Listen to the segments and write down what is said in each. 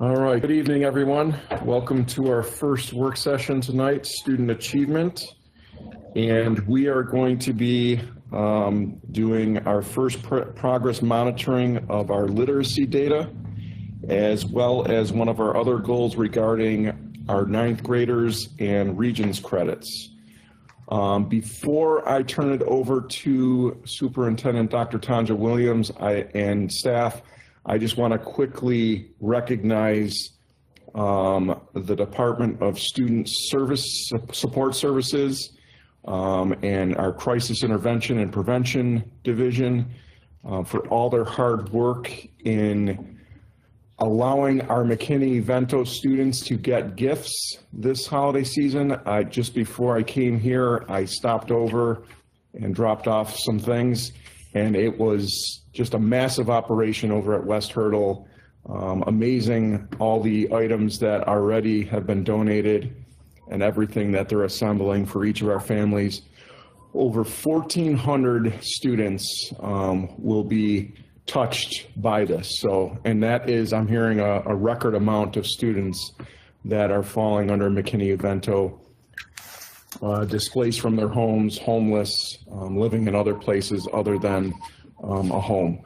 All right, good evening, everyone. Welcome to our first work session tonight, Student Achievement. And we are going to be doing our first progress monitoring of our literacy data, as well as one of our other goals regarding our ninth graders and Regents credits. Before I turn it over to Superintendent Dr. Tanja Williams and staff, I just want to quickly recognize the Department of Student Support Services and our Crisis Intervention and Prevention Division for all their hard work in allowing our McKinney-Vento students to get gifts this holiday season. Just before I came here, I stopped over and dropped off some things, and it was just a massive operation over at West Hurdle. Amazing, all the items that already have been donated and everything that they're assembling for each of our families. Over 1,400 students will be touched by this. So, and that is, I'm hearing a record amount of students that are falling under McKinney-Vento, displaced from their homes, homeless, living in other places other than a home.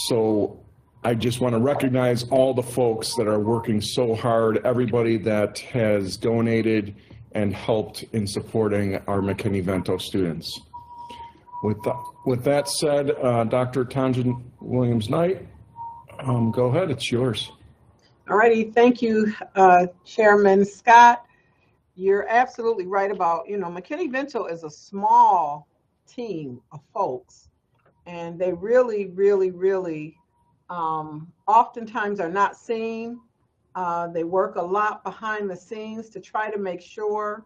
So I just want to recognize all the folks that are working so hard, everybody that has donated and helped in supporting our McKinney-Vento students. With that said, Dr. Tanja Williams-Knight, go ahead, it's yours. All righty, thank you, Chairman Scott. You're absolutely right about, McKinney-Vento is a small team of folks, and they really oftentimes are not seen. They work a lot behind the scenes to try to make sure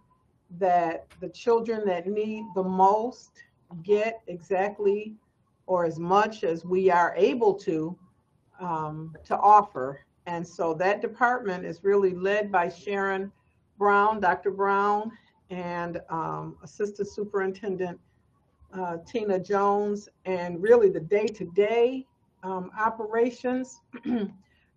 that the children that need the most get exactly or as much as we are able to offer. And so that department is really led by Sharon Brown, Dr. Brown, and Assistant Superintendent Tina Jones. And really the day-to-day operations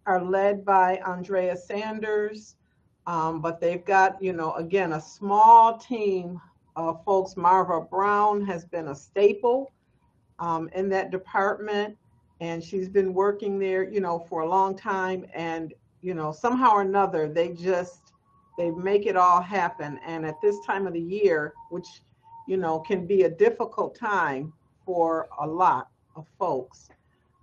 are led by Andrea Sanders, but they've got, again, a small team of folks. Marva Brown has been a staple in that department, and she's been working there, for a long time. And, somehow or another, they make it all happen. And at this time of the year, which, can be a difficult time for a lot of folks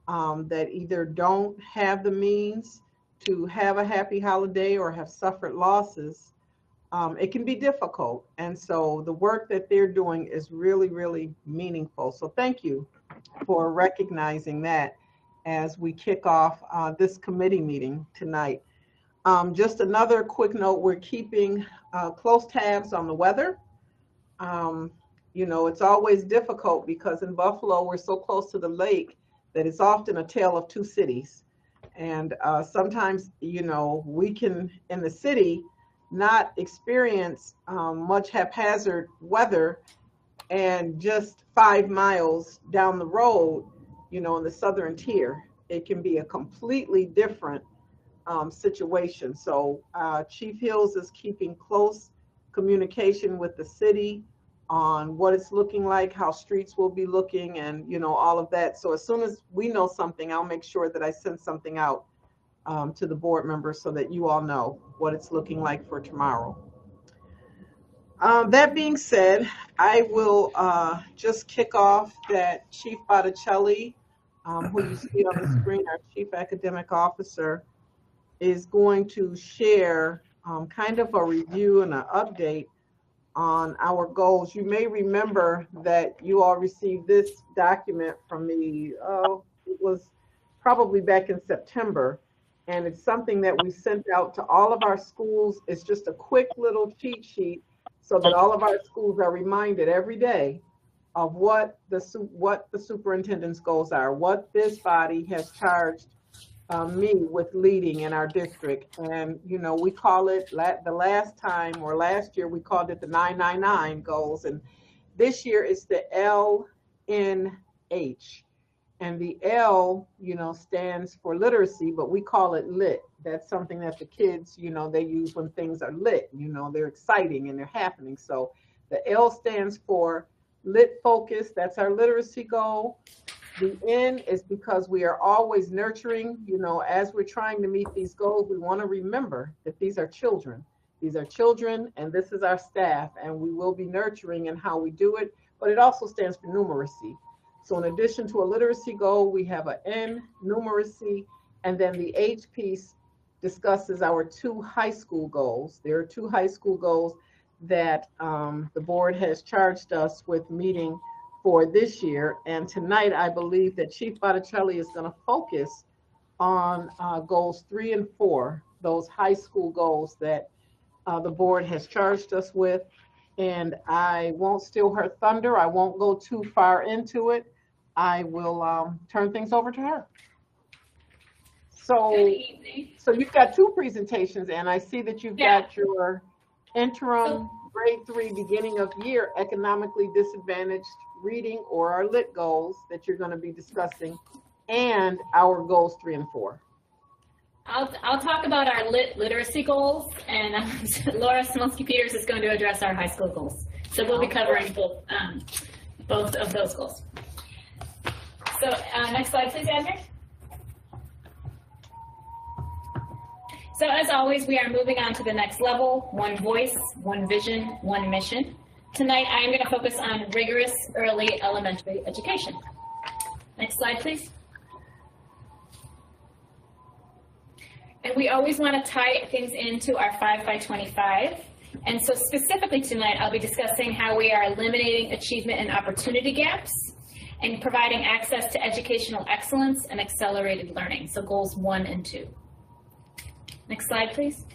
that either don't have the means to have a happy holiday or have suffered losses, it can be difficult. And so the work that they're doing is really meaningful. So thank you for recognizing that as we kick off this committee meeting tonight. Just another quick note, we're keeping close tabs on the weather. It's always difficult because in Buffalo, we're so close to the lake that it's often a tale of two cities. And sometimes, we can, in the city, not experience much haphazard weather, and just 5 miles down the road, in the southern tier, it can be a completely different situation. So Chief Hills is keeping close communication with the city on what it's looking like, how streets will be looking, and all of that. So as soon as we know something, I'll make sure that I send something out to the board members so that you all know what it's looking like for tomorrow. That being said, I will just kick off that Chief Botticelli, who you see on the screen, our Chief Academic Officer, is going to share kind of a review and an update on our goals. You may remember that you all received this document from me, it was probably back in September, and it's something that we sent out to all of our schools. It's just a quick little cheat sheet so that all of our schools are reminded every day of what the superintendent's goals are, what this body has charged me with leading in our district. And we call it, the last time or last year we called it the 999 goals, and this year it's the LNH. And the L, stands for literacy, but we call it lit. That's something that the kids, they use when things are lit, they're exciting and they're happening. So the L stands for lit focus. That's our literacy goal. The N is because we are always nurturing, as we're trying to meet these goals, we want to remember that these are children. These are children and this is our staff, and we will be nurturing in how we do it, but it also stands for numeracy. So in addition to a literacy goal, we have an N, numeracy, and then the H piece discusses our 2 high school goals. There are 2 high school goals that the board has charged us with meeting for this year. And tonight, I believe that Chief Botticelli is going to focus on goals 3 and 4, those high school goals that the board has charged us with. And I won't steal her thunder. I won't go too far into it. I will turn things over to her. So you've got 2 presentations, and I see that you've got your interim grade 3 beginning of year economically disadvantaged reading or our lit goals that you're going to be discussing, and our goals 3 and 4. I'll talk about our literacy goals, and Laura Smolsky-Peters is going to address our high school goals. So we'll be covering both of those goals. So next slide, please, Adrian. So as always, we are moving on to the next level: 1 voice, 1 vision, 1 mission. Tonight, I am going to focus on rigorous early elementary education. Next slide, please. And we always want to tie things into our 5 by 25. And so specifically tonight, I'll be discussing how we are eliminating achievement and opportunity gaps and providing access to educational excellence and accelerated learning. So goals 1 and 2. Next slide, please.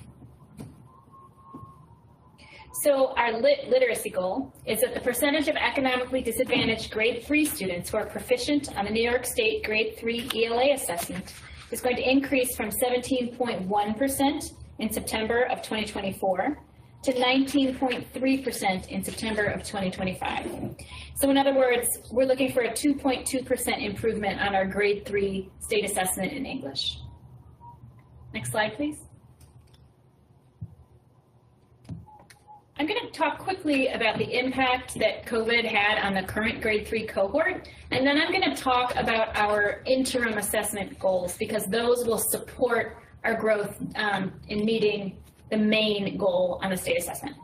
So our literacy goal is that the percentage of economically disadvantaged grade 3 students who are proficient on the New York State grade 3 ELA assessment is going to increase from 17.1% in September of 2024 to 19.3% in September of 2025. So in other words, we're looking for a 2.2% improvement on our grade 3 state assessment in English. Next slide, please. I'm going to talk quickly about the impact that COVID had on the current grade 3 cohort, and then I'm going to talk about our interim assessment goals, because those will support our growth in meeting the main goal on the state assessment.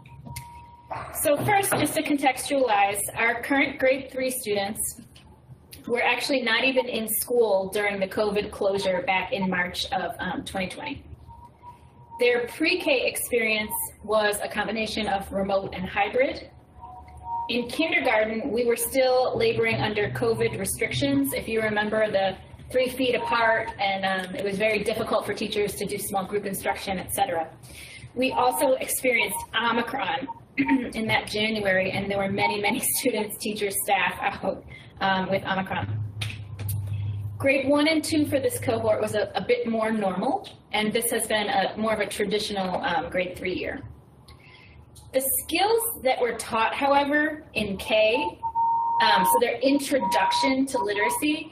So first, just to contextualize, our current grade 3 students were actually not even in school during the COVID closure back in March of 2020. Their pre-K experience was a combination of remote and hybrid. In kindergarten, we were still laboring under COVID restrictions. If you remember, the 3 feet apart, and it was very difficult for teachers to do small group instruction, etc. We also experienced Omicron in that January, and there were many, many students, teachers, staff out with Omicron. Grade 1 and 2 for this cohort was a bit more normal, and this has been more of a traditional grade 3 year. The skills that were taught, however, in K, so their introduction to literacy,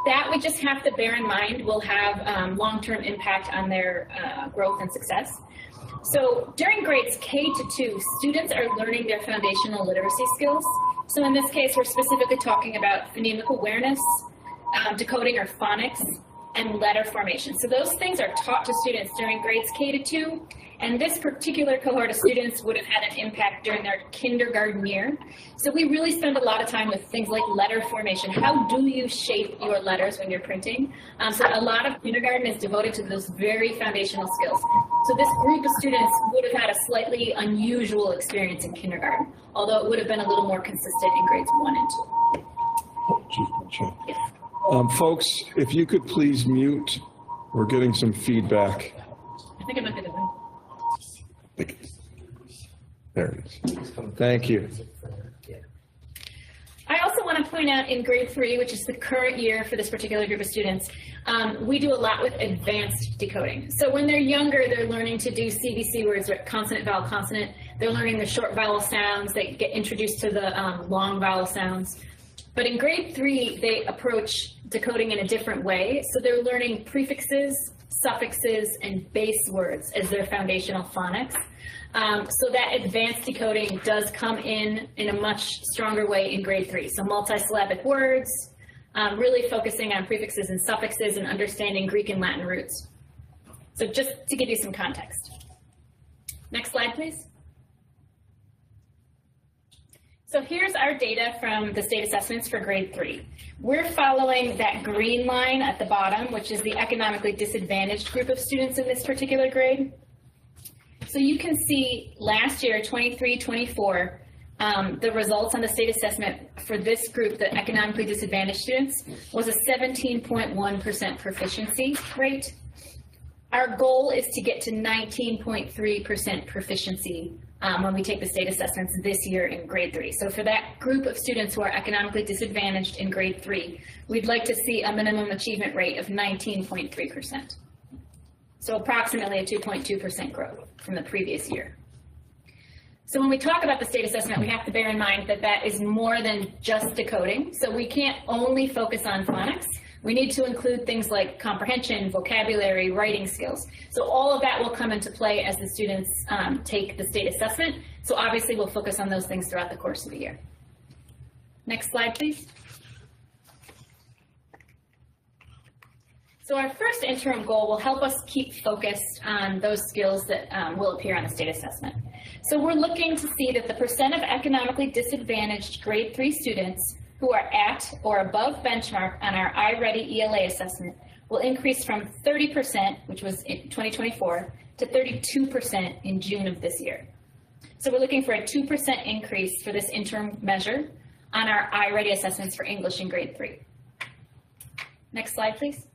that we just have to bear in mind will have long-term impact on their growth and success. So during grades K to 2, students are learning their foundational literacy skills. So in this case, we're specifically talking about phonemic awareness, decoding or phonics, and letter formation. So those things are taught to students during grades K to 2, and this particular cohort of students would have had an impact during their kindergarten year. So we really spend a lot of time with things like letter formation. How do you shape your letters when you're printing? So a lot of kindergarten is devoted to those very foundational skills. So this group of students would have had a slightly unusual experience in kindergarten, although it would have been a little more consistent in grades 1 and 2. Yes. Folks, if you could please mute, we're getting some feedback. I think it might be the one. There it is. Thank you. I also want to point out in grade 3, which is the current year for this particular group of students, we do a lot with advanced decoding. So when they're younger, they're learning to do CVC words, consonant, vowel, consonant. They're learning the short vowel sounds. They get introduced to the long vowel sounds. But in grade 3, they approach decoding in a different way. So they're learning prefixes, suffixes, and base words as their foundational phonics. So that advanced decoding does come in a much stronger way in grade 3. So multisyllabic words, really focusing on prefixes and suffixes and understanding Greek and Latin roots. So just to give you some context. Next slide, please. So here's our data from the state assessments for grade 3. We're following that green line at the bottom, which is the economically disadvantaged group of students in this particular grade. So you can see last year, 23-24, the results on the state assessment for this group, the economically disadvantaged students, was a 17.1% proficiency rate. Our goal is to get to 19.3% proficiency when we take the state assessments this year in grade 3. So for that group of students who are economically disadvantaged in grade 3, we'd like to see a minimum achievement rate of 19.3%. So approximately a 2.2% growth from the previous year. So when we talk about the state assessment, we have to bear in mind that that is more than just decoding. So we can't only focus on phonics. We need to include things like comprehension, vocabulary, writing skills. So all of that will come into play as the students take the state assessment. So obviously we'll focus on those things throughout the course of the year. Next slide, please. So our first interim goal will help us keep focused on those skills that will appear on the state assessment. So we're looking to see that the percent of economically disadvantaged grade 3 students who are at or above benchmark on our iReady ELA assessment will increase from 30%, which was in 2024, to 32% in June of this year. So we're looking for a 2% increase for this interim measure on our iReady assessments for English in grade 3. Next slide, please.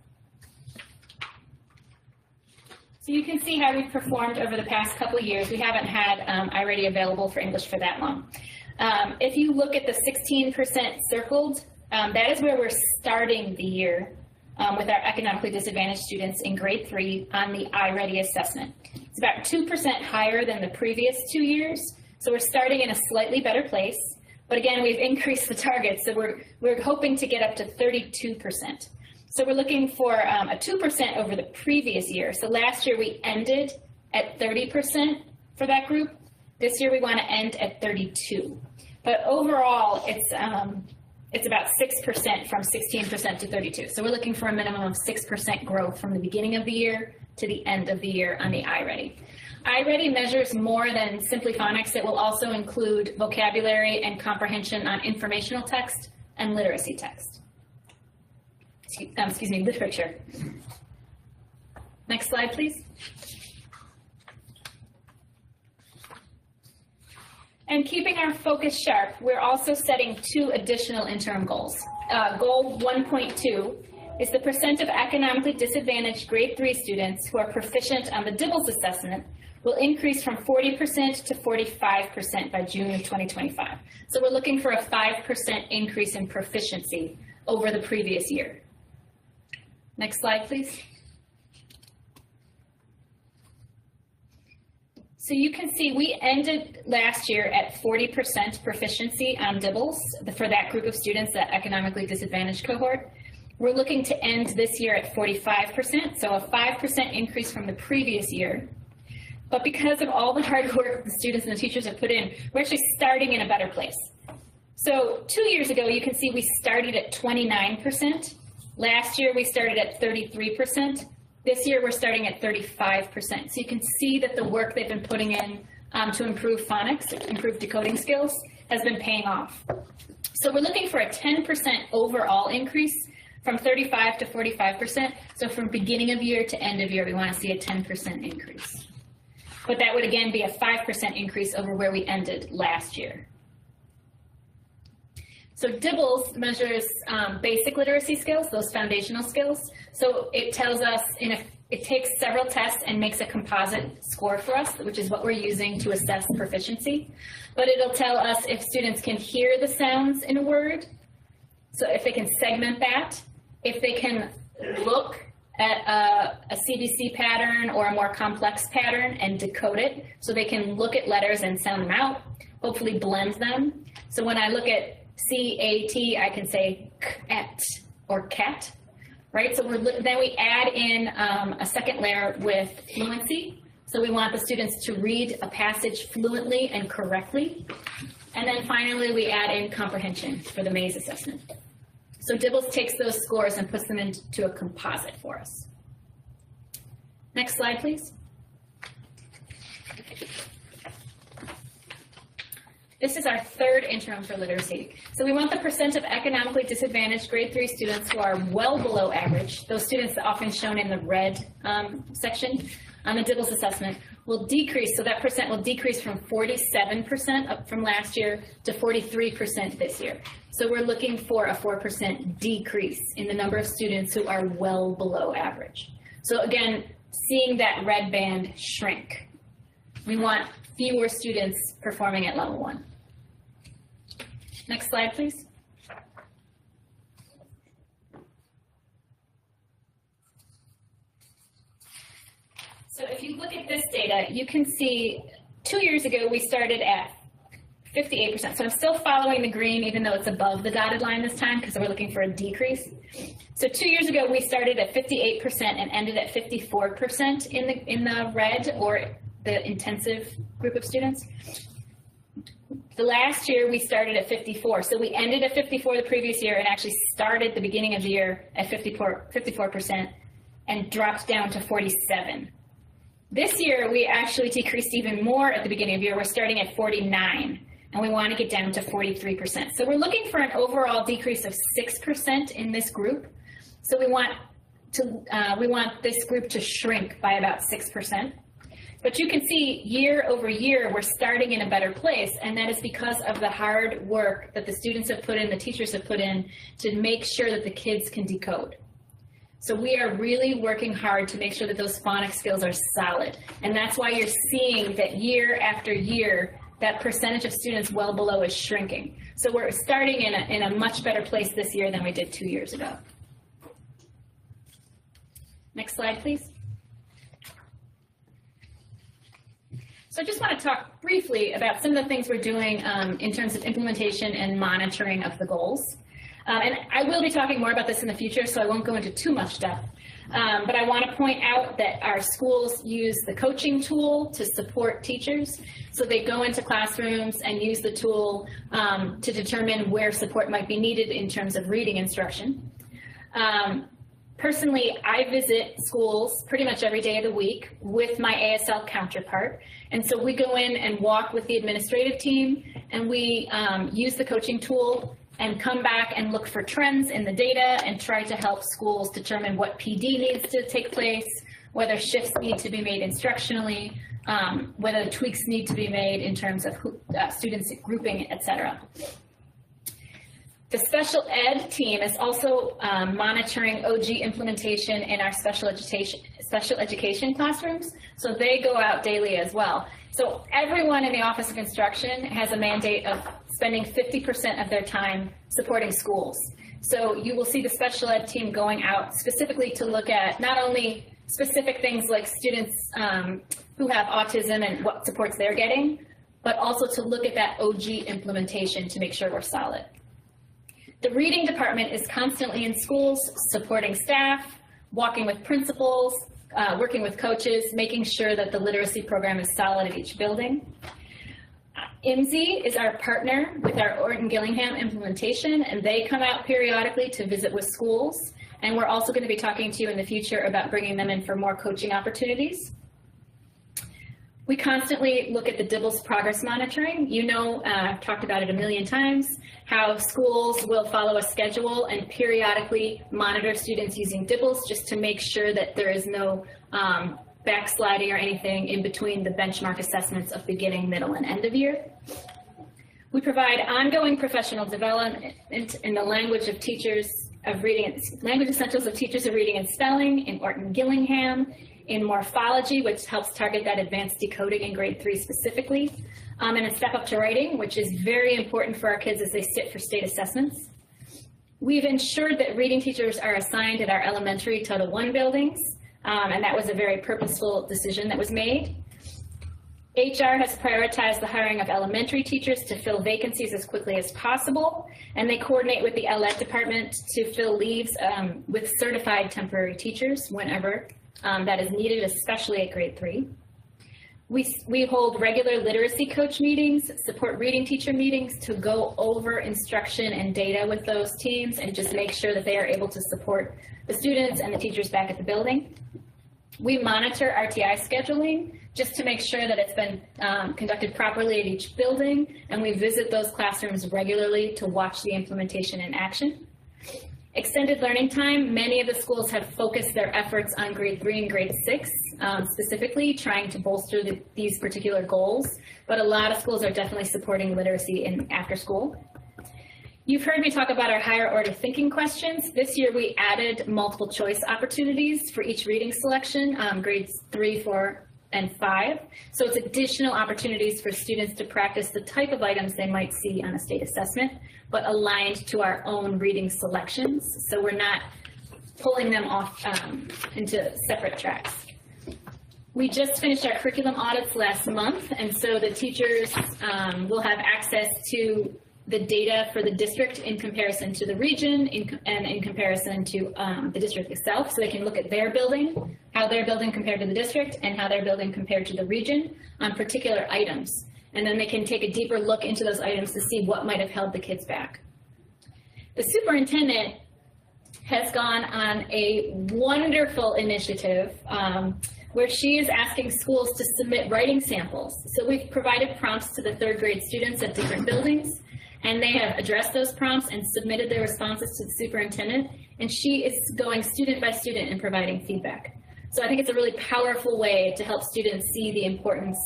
So you can see how we've performed over the past couple of years. We haven't had iReady available for English for that long. If you look at the 16% circled, that is where we're starting the year with our economically disadvantaged students in grade 3 on the iReady assessment. It's about 2% higher than the previous 2 years, so we're starting in a slightly better place. But again, we've increased the target, so we're hoping to get up to 32%. So we're looking for a 2% over the previous year. So last year we ended at 30% for that group. This year we want to end at 32. But overall, it's about 6% from 16% to 32. So we're looking for a minimum of 6% growth from the beginning of the year to the end of the year on the iReady. iReady measures more than simply phonics. It will also include vocabulary and comprehension on informational text and literacy text. Excuse me, literature. Next slide, please. And keeping our focus sharp, we're also setting 2 additional interim goals. Goal 1.2 is the percent of economically disadvantaged grade 3 students who are proficient on the DIBELS assessment will increase from 40% to 45% by June of 2025. So we're looking for a 5% increase in proficiency over the previous year. Next slide, please. So you can see we ended last year at 40% proficiency on DIBELS for that group of students, that economically disadvantaged cohort. We're looking to end this year at 45%, so a 5% increase from the previous year. But because of all the hard work the students and the teachers have put in, we're actually starting in a better place. So 2 years ago, you can see we started at 29%. Last year, we started at 33%. This year, we're starting at 35%. So you can see that the work they've been putting in to improve phonics, improve decoding skills, has been paying off. So we're looking for a 10% overall increase from 35 to 45%. So from beginning of year to end of year, we want to see a 10% increase. But that would again be a 5% increase over where we ended last year. So DIBELS measures basic literacy skills, those foundational skills. So it tells us, it takes several tests and makes a composite score for us, which is what we're using to assess proficiency. But it'll tell us if students can hear the sounds in a word, so if they can segment that, if they can look at a CBC pattern or a more complex pattern and decode it, so they can look at letters and sound them out, hopefully blend them. So when I look at C-A-T, I can say cat or cat, right? So then we add in a second layer with fluency. So we want the students to read a passage fluently and correctly. And then finally, we add in comprehension for the maze assessment. So DIBELS takes those scores and puts them into a composite for us. Next slide, please. This is our third interim for literacy. So we want the percent of economically disadvantaged grade 3 students who are well below average, those students often shown in the red section on the DIBELS assessment, will decrease. So that percent will decrease from 47% up from last year to 43% this year. So we're looking for a 4% decrease in the number of students who are well below average. So again, seeing that red band shrink. We want fewer students performing at level 1. Next slide, please. So if you look at this data, you can see 2 years ago we started at 58%. So I'm still following the green, even though it's above the dotted line this time, because we're looking for a decrease. So 2 years ago we started at 58% and ended at 54% in the red, or the intensive group of students. The last year we started at 54. So we ended at 54 the previous year and actually started the beginning of the year at 54% and dropped down to 47. This year we actually decreased even more at the beginning of the year. We're starting at 49 and we want to get down to 43%. So we're looking for an overall decrease of 6% in this group. So we want this group to shrink by about 6%. But you can see year over year, we're starting in a better place, and that is because of the hard work that the students have put in, the teachers have put in, to make sure that the kids can decode. So we are really working hard to make sure that those phonics skills are solid. And that's why you're seeing that year after year, that percentage of students well below is shrinking. So we're starting in a much better place this year than we did 2 years ago. Next slide, please. So I just want to talk briefly about some of the things we're doing in terms of implementation and monitoring of the goals. And I will be talking more about this in the future, so I won't go into too much depth. But I want to point out that our schools use the coaching tool to support teachers. So they go into classrooms and use the tool to determine where support might be needed in terms of reading instruction. Personally, I visit schools pretty much every day of the week with my ASL counterpart. And so we go in and walk with the administrative team, and we use the coaching tool and come back and look for trends in the data and try to help schools determine what PD needs to take place, whether shifts need to be made instructionally, whether tweaks need to be made in terms of students grouping, et cetera. The special ed team is also monitoring OG implementation in our special education classrooms. So they go out daily as well. So everyone in the Office of Instruction has a mandate of spending 50% of their time supporting schools. So you will see the special ed team going out specifically to look at not only specific things like students who have autism and what supports they're getting, but also to look at that OG implementation to make sure we're solid. The reading department is constantly in schools, supporting staff, walking with principals, working with coaches, making sure that the literacy program is solid at each building. IMSI is our partner with our Orton-Gillingham implementation, and they come out periodically to visit with schools. And we're also going to be talking to you in the future about bringing them in for more coaching opportunities. We constantly look at the DIBELS progress monitoring. You know, I've talked about it a million times, how schools will follow a schedule and periodically monitor students using DIBELS just to make sure that there is no backsliding or anything in between the benchmark assessments of beginning, middle, and end of year. We provide ongoing professional development in the language of teachers of reading, language essentials of teachers of reading and spelling in Orton-Gillingham, in morphology, which helps target that advanced decoding in grade 3 specifically, and a step up to writing, which is very important for our kids as they sit for state assessments. We've ensured that reading teachers are assigned at our elementary Total 1 buildings, and that was a very purposeful decision that was made. HR has prioritized the hiring of elementary teachers to fill vacancies as quickly as possible, and they coordinate with the LED department to fill leaves with certified temporary teachers whenever that is needed, especially at grade 3. We hold regular literacy coach meetings, support reading teacher meetings to go over instruction and data with those teams and just make sure that they are able to support the students and the teachers back at the building. We monitor RTI scheduling just to make sure that it's been conducted properly at each building, and we visit those classrooms regularly to watch the implementation in action. Extended learning time, many of the schools have focused their efforts on grade 3 and grade 6, specifically trying to bolster these particular goals, but a lot of schools are definitely supporting literacy in after school. You've heard me talk about our higher order thinking questions. This year we added multiple choice opportunities for each reading selection, grades 3, 4, and 5. So it's additional opportunities for students to practice the type of items they might see on a state assessment, but aligned to our own reading selections. So we're not pulling them off into separate tracks. We just finished our curriculum audits last month, and so the teachers will have access to the data for the district in comparison to the region and in comparison to the district itself. So they can look at their building, how their building compared to the district, and how their building compared to the region on particular items. And then they can take a deeper look into those items to see what might have held the kids back. The superintendent has gone on a wonderful initiative where she is asking schools to submit writing samples. So we've provided prompts to the 3rd grade students at different buildings, and they have addressed those prompts and submitted their responses to the superintendent, and she is going student by student and providing feedback. So I think it's a really powerful way to help students see the importance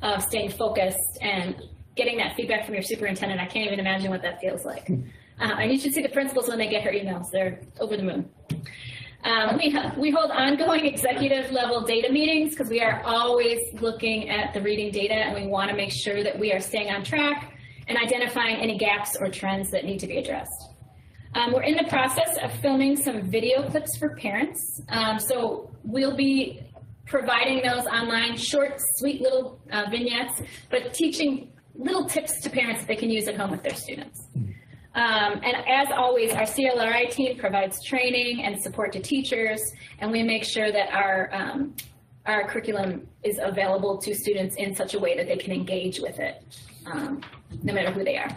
of staying focused and getting that feedback from your superintendent. I can't even imagine what that feels like. And you should see the principals when they get her emails. They're over the moon. We hold ongoing executive level data meetings because we are always looking at the reading data, and we want to make sure that we are staying on track and identifying any gaps or trends that need to be addressed. We're in the process of filming some video clips for parents. So we'll be providing those online, short, sweet little vignettes, but teaching little tips to parents that they can use at home with their students. And as always, our CLRI team provides training and support to teachers, and we make sure that our curriculum is available to students in such a way that they can engage with it, no matter who they are.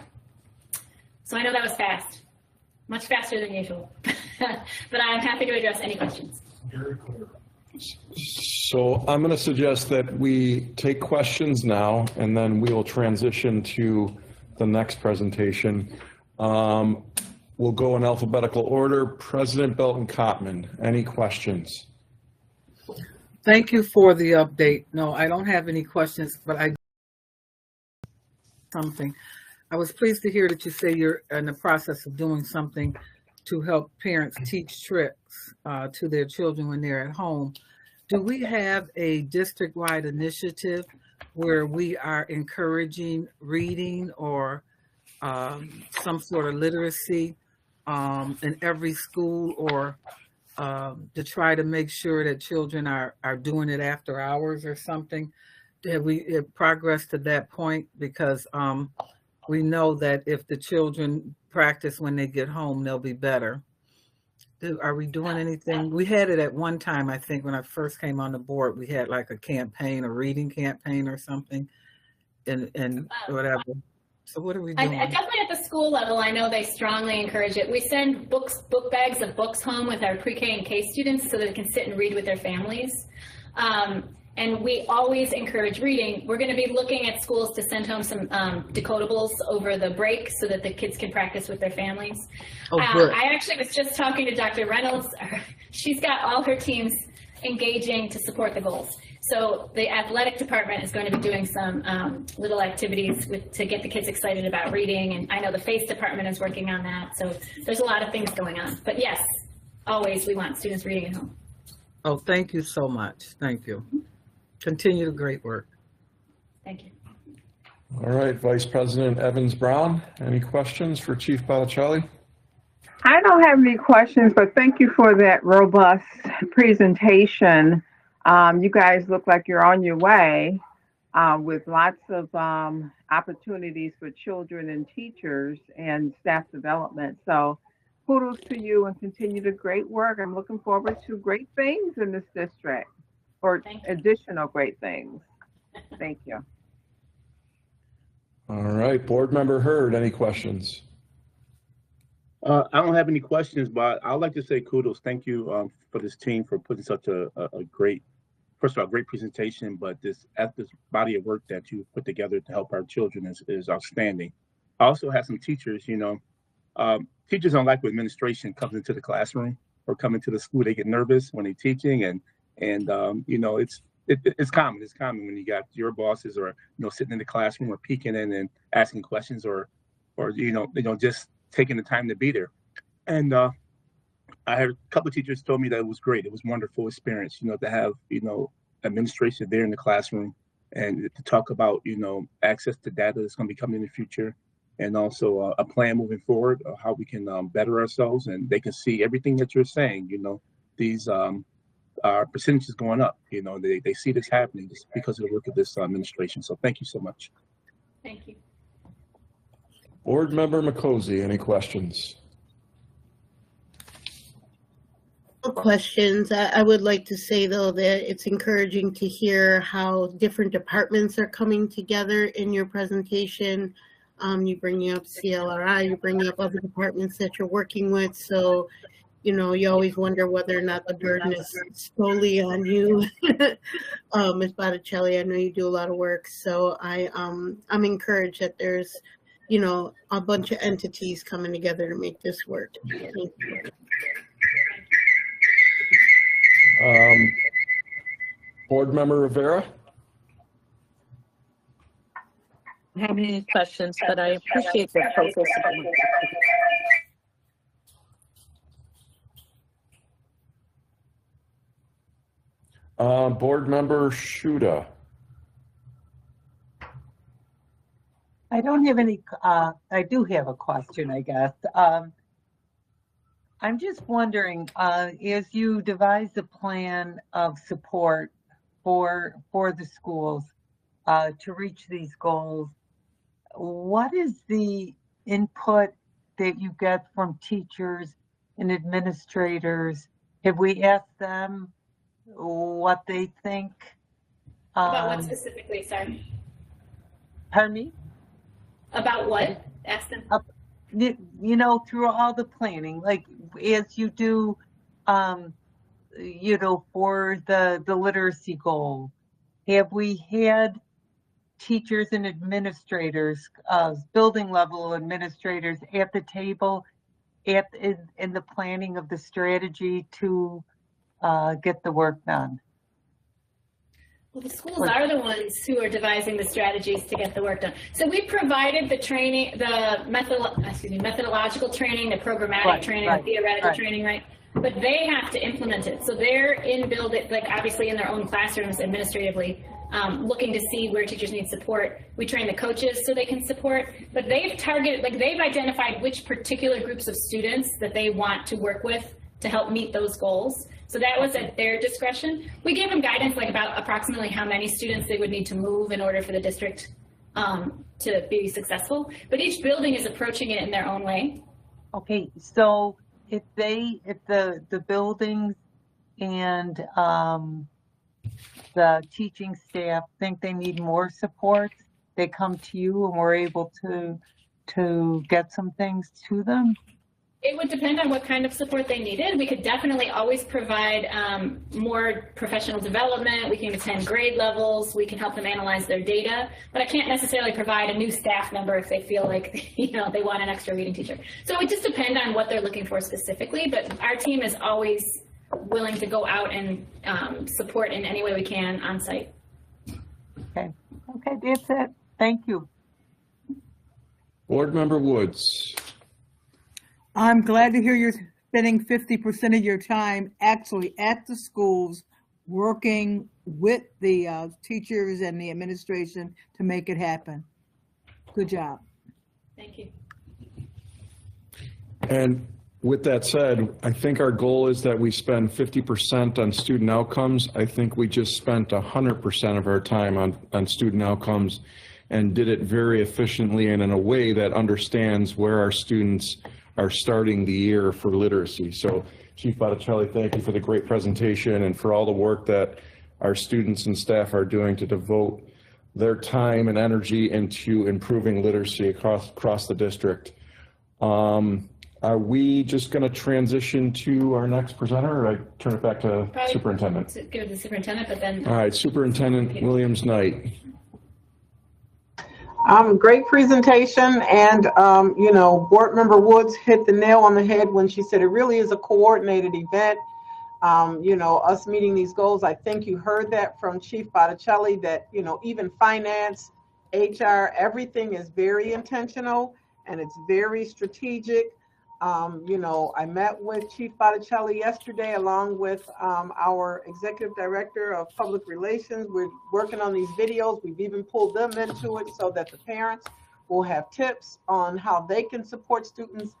So I know that was fast, much faster than usual, but I'm happy to address any questions. Very clear. So I'm going to suggest that we take questions now, and then we will transition to the next presentation. We'll go in alphabetical order. President Belton-Cottman, any questions? Thank you for the update. No, I don't have any questions, but I was pleased to hear that you say you're in the process of doing something to help parents teach tricks to their children when they're at home. Do we have a district-wide initiative where we are encouraging reading or some sort of literacy in every school, or to try to make sure that children are doing it after hours or something? Have we progressed to that point? Because we know that if the children practice when they get home, they'll be better. Are we doing anything? We had it at one time, I think, when I first came on the board. We had like a campaign, a reading campaign or something, and whatever. So what are we doing? Definitely at the school level, I know they strongly encourage it. We send book bags of books home with our pre-K and K students so that they can sit and read with their families. And we always encourage reading. We're going to be looking at schools to send home some decodables over the break so that the kids can practice with their families. Oh, good. I actually was just talking to Dr. Reynolds. She's got all her teams engaging to support the goals. So the athletic department is going to be doing some little activities to get the kids excited about reading. And I know the FACE department is working on that. So there's a lot of things going on. But yes, always we want students reading at home. Oh, thank you so much. Thank you. Continue the great work. Thank you. All right, Vice President Evans-Brown, any questions for Chief Botticelli? I don't have any questions, but thank you for that robust presentation. You guys look like you're on your way. with lots of opportunities for children and teachers and staff development. So kudos to you and continue the great work. I'm looking forward to great things in this district, or Thank you. additional great things. Thank you. All right, Board Member Hurd, any questions? I don't have any questions, but I'd like to say kudos. Thank you for this team for putting such a great, first of all, great presentation, but this body of work that you put together to help our children is outstanding. I also have some teachers, teachers don't like when administration comes into the classroom or come into the school. They get nervous when they're teaching, and it's common. It's common when you got your bosses or sitting in the classroom or peeking in and asking questions or just taking the time to be there. And I had a couple of teachers told me that it was great. It was a wonderful experience, to have administration there in the classroom and to talk about access to data that's going to be coming in the future, and also a plan moving forward of how we can better ourselves, and they can see everything that you're saying. These our percentages going up. They see this happening just because of the work of this administration. So thank you so much. Thank you. Board Member McCosey, any questions? Questions. I would like to say, though, that it's encouraging to hear how different departments are coming together in your presentation. You bring up CLRI, you bring up other departments that you're working with. So, you always wonder whether or not the burden is solely on you. Ms. Botticelli, I know you do a lot of work. So I'm encouraged that there's, a bunch of entities coming together to make this work. Thank you. Board Member Rivera? I don't have any questions, but I appreciate the focus. Board Member Shuda? I don't have any, I do have a question, I guess. I'm just wondering, as you devise a plan of support for the schools to reach these goals, what is the input that you get from teachers and administrators? Have we asked them what they think? About what specifically, sorry? Pardon me? About what? Ask them. Through all the planning, like as you do, for the literacy goal, have we had teachers and administrators, building level administrators at the table in the planning of the strategy to get the work done? Well, the schools are the ones who are devising the strategies to get the work done. So we provided the training, the methodological training, the programmatic training, the theoretical training, right? But they have to implement it. So they're obviously in their own classrooms administratively, looking to see where teachers need support. We train the coaches so they can support, but they've identified which particular groups of students that they want to work with to help meet those goals. So that was at their discretion. We gave them guidance about approximately how many students they would need to move in order for the district to be successful. But each building is approaching it in their own way. Okay, so if the buildings and the teaching staff think they need more support, they come to you and we're able to get some things to them? It would depend on what kind of support they needed. We could definitely always provide more professional development. We can attend grade levels. We can help them analyze their data. But I can't necessarily provide a new staff member if they feel like they want an extra reading teacher. So it just depends on what they're looking for specifically. But our team is always willing to go out and support in any way we can on site. Okay, that's it. Thank you. Board Member Woods? I'm glad to hear you're spending 50% of your time actually at the schools working with the teachers and the administration to make it happen. Good job. Thank you. And with that said, I think our goal is that we spend 50% on student outcomes. I think we just spent 100% of our time on student outcomes and did it very efficiently and in a way that understands where our students are starting the year for literacy. So Chief Botticelli, thank you for the great presentation and for all the work that our students and staff are doing to devote their time and energy into improving literacy across the district. Are we just going to transition to our next presenter, or I turn it back to Superintendent? Give it to the superintendent, but then. All right, Superintendent Williams-Knight. Great presentation, and you know, Board Member Woods hit the nail on the head when she said it really is a coordinated event. You know, us meeting these goals. I think you heard that from Chief Botticelli, that, you know, even finance, HR, everything is very intentional and it's very strategic. You know, I met with Chief Botticelli yesterday along with our Executive Director of Public Relations. We're working on these videos. We've even pulled them into it so that the parents will have tips on how they can support students.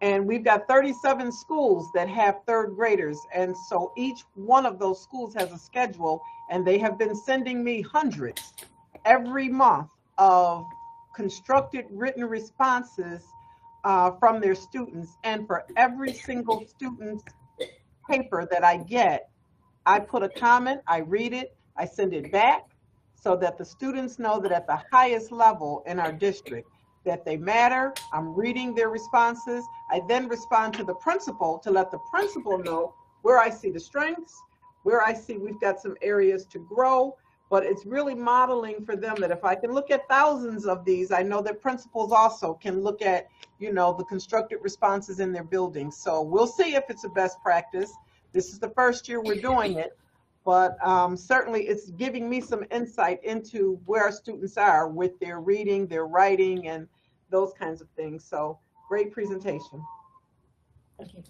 And we've got 37 schools that have third graders. And so each one of those schools has a schedule, and they have been sending me hundreds every month of constructed written responses from their students. And for every single student's paper that I get, I put a comment, I read it, I send it back so that the students know that at the highest level in our district, that they matter. I'm reading their responses. I then respond to the principal to let the principal know where I see the strengths, where I see we've got some areas to grow. But it's really modeling for them that if I can look at thousands of these, I know that principals also can look at, you know, the constructed responses in their buildings. So we'll see if it's a best practice. This is the first year we're doing it, but certainly it's giving me some insight into where our students are with their reading, their writing, and those kinds of things. So great presentation. Thank you.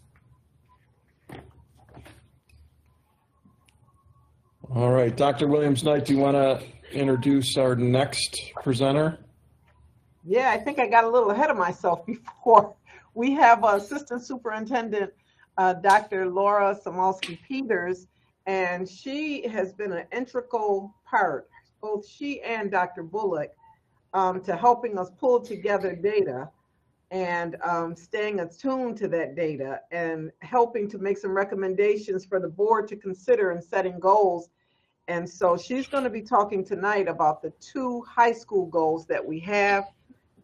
All right, Dr. Williams-Knight, do you want to introduce our next presenter? Yeah, I think I got a little ahead of myself before. We have Assistant Superintendent Dr. Laura Samolsky-Peters, and she has been an integral part, both she and Dr. Bullock, to helping us pull together data and staying attuned to that data and helping to make some recommendations for the board to consider in setting goals. And so she's going to be talking tonight about the 2 high school goals that we have,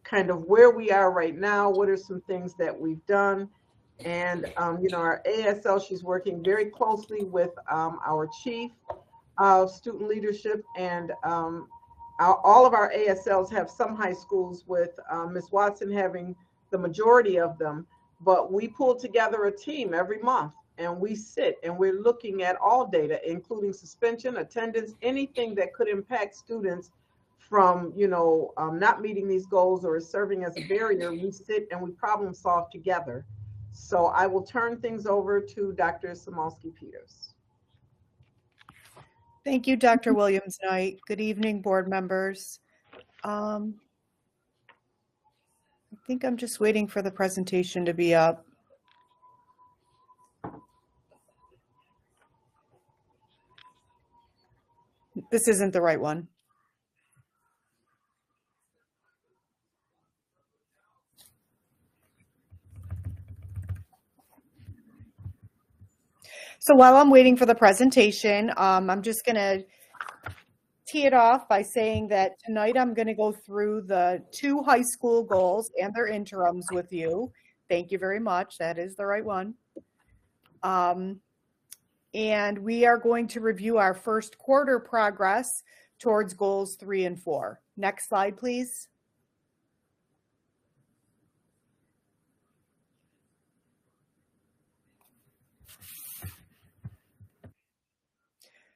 kind of where we are right now, what are some things that we've done. And, you know, our ASL, she's working very closely with our chief of student leadership, and all of our ASLs have some high schools, with Ms. Watson having the majority of them. But we pull together a team every month, and we sit and we're looking at all data, including suspension, attendance, anything that could impact students from, you know, not meeting these goals or serving as a barrier. We sit and we problem solve together. So I will turn things over to Dr. Samolsky-Peters. Thank you, Dr. Williams-Knight. Good evening, board members. I think I'm just waiting for the presentation to be up. This isn't the right one. So while I'm waiting for the presentation, I'm just going to tee it off by saying that tonight I'm going to go through the 2 high school goals and their interims with you. Thank you very much. That is the right one. And we are going to review our first quarter progress towards goals 3 and 4. Next slide, please.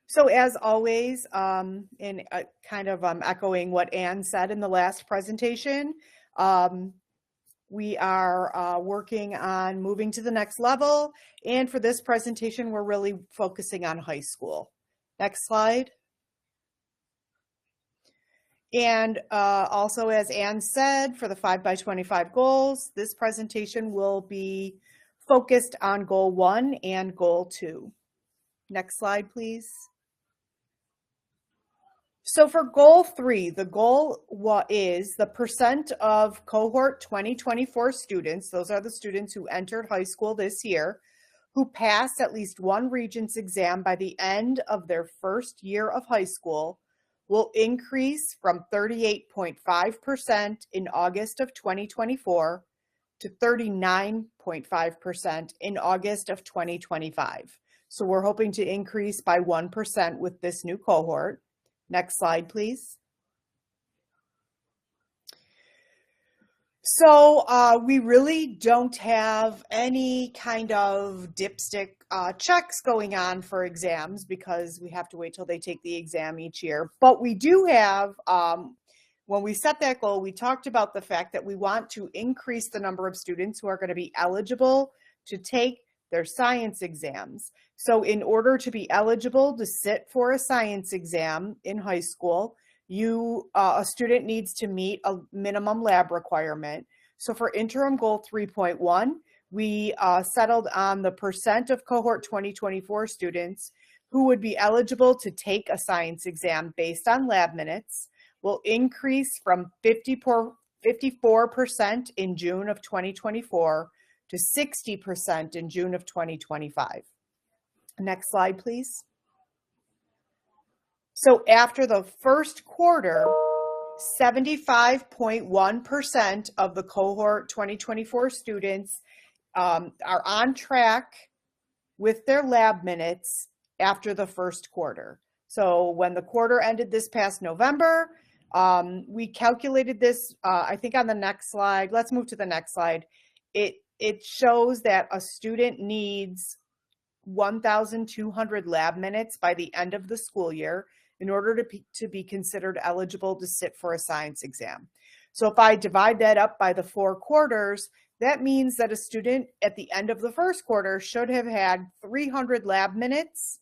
So as always, in kind of echoing what Ann said in the last presentation, we are working on moving to the next level. And for this presentation, we're really focusing on high school. Next slide. And also, as Ann said, for the 5x25 goals, this presentation will be focused on goal 1 and goal 2. Next slide, please. So for goal 3, the goal is the percent of cohort 2024 students, those are the students who entered high school this year, who passed at least one Regents exam by the end of their first year of high school, will increase from 38.5% in August of 2024 to 39.5% in August of 2025. So we're hoping to increase by 1% with this new cohort. Next slide, please. So we really don't have any kind of dipstick checks going on for exams because we have to wait till they take the exam each year. But we do have, when we set that goal, we talked about the fact that we want to increase the number of students who are going to be eligible to take their science exams. So in order to be eligible to sit for a science exam in high school, a student needs to meet a minimum lab requirement. So for interim goal 3.1, we settled on the percent of cohort 2024 students who would be eligible to take a science exam based on lab minutes will increase from 54% in June of 2024 to 60% in June of 2025. Next slide, please. So after the first quarter, 75.1% of the cohort 2024 students are on track with their lab minutes after the first quarter. So when the quarter ended this past November, we calculated this, I think on the next slide, let's move to the next slide. It shows that a student needs 1,200 lab minutes by the end of the school year in order to be considered eligible to sit for a science exam. So if I divide that up by the 4 quarters, that means that a student at the end of the first quarter should have had 300 lab minutes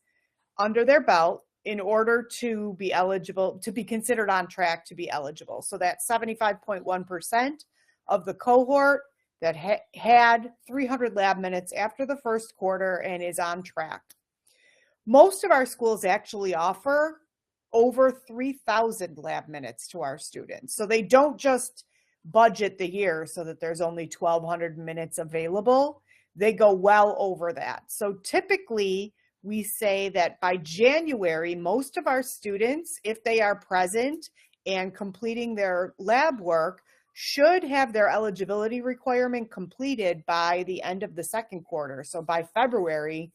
under their belt in order to be eligible, to be considered on track to be eligible. So that's 75.1% of the cohort that had 300 lab minutes after the first quarter and is on track. Most of our schools actually offer over 3,000 lab minutes to our students. So they don't just budget the year so that there's only 1,200 minutes available. They go well over that. So typically we say that by January, most of our students, if they are present and completing their lab work, should have their eligibility requirement completed by the end of the second quarter. So by February,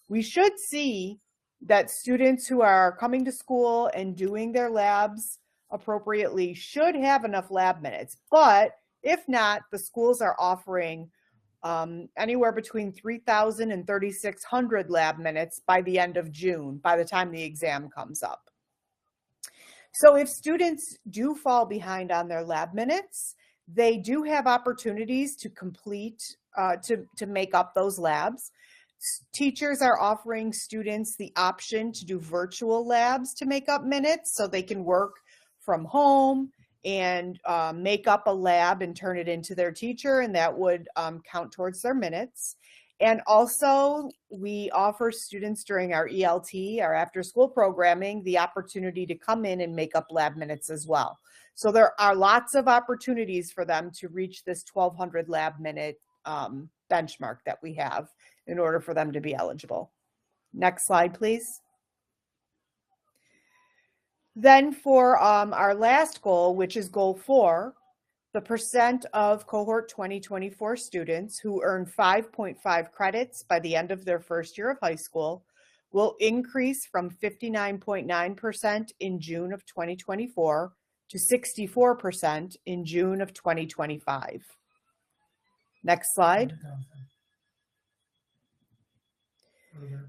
we should see that students who are coming to school and doing their labs appropriately should have enough lab minutes. But if not, the schools are offering anywhere between 3,000 and 3,600 lab minutes by the end of June, by the time the exam comes up. So if students do fall behind on their lab minutes, they do have opportunities to complete, to make up those labs. Teachers are offering students the option to do virtual labs to make up minutes so they can work from home and make up a lab and turn it into their teacher, and that would count towards their minutes. And also, we offer students during our ELT, our after-school programming, the opportunity to come in and make up lab minutes as well. So there are lots of opportunities for them to reach this 1,200 lab minute benchmark that we have in order for them to be eligible. Next slide, please. Then for our last goal, which is goal 4, the percent of cohort 2024 students who earn 5.5 credits by the end of their first year of high school will increase from 59.9% in June of 2024 to 64% in June of 2025. Next slide.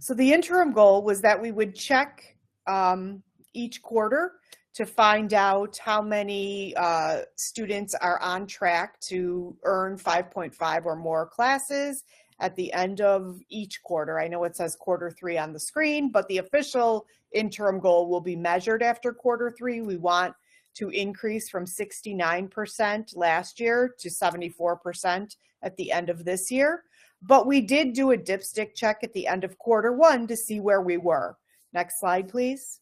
So the interim goal was that we would check each quarter to find out how many students are on track to earn 5.5 or more classes at the end of each quarter. I know it says quarter 3 on the screen, but the official interim goal will be measured after quarter 3. We want to increase from 69% last year to 74% at the end of this year. but we did do a dipstick check at the end of Q1 to see where we were. Next slide, please.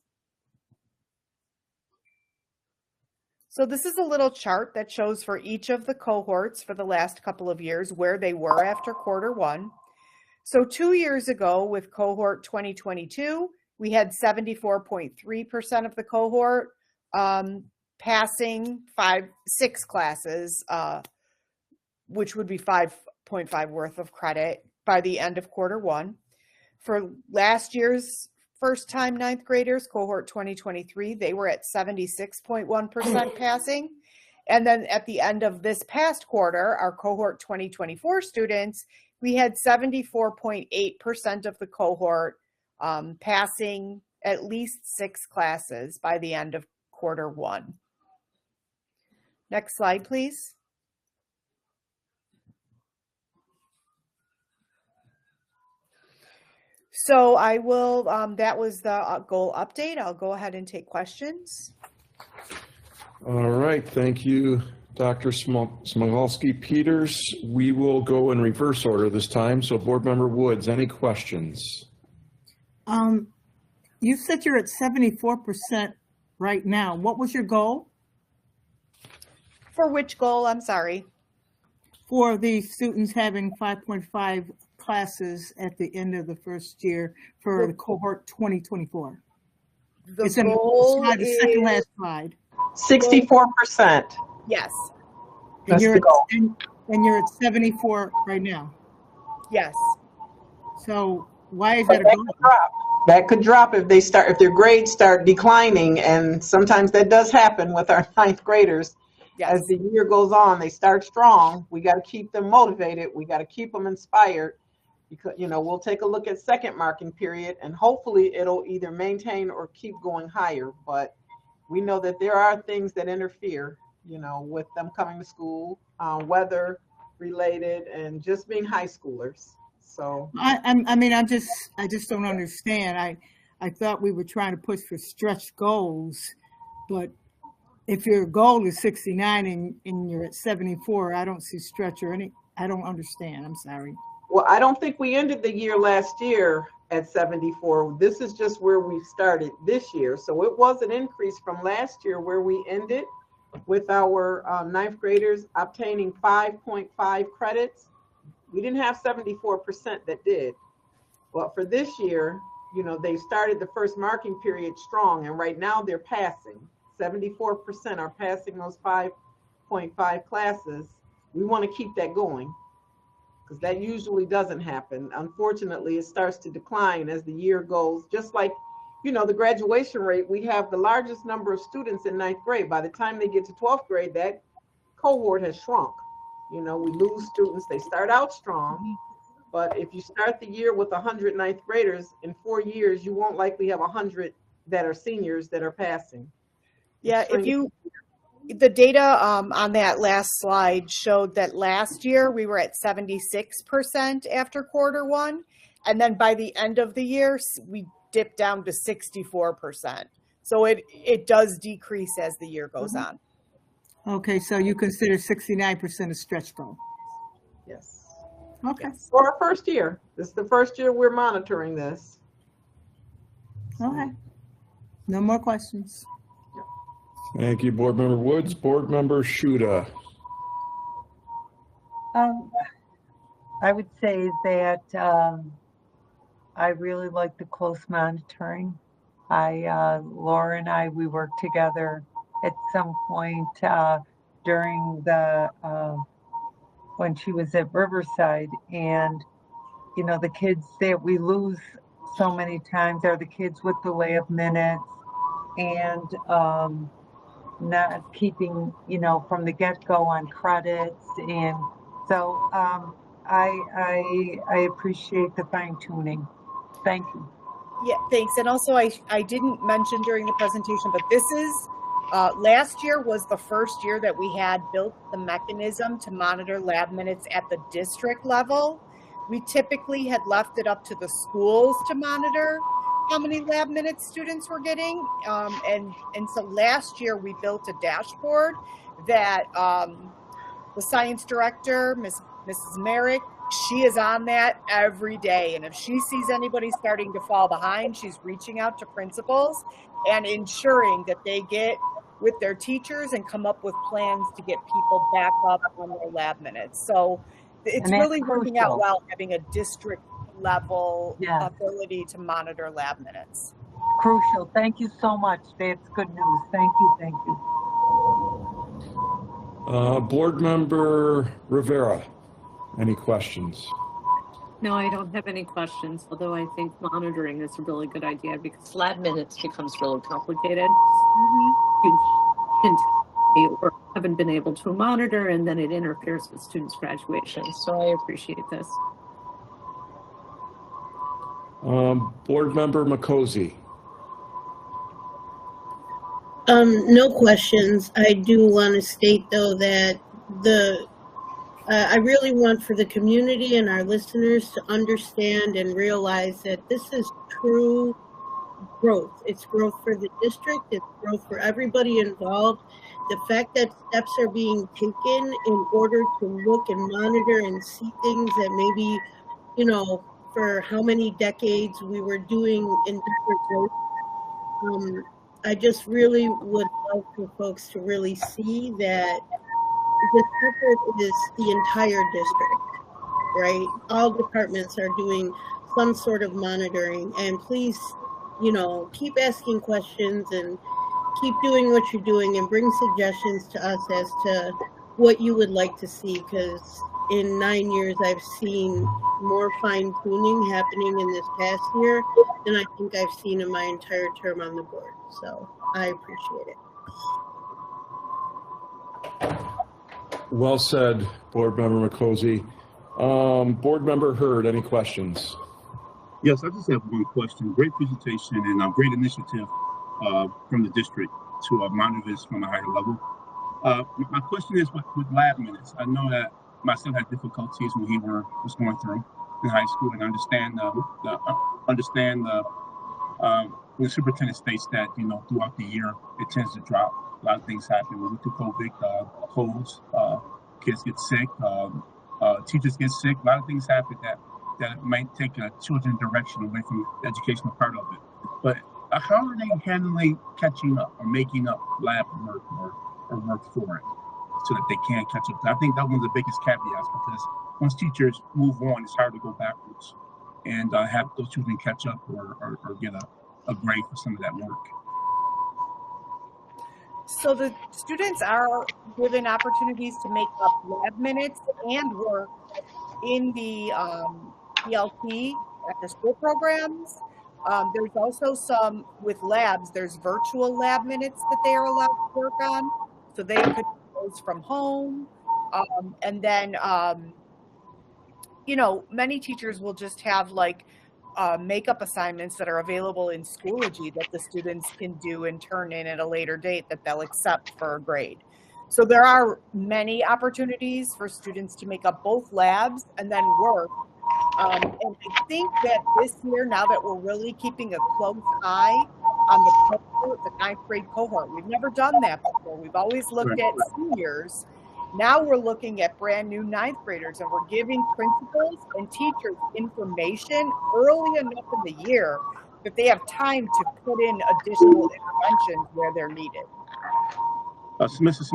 So this is a little chart that shows for each of the cohorts for the last couple of years where they were after Q1. So 2 years ago with cohort 2022, we had 74.3% of the cohort passing 6 classes, which would be 5.5 worth of credit by the end of Q1. For last year's first time ninth graders, cohort 2023, they were at 76.1% passing. And then at the end of this past quarter, our cohort 2024 students, we had 74.8% of the cohort passing at least 6 classes by the end of Q1. Next slide, please. So I will, that was the goal update. I'll go ahead and take questions. All right, thank you, Dr. Smigulski-Peters. We will go in reverse order this time. So Board Member Woods, any questions? You said you're at 74% right now. What was your goal? For which goal? I'm sorry. For the students having 5.5 classes at the end of the first year for the cohort 2024. The It's in goal the second last slide. 64%. Yes. And That's you're the goal. and you're at 74 right now. Yes. So why is But that a goal? That could drop if their grades start declining, and sometimes that does happen with our ninth graders. Yes. As the year goes on, they start strong. We got to keep them motivated. We got to keep them inspired, because we'll take a look at second marking period, and hopefully it'll either maintain or keep going higher. But we know that there are things that interfere, with them coming to school, weather related, and just being high schoolers. So I just don't understand. I thought we were trying to push for stretch goals, but if your goal is 69 and you're at 74, I don't see stretch I don't understand. I'm sorry. Well, I don't think we ended the year last year at 74. This is just where we started this year. So it was an increase from last year where we ended with our ninth graders obtaining 5.5 credits. We didn't have 74% that did. Well, for this year, they started the first marking period strong, and right now they're passing. 74% are passing those 5.5 classes. We want to keep that going, because that usually doesn't happen. Unfortunately, it starts to decline as the year goes. Just like, the graduation rate, we have the largest number of students in ninth grade. By the time they get to 12th grade, that cohort has shrunk. We lose students. They start out strong, but if you start the year with 100 ninth graders, in 4 years, you won't likely have 100 that are seniors that are passing. Yeah, the data on that last slide showed that last year we were at 76% after Q1, and then by the end of the year we dipped down to 64%. So it does decrease as the year goes on. Okay, so you consider 69% a stretch goal? Yes. Okay. For our first year. This is the first year we're monitoring this. Okay. No more questions. Thank you, Board Member Woods. Board Member Shuda. I would say that I really like the close monitoring. Laura and I, we worked together at some point during when she was at Riverside, and the kids that we lose so many times are the kids with delay of minutes and not keeping from the get-go on credits, and so I appreciate the fine-tuning. Thank you. Yeah, thanks. And also I didn't mention during the presentation, but this is last year was the first year that we had built the mechanism to monitor lab minutes at the district level. We typically had left it up to the schools to monitor how many lab minutes students were getting. And so last year we built a dashboard that the science director, Mrs. Merrick, she is on that every day. And if she sees anybody starting to fall behind, she's reaching out to principals and ensuring that they get with their teachers and come up with plans to get people back up on their lab minutes. So it's And that's really working out crucial. well, having a district level Yes. ability to monitor lab minutes. Crucial. Thank you so much. That's good news. Thank you. Thank you. Board Member Rivera, any questions? No, I don't have any questions, although I think monitoring is a really good idea because lab minutes becomes really complicated. You can or haven't been able to monitor, and then it interferes with students' graduation. So I appreciate this. Board Member Makosi. No questions. I do want to state though that I really want for the community and our listeners to understand and realize that this is true growth. It's growth for the district. It's growth for everybody involved. The fact that steps are being taken in order to look and monitor and see things that maybe, for how many decades we were doing in different ways. I just really would love for folks to really see that this effort is the entire district, right? All departments are doing some sort of monitoring, and please, keep asking questions and keep doing what you're doing and bring suggestions to us as to what you would like to see, because in 9 years, I've seen more fine tuning happening in this past year than I think I've seen in my entire term on the board. So I appreciate it. Well said, Board Member Makosi. Board Member Hurd, any questions? Yes, I just have one question. Great presentation and a great initiative from the district to monitor this from a higher level. My question is with lab minutes. I know that my son had difficulties when he was going through in high school, and understand when the superintendent states that throughout the year it tends to drop. A lot of things happen. We went through COVID, colds, kids get sick, teachers get sick. A lot of things happen that might take children direction away from the educational part of it. But how are they handling catching up or making up lab work or work for it so that they can catch up? I think that one of the biggest caveats, because once teachers move on, it's hard to go backwards and have those children catch up or get a grade for some of that work. So the students are given opportunities to make up lab minutes and work in the ELT after school programs. There's also some with labs, there's virtual lab minutes that they are allowed to work on. So they could do those from home. And then, many teachers will just have makeup assignments that are available in Schoology that the students can do and turn in at a later date that they'll accept for a grade. So there are many opportunities for students to make up both labs and then work. And I think that this year, now that we're really keeping a close eye on the ninth grade cohort, we've never done that before. We've always looked at seniors. Now we're looking at brand new ninth graders, and we're giving principals and teachers information early enough in the year that they have time to put in additional interventions where they're needed. Mrs.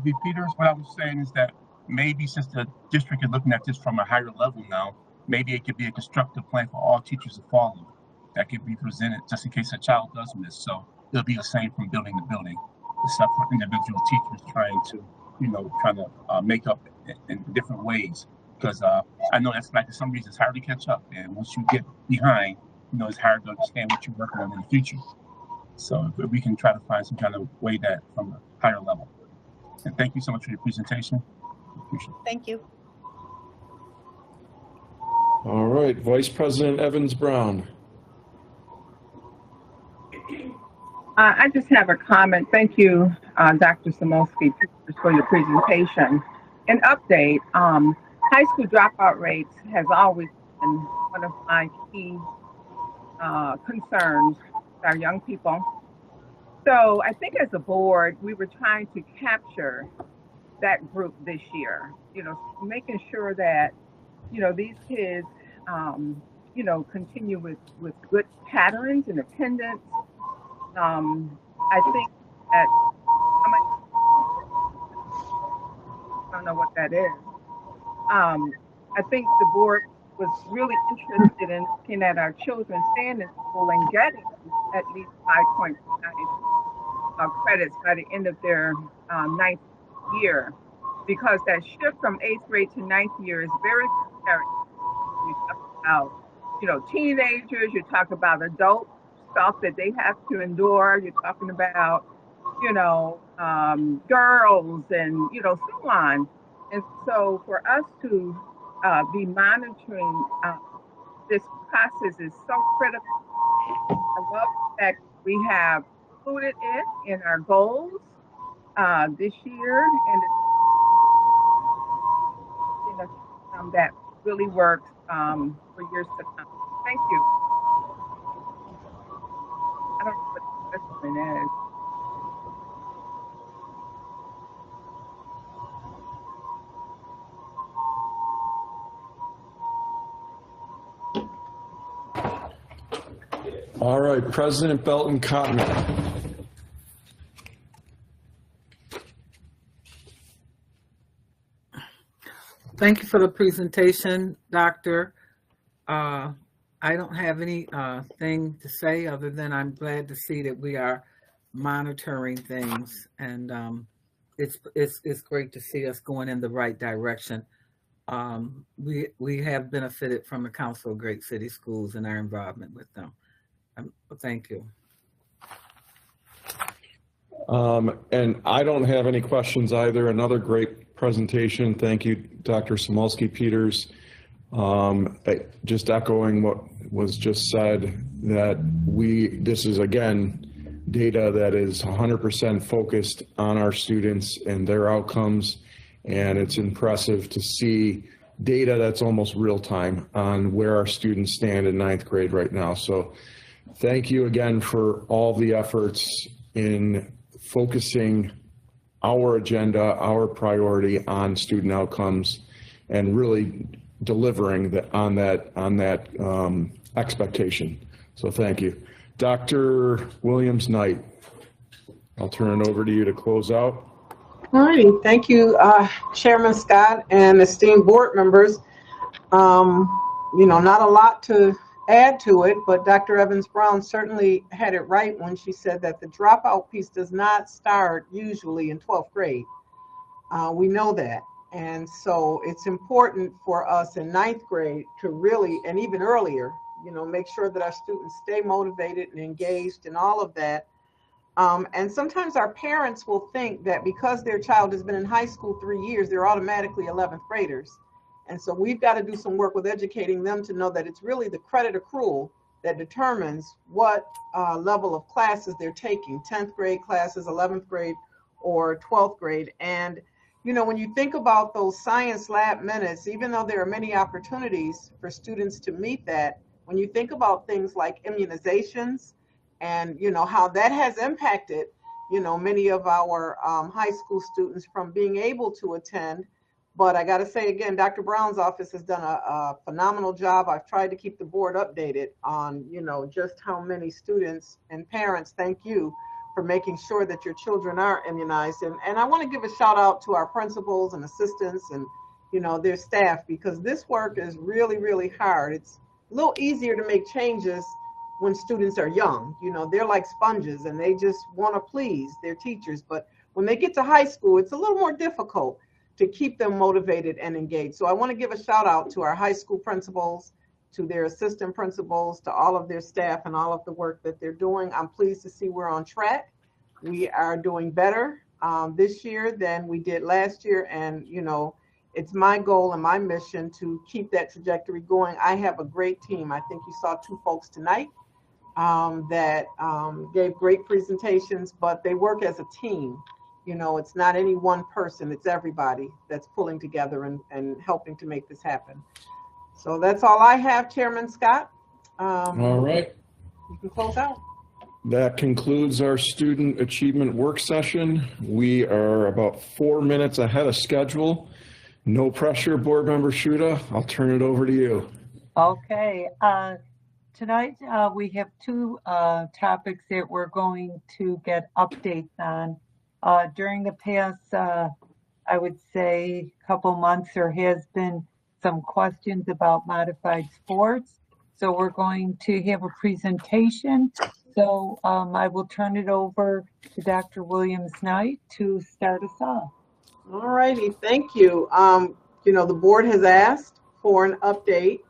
B. Peters, what I was saying is that maybe since the district is looking at this from a higher level now, maybe it could be a constructive plan for all teachers to follow that could be presented just in case a child does miss. So it'll be the same from building to building, except for individual teachers trying to make up in different ways. Because I know that's for some reason it's hard to catch up. And once you get behind, it's hard to understand what you're working on in the future. So if we can try to find some kind of way that from a higher level. And thank you so much for your presentation. Appreciate it. Thank you. All right, Vice President Evans Brown. I just have a comment. Thank you, Dr. Samolsky, for your presentation. An update, high school dropout rates has always been one of my key concerns with our young people. So I think as a board, we were trying to capture that group this year, making sure that these kids, continue with good patterns and attendance. I think that I don't know what that is. I think the board was really interested in looking at our children staying in school and getting at least 5.5 credits by the end of their ninth year, because that shift from 8th grade to ninth year is very scary. You talk about, teenagers, you talk about adult stuff that they have to endure, you're talking about, girls and, so on. And so for us to be monitoring this process is so critical. I love that we have included it in our goals this year, and it's that really works for years to come. Thank you. I don't know what the question is. All right, President Belton Cotman. Thank you for the presentation, Doctor. I don't have any thing to say other than I'm glad to see that we are monitoring things, and it's great to see us going in the right direction. We have benefited from the Council of Great City Schools and our involvement with them. Thank you. And I don't have any questions either. Another great presentation. Thank you, Dr. Samulski-Peters. Just echoing what was just said, that this is, again, data that is 100% focused on our students and their outcomes. And it's impressive to see data that's almost real time on where our students stand in ninth grade right now. So thank you again for all the efforts in focusing our agenda, our priority on student outcomes, and really delivering on that expectation. So thank you. Dr. Williams-Knight, I'll turn it over to you to close out. All righty, thank you, Chairman Scott and esteemed board members. Not a lot to add to it, but Dr. Evans-Brown certainly had it right when she said that the dropout piece does not start usually in 12th grade. We know that. And so it's important for us in ninth grade to really, and even earlier, make sure that our students stay motivated and engaged and all of that. And sometimes our parents will think that because their child has been in high school 3 years, they're automatically 11th graders. And so we've got to do some work with educating them to know that it's really the credit accrual that determines what level of classes they're taking, 10th grade classes, 11th grade, or 12th grade. And when you think about those science lab minutes, even though there are many opportunities for students to meet that, when you think about things like immunizations and, how that has impacted, many of our high school students from being able to attend. But I got to say again, Dr. Brown's office has done a phenomenal job. I've tried to keep the board updated on, just how many students and parents, thank you for making sure that your children are immunized. And I want to give a shout out to our principals and assistants and, their staff, because this work is really, really hard. It's a little easier to make changes when students are young. They're like sponges and they just want to please their teachers. But when they get to high school, it's a little more difficult to keep them motivated and engaged. So I want to give a shout out to our high school principals, to their assistant principals, to all of their staff and all of the work that they're doing. I'm pleased to see we're on track. We are doing better this year than we did last year. And, it's my goal and my mission to keep that trajectory going. I have a great team. I think you saw 2 folks tonight that gave great presentations, but they work as a team. It's not any one person, it's everybody that's pulling together and helping to make this happen. So that's all I have, Chairman Scott. All right. You can close out. That concludes our student achievement work session. We are about 4 minutes ahead of schedule. No pressure, Board Member Shuda. I'll turn it over to you. Okay, tonight we have two topics that we're going to get updates on. During the past, I would say, couple months, there has been some questions about modified sports. So we're going to have a presentation. So I will turn it over to Dr. Williams-Knight to start us off. All righty, thank you. The board has asked for an update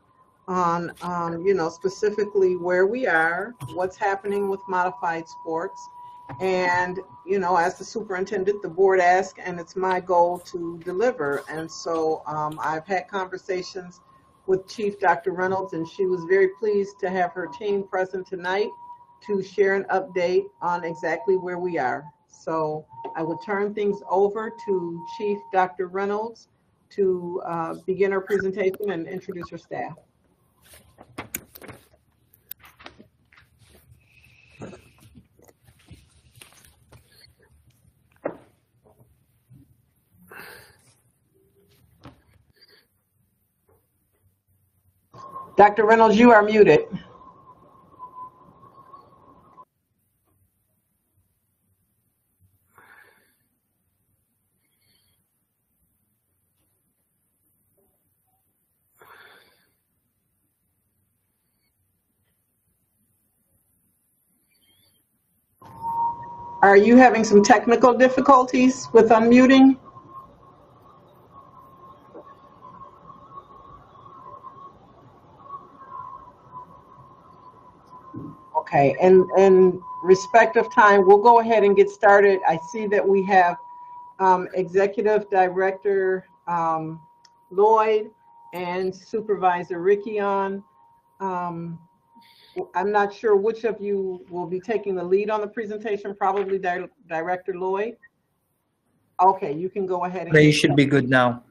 on, specifically where we are, what's happening with modified sports. And, as the superintendent, the board asked, and it's my goal to deliver. And so I've had conversations with Chief Dr. Reynolds, and she was very pleased to have her team present tonight to share an update on exactly where we are. So I will turn things over to Chief Dr. Reynolds to begin her presentation and introduce her staff. Dr. Reynolds, you are muted. Are you having some technical difficulties with unmuting? Okay, and in respect of time, we'll go ahead and get started. I see that we have Executive Director Lloyd and Supervisor Ricky on. I'm not sure which of you will be taking the lead on the presentation, probably Director Lloyd. Okay, you can go ahead. They should be good now.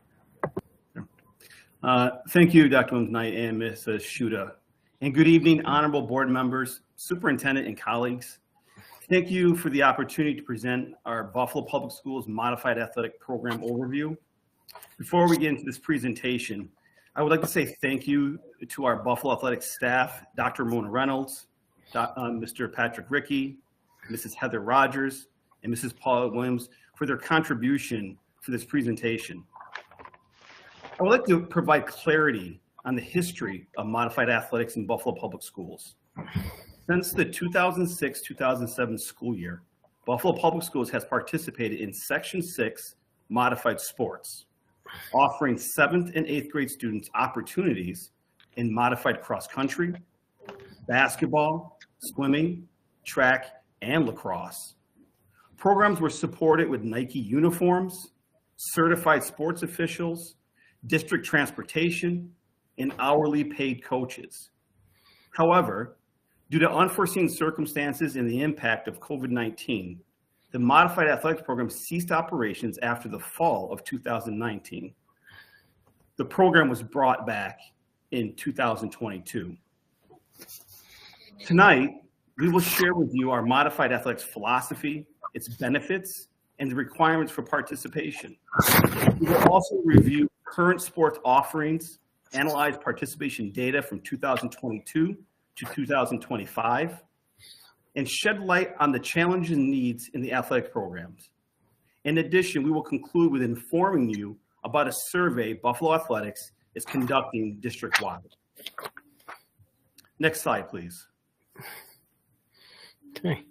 Thank you, Dr. Williams-Knight and Mrs. Shuda. And good evening, honorable board members, superintendent, and colleagues. Thank you for the opportunity to present our Buffalo Public Schools Modified Athletic Program overview. Before we get into this presentation, I would like to say thank you to our Buffalo Athletics staff, Dr. Mona Reynolds, Mr. Patrick Ricky, Mrs. Heather Rogers, and Mrs. Paula Williams for their contribution for this presentation. I would like to provide clarity on the history of modified athletics in Buffalo Public Schools. Since the 2006-2007 school year, Buffalo Public Schools has participated in Section 6 modified sports, offering 7th and 8th grade students opportunities in modified cross country, basketball, swimming, track, and lacrosse. Programs were supported with Nike uniforms, certified sports officials, district transportation, and hourly paid coaches. However, due to unforeseen circumstances and the impact of COVID-19, the modified athletics program ceased operations after the fall of 2019. The program was brought back in 2022. Tonight, we will share with you our modified athletics philosophy, its benefits, and the requirements for participation. We will also review current sports offerings, analyze participation data from 2022 to 2025, and shed light on the challenges and needs in the athletic programs. In addition, we will conclude with informing you about a survey Buffalo Athletics is conducting district-wide. Next slide, please. Okay.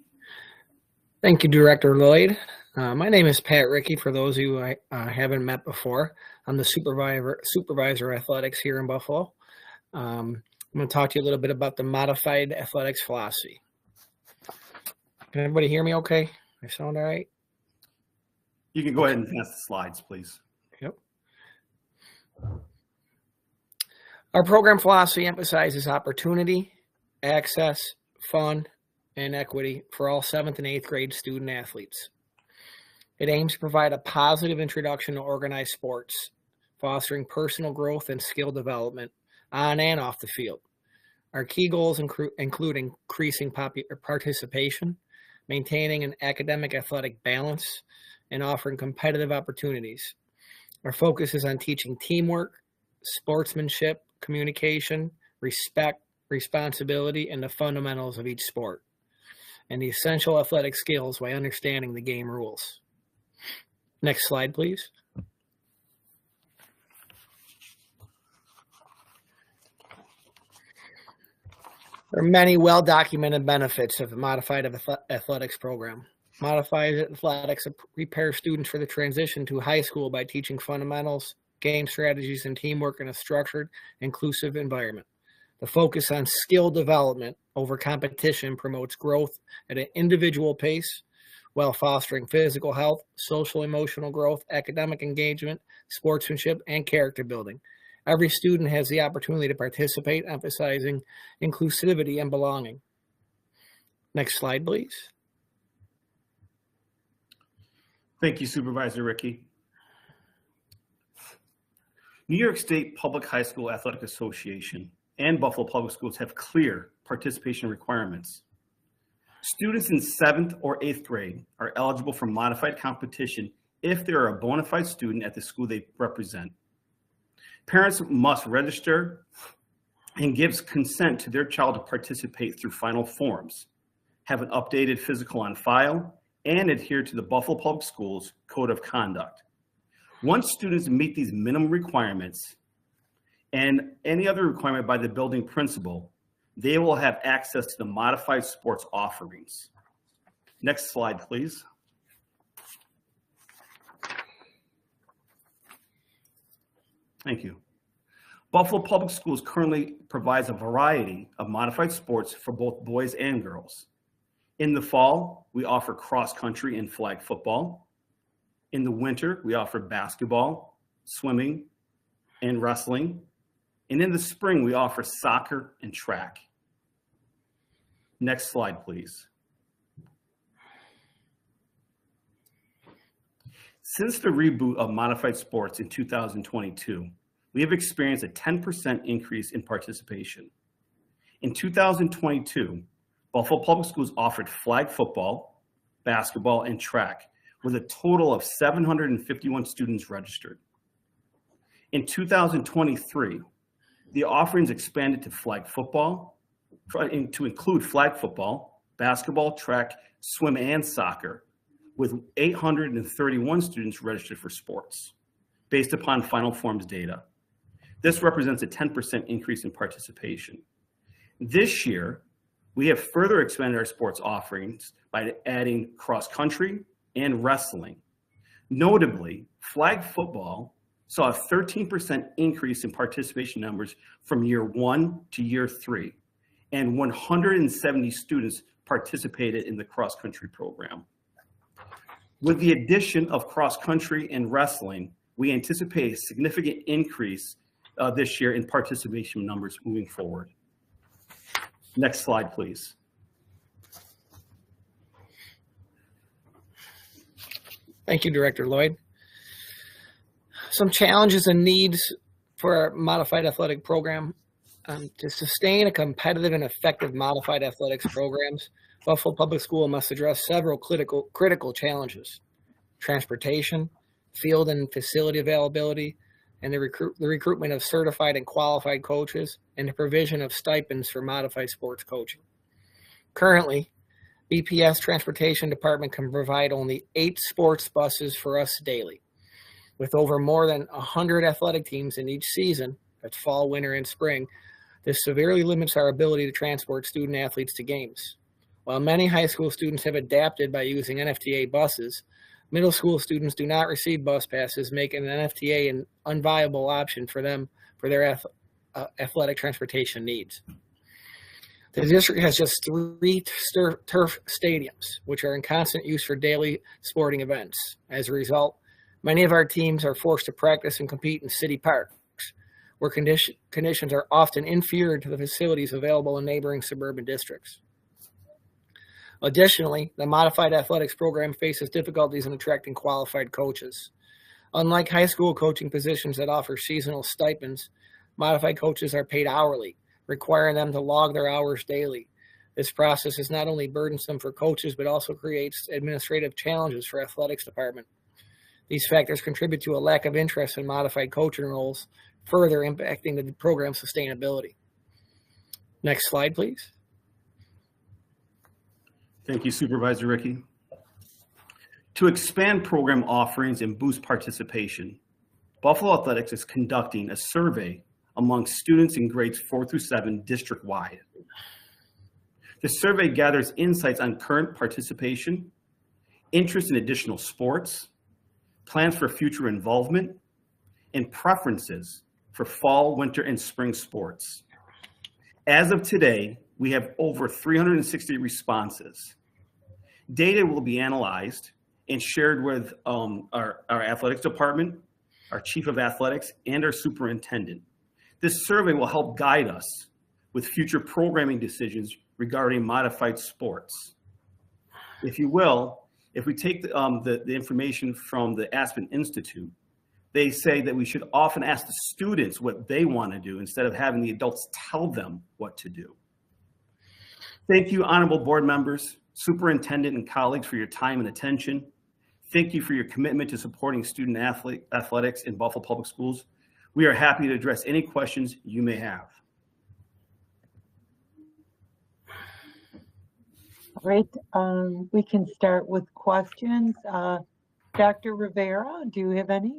Thank you, Director Lloyd. My name is Pat Ricky, for those of you I haven't met before. I'm the supervisor athletics here in Buffalo. I'm going to talk to you a little bit about the modified athletics philosophy. Can everybody hear me okay? I sound all right? You can go ahead and pass the slides, please. Yep. Our program philosophy emphasizes opportunity, access, fun, and equity for all 7th and 8th grade student athletes. It aims to provide a positive introduction to organized sports, fostering personal growth and skill development on and off the field. Our key goals include increasing participation, maintaining an academic athletic balance, and offering competitive opportunities. Our focus is on teaching teamwork, sportsmanship, communication, respect, responsibility, and the fundamentals of each sport, and the essential athletic skills by understanding the game rules. Next slide, please. There are many well-documented benefits of the modified athletics program. Modified athletics prepare students for the transition to high school by teaching fundamentals, game strategies, and teamwork in a structured, inclusive environment. The focus on skill development over competition promotes growth at an individual pace while fostering physical health, social emotional growth, academic engagement, sportsmanship, and character building. Every student has the opportunity to participate, emphasizing inclusivity and belonging. Next slide, please. Thank you, Supervisor Ricky. New York State Public High School Athletic Association and Buffalo Public Schools have clear participation requirements. Students in 7th or 8th grade are eligible for modified competition if they are a bona fide student at the school they represent. Parents must register and give consent to their child to participate through final forms, have an updated physical on file, and adhere to the Buffalo Public Schools Code of Conduct. Once students meet these minimum requirements and any other requirement by the building principal, they will have access to the modified sports offerings. Next slide, please. Thank you. Buffalo Public Schools currently provides a variety of modified sports for both boys and girls. In the fall, we offer cross-country and flag football. In the winter, we offer basketball, swimming, and wrestling. And in the spring, we offer soccer and track. Next slide, please. Since the reboot of modified sports in 2022, we have experienced a 10% increase in participation. In 2022, Buffalo Public Schools offered flag football, basketball, and track with a total of 751 students registered. In 2023, the offerings expanded to flag football, to include flag football, basketball, track, swim, and soccer, with 831 students registered for sports, based upon Final Forms data. This represents a 10% increase in participation. This year, we have further expanded our sports offerings by adding cross-country and wrestling. Notably, flag football saw a 13% increase in participation numbers from year 1 to year 3, and 170 students participated in the cross-country program. With the addition of cross-country and wrestling, we anticipate a significant increase this year in participation numbers moving forward. Next slide, please. Thank you, Director Lloyd. Some challenges and needs for our modified athletic program. To sustain a competitive and effective modified athletics programs, Buffalo Public School must address several critical challenges: transportation, field and facility availability, and the recruitment of certified and qualified coaches, and the provision of stipends for modified sports coaching. Currently, BPS Transportation Department can provide only 8 sports buses for us daily. With over more than 100 athletic teams in each season, that's fall, winter, and spring, this severely limits our ability to transport student athletes to games. While many high school students have adapted by using NFTA buses, middle school students do not receive bus passes, making an NFTA an unviable option for them for their athletic transportation needs. The district has just 3 turf stadiums, which are in constant use for daily sporting events. As a result, many of our teams are forced to practice and compete in city parks, where conditions are often inferior to the facilities available in neighboring suburban districts. Additionally, the modified athletics program faces difficulties in attracting qualified coaches. Unlike high school coaching positions that offer seasonal stipends, modified coaches are paid hourly, requiring them to log their hours daily. This process is not only burdensome for coaches, but also creates administrative challenges for athletics department. These factors contribute to a lack of interest in modified coaching roles, further impacting the program's sustainability. Next slide, please. Thank you, Supervisor Ricky. To expand program offerings and boost participation, Buffalo Athletics is conducting a survey among students in grades 4 through 7 district-wide. The survey gathers insights on current participation, interest in additional sports, plans for future involvement, and preferences for fall, winter, and spring sports. As of today, we have over 360 responses. Data will be analyzed and shared with our athletics department, our chief of athletics, and our superintendent. This survey will help guide us with future programming decisions regarding modified sports. If you will, if we take the information from the Aspen Institute, they say that we should often ask the students what they want to do instead of having the adults tell them what to do. Thank you, honorable board members, superintendent, and colleagues for your time and attention. Thank you for your commitment to supporting student athletics in Buffalo Public Schools. We are happy to address any questions you may have. Great. We can start with questions. Dr. Rivera, do you have any?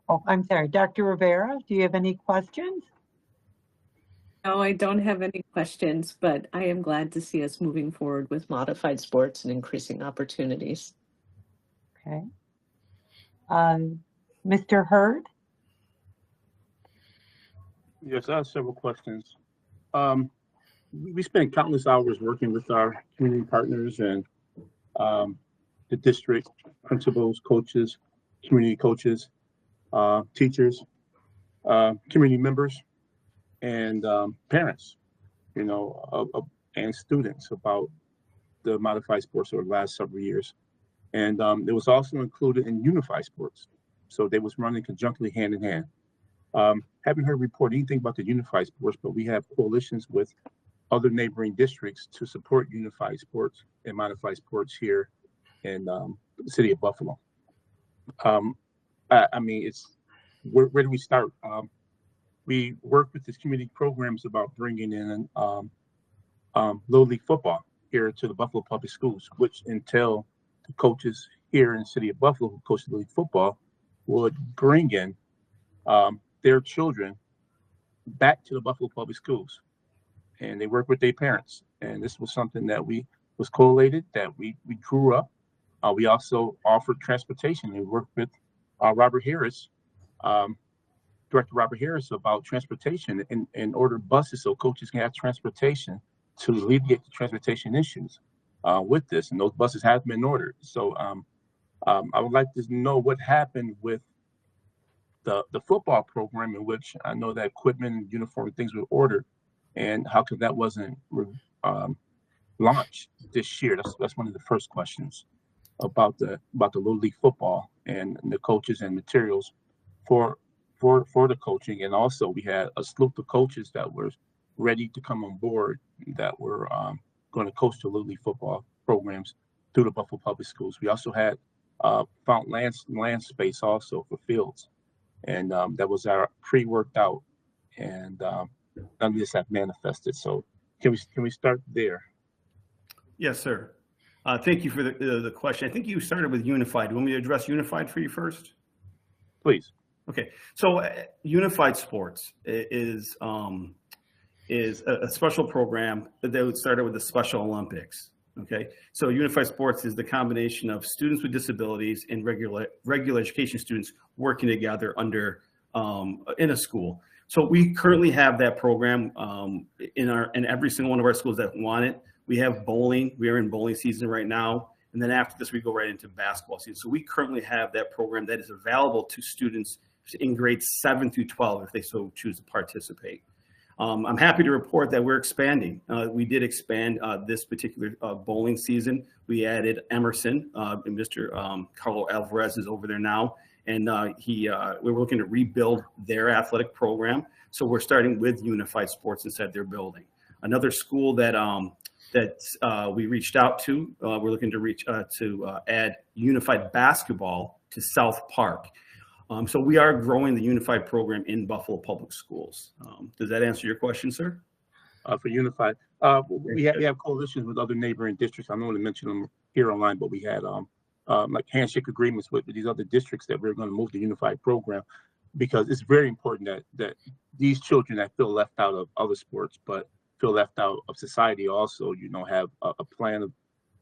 Oh, I'm sorry. Dr. Rivera, do you have any questions? No, I don't have any questions, but I am glad to see us moving forward with modified sports and increasing opportunities. Okay. Mr. Hurd? Yes, I have several questions. We spent countless hours working with our community partners and the district principals, coaches, community coaches, teachers, community members, and parents, and students about the modified sports over the last several years. And it was also included in unified sports. So they was running conjunctly hand in hand. Haven't heard report anything about the unified sports, but we have coalitions with other neighboring districts to support unified sports and modified sports here in the city of Buffalo. I mean, it's where do we start? We work with these community programs about bringing in Little League football here to the Buffalo Public Schools, which entail the coaches here in the city of Buffalo who coach Little League football would bring in their children back to the Buffalo Public Schools, and they work with their parents. And this was something that was collated, that we grew up. We also offered transportation. We worked with Robert Harris, Director Robert Harris, about transportation and order buses so coaches can have transportation to alleviate the transportation issues with this. And those buses have been ordered. So I would like to know what happened with the football program, in which I know that equipment and uniform and things were ordered, and how come that wasn't launched this year? That's one of the first questions about the Little League football and the coaches and materials for the coaching. And also we had a slew of coaches that were ready to come on board that were going to coach the Little League football programs through the Buffalo Public Schools. We also had found land space also for fields, and that was our pre-worked out, and none of this have manifested. So can we start there? Yes, sir. Thank you for the question. I think you started with unified. Do you want me to address unified for you first? Please. Okay. So unified sports is a special program that started with the Special Olympics. Okay. So unified sports is the combination of students with disabilities and regular education students working together under in a school. So we currently have that program in every single one of our schools that want it. We have bowling. We are in bowling season right now. And then after this, we go right into basketball season. So we currently have that program that is available to students in grades 7 through 12 if they so choose to participate. I'm happy to report that we're expanding. We did expand this particular bowling season. We added Emerson, and Mr. Carlo Alvarez is over there now. And we're looking to rebuild their athletic program. So we're starting with unified sports inside their building. Another school that we reached out to, we're looking to add unified basketball to South Park. So we are growing the unified program in Buffalo Public Schools. Does that answer your question, sir? For unified, we have coalitions with other neighboring districts. I'm not going to mention them here online, but we had like handshake agreements with these other districts that we're going to move the unified program, because it's very important that these children that feel left out of other sports but feel left out of society also, have a plan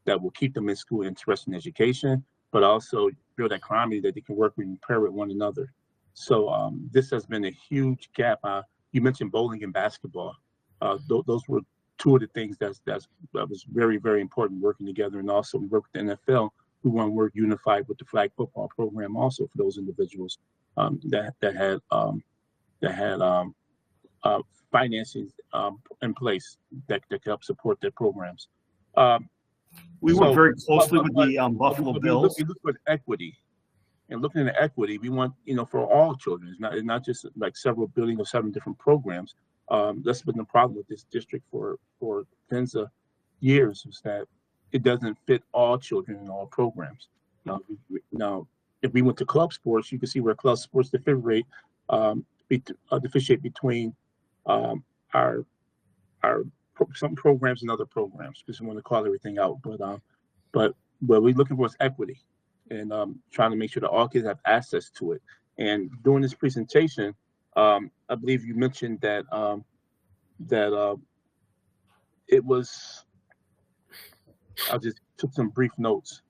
that will keep them in school interested in education, but also build that community that they can work and pair with one another. So this has been a huge gap. You mentioned bowling and basketball. Those were two of the things that was very, very important, working together. And also we work with the NFL, who want to work unified with the flag football program also for those individuals that had financing in place that could help support their programs. We work very closely with the Buffalo Bills. We look for equity, and looking at equity, we want for all children. It's not just like several building or 7 different programs. That's been the problem with this district for tens of years, is that it doesn't fit all children in all programs. Now, if we went to club sports, you can see where club sports differentiate between some programs and other programs, because we want to call everything out. But what we're looking for is equity, and trying to make sure that all kids have access to it. And during this presentation, I believe you mentioned that it was. I just took some brief notes,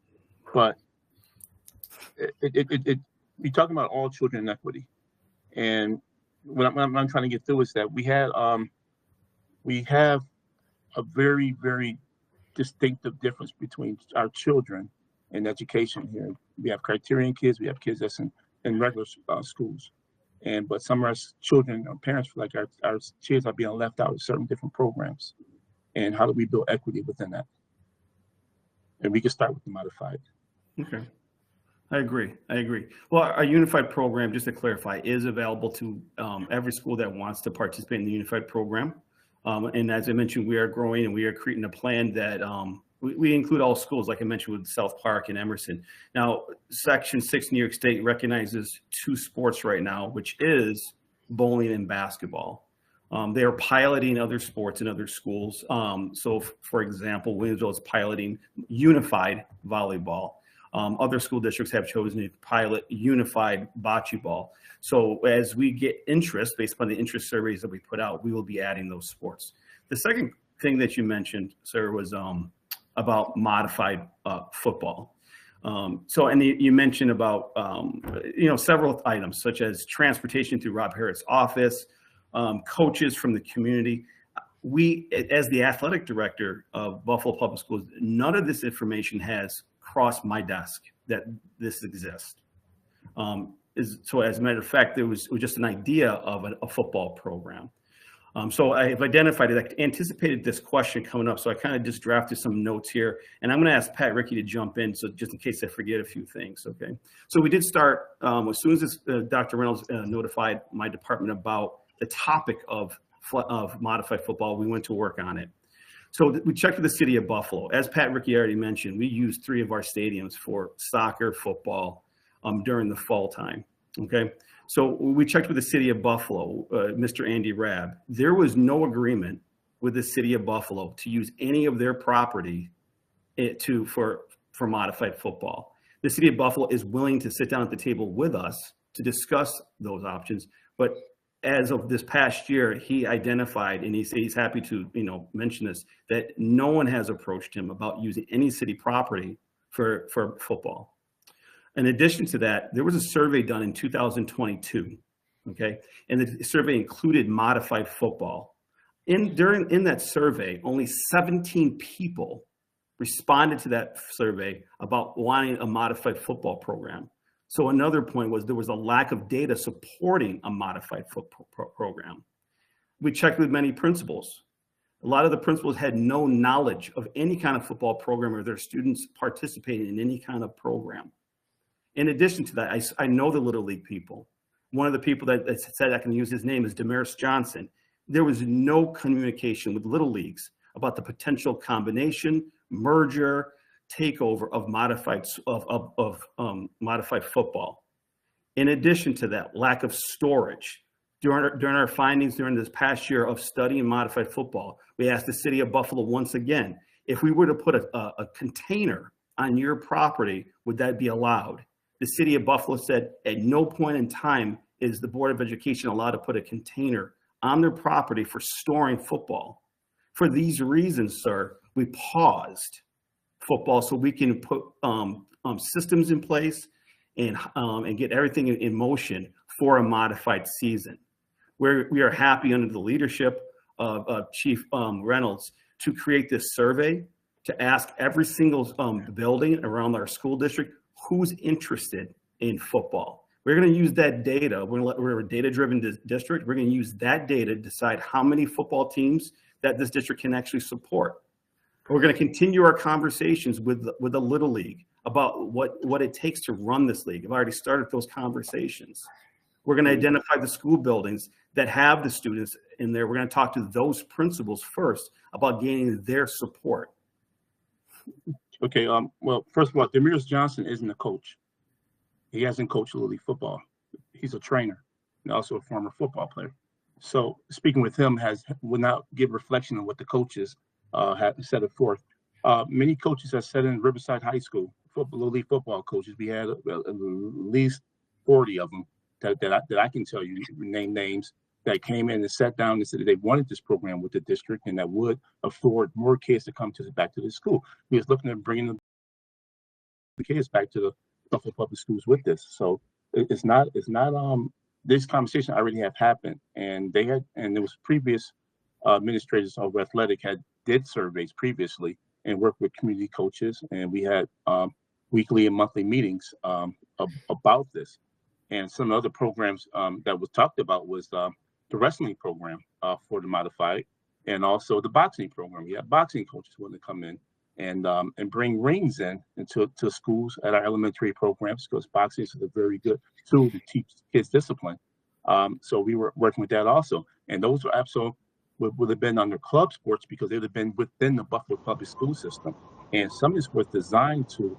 but we're talking about all children in equity, and what I'm trying to get through is that we have a very, very distinctive difference between our children and education here. We have criterion kids, we have kids that's in regular schools, but some of our children or parents feel like our kids are being left out of certain different programs. And how do we build equity within that? And we can start with the modified. Okay. I agree. Well, our unified program, just to clarify, is available to every school that wants to participate in the unified program. And as I mentioned, we are growing, and we are creating a plan that we include all schools, like I mentioned with South Park and Emerson. Now, Section 6 New York State recognizes 2 sports right now, which is bowling and basketball. They are piloting other sports in other schools. So, for example, Williamsville is piloting unified volleyball. Other school districts have chosen to pilot unified bocce ball. So as we get interest, based upon the interest surveys that we put out, we will be adding those sports. The second thing that you mentioned, sir, was about modified football. And you mentioned about, several items, such as transportation through Rob Harris' office, coaches from the community. We, as the athletic director of Buffalo Public Schools, none of this information has crossed my desk that this exists. So as a matter of fact, it was just an idea of a football program. So I've identified it. I anticipated this question coming up, so I kind of just drafted some notes here. And I'm going to ask Pat Rickey to jump in, so just in case I forget a few things, okay? So we did start, as soon as Dr. Reynolds notified my department about the topic of modified football, we went to work on it. So we checked with the city of Buffalo. As Pat Rickey already mentioned, we used 3 of our stadiums for soccer, football during the fall time, okay? So we checked with the city of Buffalo, Mr. Andy Rabb. There was no agreement with the city of Buffalo to use any of their property for modified football. The city of Buffalo is willing to sit down at the table with us to discuss those options, but as of this past year, he identified, and he's happy to mention this, that no one has approached him about using any city property for football. In addition to that, there was a survey done in 2022, okay? And the survey included modified football. In that survey, only 17 people responded to that survey about wanting a modified football program. So another point was there was a lack of data supporting a modified football program. We checked with many principals. A lot of the principals had no knowledge of any kind of football program or their students participating in any kind of program. In addition to that, I know the Little League people. One of the people that said I can use his name is Damaris Johnson. There was no communication with Little Leagues about the potential combination, merger, takeover of modified football. In addition to that, lack of storage. During our findings during this past year of studying modified football, we asked the city of Buffalo once again, if we were to put a container on your property, would that be allowed? The city of Buffalo said at no point in time is the Board of Education allowed to put a container on their property for storing football. For these reasons, sir, we paused football so we can put systems in place and get everything in motion for a modified season. We are happy under the leadership of Chief Reynolds to create this survey to ask every single building around our school district who's interested in football. We're going to use that data. We're a data-driven district. We're going to use that data to decide how many football teams that this district can actually support. We're going to continue our conversations with the Little League about what it takes to run this league. I've already started those conversations. We're going to identify the school buildings that have the students in there. We're going to talk to those principals first about gaining their support. Okay. Well, first of all, Damaris Johnson isn't a coach. He hasn't coached Little League football. He's a trainer and also a former football player. So speaking with him will not give reflection on what the coaches have set it forth. Many coaches have said in Riverside High School, Little League football coaches, we had at least 40 of them that I can tell you, name names, that came in and sat down and said that they wanted this program with the district and that would afford more kids to come back to the school. We was looking at bringing the kids back to the Buffalo Public Schools with this. So it's not this conversation already have happened, and there was previous administrators of athletic did surveys previously and worked with community coaches, and we had weekly and monthly meetings about this. And some other programs that was talked about was the wrestling program for the modified, and also the boxing program. We had boxing coaches wanting to come in and bring rings into schools at our elementary programs, because boxing is a very good tool to teach kids discipline. So we were working with that also, and those were absolutely would have been under club sports because they would have been within the Buffalo Public School system. And some of this was designed to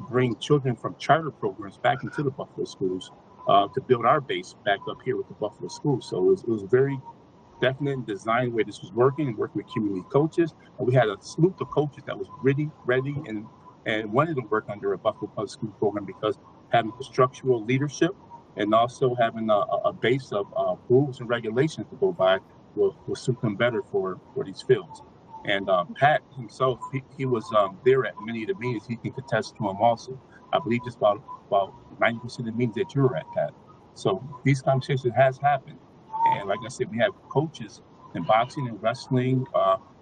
bring children from charter programs back into the Buffalo schools to build our base back up here with the Buffalo schools. So it was very definite design where this was working with community coaches. And we had a slew of coaches that was really ready and wanted to work under a Buffalo Public School program, because having the structural leadership and also having a base of rules and regulations to go by will suit them better for these fields. And Pat himself, he was there at many of the meetings. He can contest to them also. I believe just about 90% of the meetings that you were at, Pat. So these conversations has happened. And like I said, we have coaches in boxing and wrestling,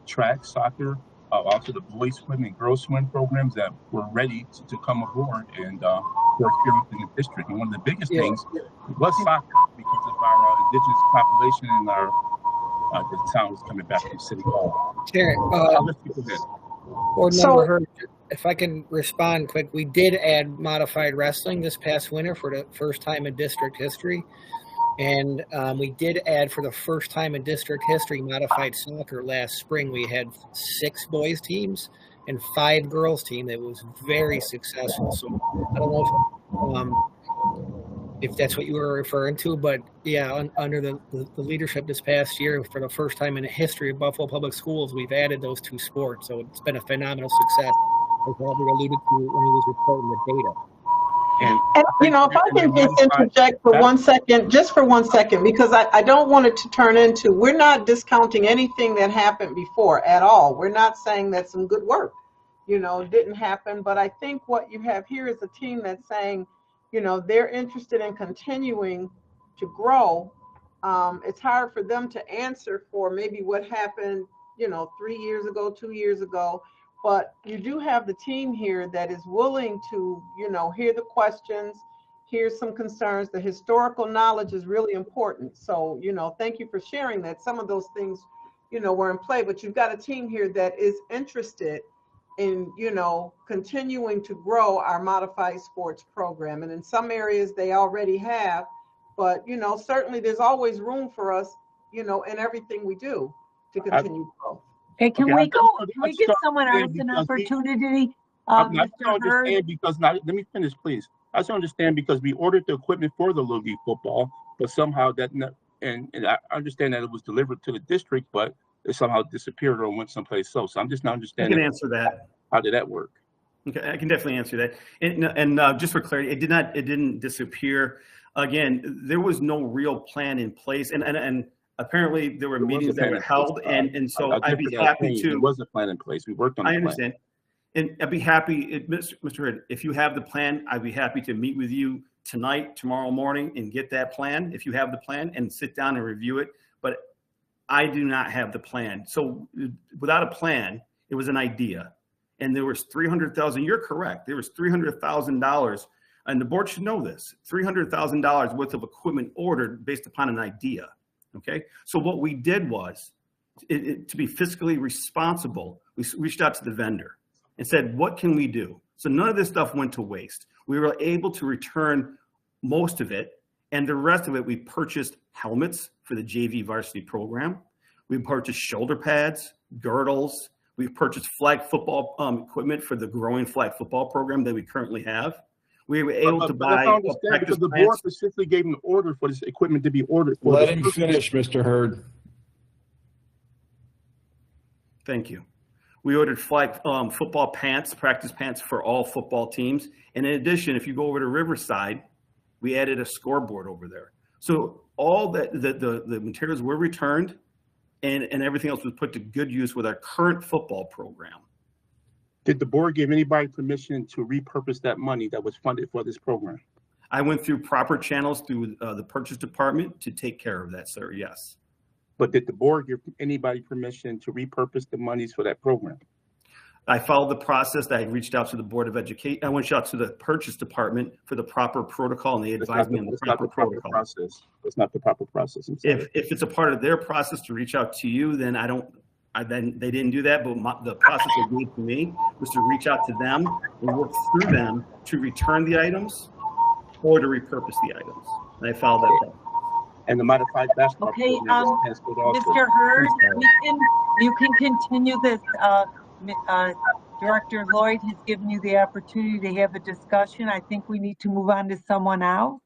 track, soccer, also the boys swim and girls swim programs that were ready to come aboard and work here within the district. And one of the biggest things was soccer, because of our indigenous population and our the town was coming back from City Hall. Chair, Board Member Hurd, if I can respond quick, we did add modified wrestling this past winter for the first time in district history. And we did add for the first time in district history modified soccer last spring. We had 6 boys teams and 5 girls team. That was very successful. So I don't know if that's what you were referring to, but yeah, under the leadership this past year, for the first time in the history of Buffalo Public Schools, we've added those 2 sports. So it's been a phenomenal success, as Robert alluded to when he was reporting the data. And if I can just interject for 1 second, just for 1 second, because I don't want it to turn into, we're not discounting anything that happened before at all. We're not saying that some good work, didn't happen. But I think what you have here is a team that's saying, they're interested in continuing to grow. It's hard for them to answer for maybe what happened, 3 years ago, 2 years ago. But you do have the team here that is willing to, hear the questions, hear some concerns. The historical knowledge is really important. So, thank you for sharing that. Some of those things, were in play, but you've got a team here that is interested in, you know, continuing to grow our modified sports program. And in some areas they already have, but, you know, certainly there's always room for us, you know, in everything we do to continue growth. Hey, can Okay, we go, can we give someone else an opportunity? I Mr. don't Hurd? understand because now, let me finish, please. I just don't understand because we ordered the equipment for the Little League football, but somehow that, and I understand that it was delivered to the district, but it somehow disappeared or went someplace else. So I'm just not I understanding. can answer that. How did that work? Okay, I can definitely answer that. And just for clarity, it didn't disappear. Again, there was no real plan in place, and apparently there were meetings that were held, and so I'd be happy to. There was a plan in place. We worked on. I understand, and I'd be happy, Mr. Hood, if you have the plan, I'd be happy to meet with you tonight, tomorrow morning, and get that plan. If you have the plan, and sit down and review it. But I do not have the plan. So without a plan, it was an idea. And there was $300,000. You're correct. There was $300,000, and the board should know this. $300,000 worth of equipment ordered based upon an idea. Okay. So what we did was, to be fiscally responsible, we reached out to the vendor and said, "What can we do?" So none of this stuff went to waste. We were able to return most of it, and the rest of it we purchased helmets for the JV varsity program. We purchased shoulder pads, girdles. We've purchased flag football equipment for the growing flag football program that we currently have. We were able to buy. Because the board specifically gave an order for this equipment to be ordered. Let him finish, Mr. Hurd. Thank you. We ordered flag football pants, practice pants for all football teams. And in addition, if you go over to Riverside, we added a scoreboard over there. So all that the materials were returned. And everything else was put to good use with our current football program. Did the board give anybody permission to repurpose that money that was funded for this program? I went through proper channels through the purchase department to take care of that, sir. Yes. But did the board give anybody permission to repurpose the monies for that program? I followed the process. I reached out to the Board of Education. I went out to the purchase department for the proper protocol, and they advised me on the proper protocol. That's not the proper process. If it's a part of their process to reach out to you, then then they didn't do that. But the process they gave to me was to reach out to them and work through them to return the items or to repurpose the items. And I followed that. And the modified basketball. Okay, Mr. Hurd, you can continue this. Director Lloyd has given you the opportunity to have a discussion. I think we need to move on to someone else,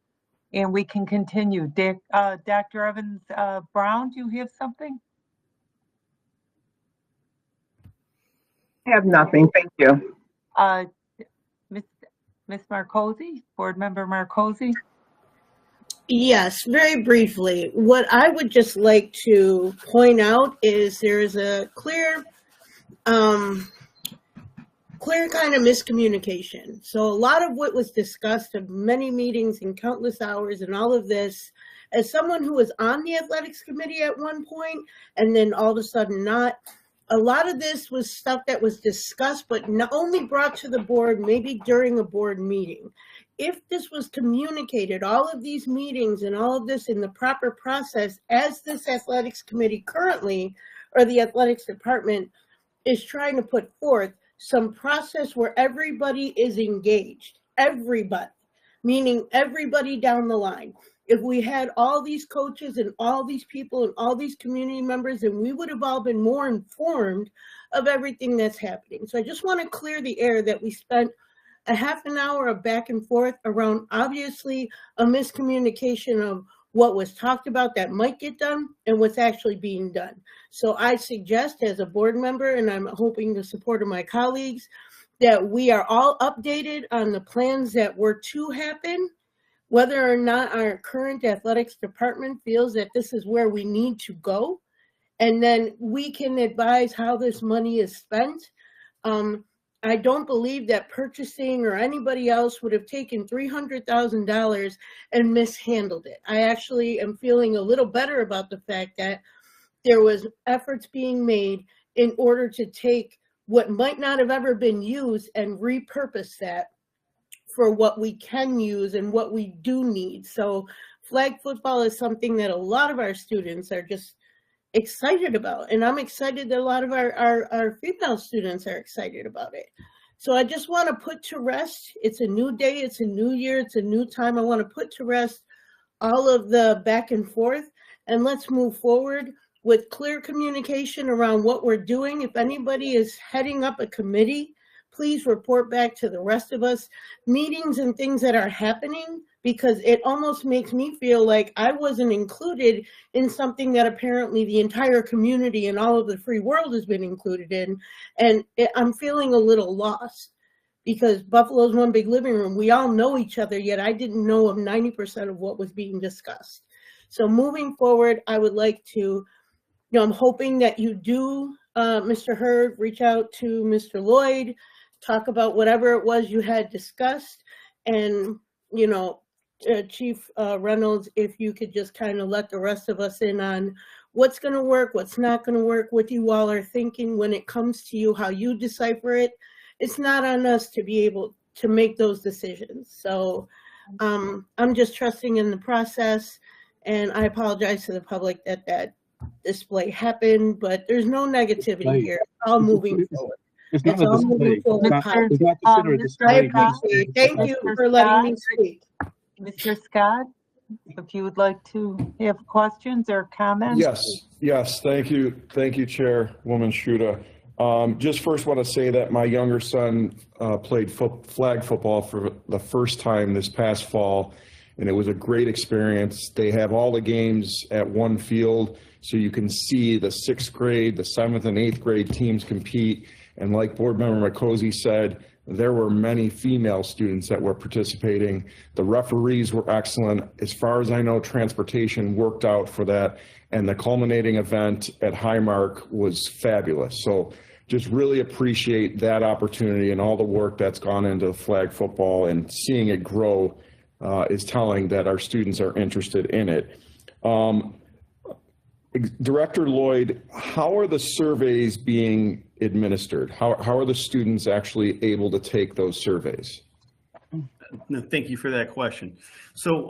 and we can continue. Dr. Evans Brown, do you have something? I have nothing. Thank you. Ms. Marcosi, Board Member Marcosi? Yes, very briefly. What I would just like to point out is there is a clear kind of miscommunication. So a lot of what was discussed in many meetings and countless hours and all of this, as someone who was on the athletics committee at one point and then all of a sudden not, a lot of this was stuff that was discussed but not only brought to the board maybe during a board meeting. If this was communicated, all of these meetings and all of this in the proper process as this athletics committee currently, or the athletics department is trying to put forth some process where everybody is engaged, everybody, meaning everybody down the line. If we had all these coaches and all these people and all these community members, then we would have all been more informed of everything that's happening. So I just want to clear the air that we spent a half an hour of back and forth around obviously a miscommunication of what was talked about that might get done and what's actually being done. So I suggest as a board member, and I'm hoping the support of my colleagues, that we are all updated on the plans that were to happen, whether or not our current athletics department feels that this is where we need to go, and then we can advise how this money is spent. I don't believe that purchasing or anybody else would have taken $300,000 and mishandled it. I actually am feeling a little better about the fact that there was efforts being made in order to take what might not have ever been used and repurpose that for what we can use and what we do need. So flag football is something that a lot of our students are just excited about. And I'm excited that a lot of our female students are excited about it. So I just want to put to rest. It's a new day. It's a new year. It's a new time. I want to put to rest all of the back and forth, and let's move forward with clear communication around what we're doing. If anybody is heading up a committee, please report back to the rest of us meetings and things that are happening, because it almost makes me feel like I wasn't included in something that apparently the entire community and all of the free world has been included in. And I'm feeling a little lost, because Buffalo's one big living room. We all know each other, yet I didn't know of 90% of what was being discussed. So moving forward, I would like to, I'm hoping that you do, Mr. Hurd, reach out to Mr. Lloyd, talk about whatever it was you had discussed. And, Chief Reynolds, if you could just kind of let the rest of us in on what's going to work, what's not going to work, what you all are thinking when it comes to you, how you decipher it. It's not on us to be able to make those decisions. So I'm just trusting in the process, and I apologize to the public that display happened, but there's no negativity here. It's all moving forward. It's not a display. It's not considered a display. Thank you for letting me speak. Mr. Scott, if you would like to have questions or comments? Yes. Thank you, Chairwoman Shuda. Just first want to say that my younger son played flag football for the first time this past fall, and it was a great experience. They have all the games at one field, so you can see the 6th grade, the 7th and 8th grade teams compete. And like Board Member McCosey said, there were many female students that were participating. The referees were excellent. As far as I know, transportation worked out for that, and the culminating event at Highmark was fabulous. So just really appreciate that opportunity, and all the work that's gone into flag football, and seeing it grow is telling that our students are interested in it. Director Lloyd, how are the surveys being administered? How are the students actually able to take those surveys? No, thank you for that question. So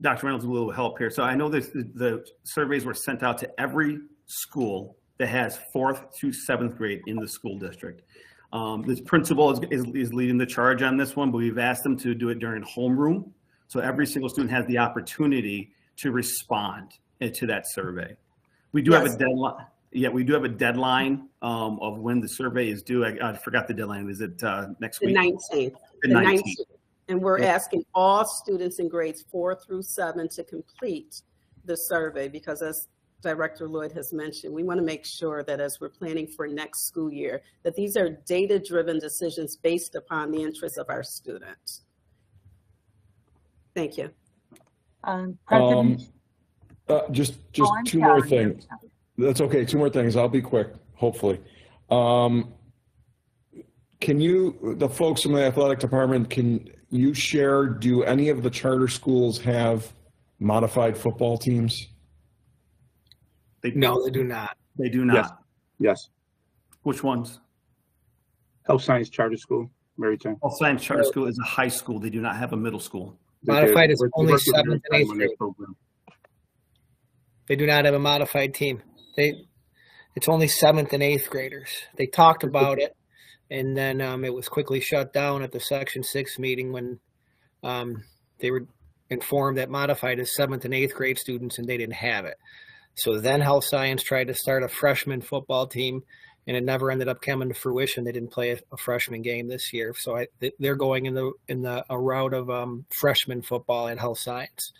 Dr. Reynolds, a little help here. So I know the surveys were sent out to every school that has 4th through 7th grade in the school district. This principal is leading the charge on this one, but we've asked them to do it during homeroom. So every single student has the opportunity to respond to that survey. We do have a deadline. Yeah, we do have a deadline of when the survey is due. I forgot the deadline. Is it next week? The 19th. And we're asking all students in grades 4 through 7 to complete the survey, because as Director Lloyd has mentioned, we want to make sure that as we're planning for next school year, that these are data-driven decisions based upon the interests of our students. Thank you. Just two more things. That's okay. 2 more things. I'll be quick, hopefully. Can you, the folks from the athletic department, can you share, do any of the charter schools have modified football teams? No, they do not. They do not. Yes. Which ones? Health Science Charter School, Marytown. Health Science Charter School is a high school. They do not have a middle school. Modified is only 7th and 8th grade. They do not have a modified team. It's only 7th and 8th graders. They talked about it, and then it was quickly shut down at the Section 6 meeting when they were informed that modified is 7th and 8th grade students, and they didn't have it. So then Health Science tried to start a freshman football team, and it never ended up coming to fruition. They didn't play a freshman game this year. So they're going in a route of freshman football at Health Science.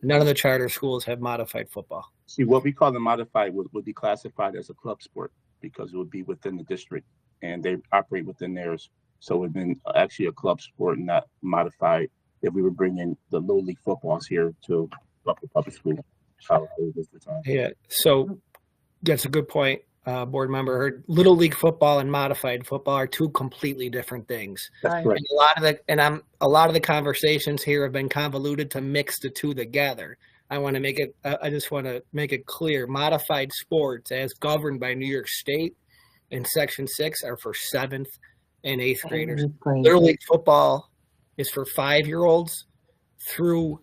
None of the charter schools have modified football. See, what we call the modified would be classified as a club sport, because it would be within the district and they operate within theirs. So it would have been actually a club sport, not modified, if we were bringing the Little League footballs here to public school. Yeah, so that's a good point. Board member Hurd. Little League football and modified football are 2 completely different things. That's correct. And a lot of the conversations here have been convoluted to mix the 2 together. I just want to make it clear. Modified sports, as governed by New York State in Section 6, are for 7th and 8th graders. Little League football is for 5-year-olds through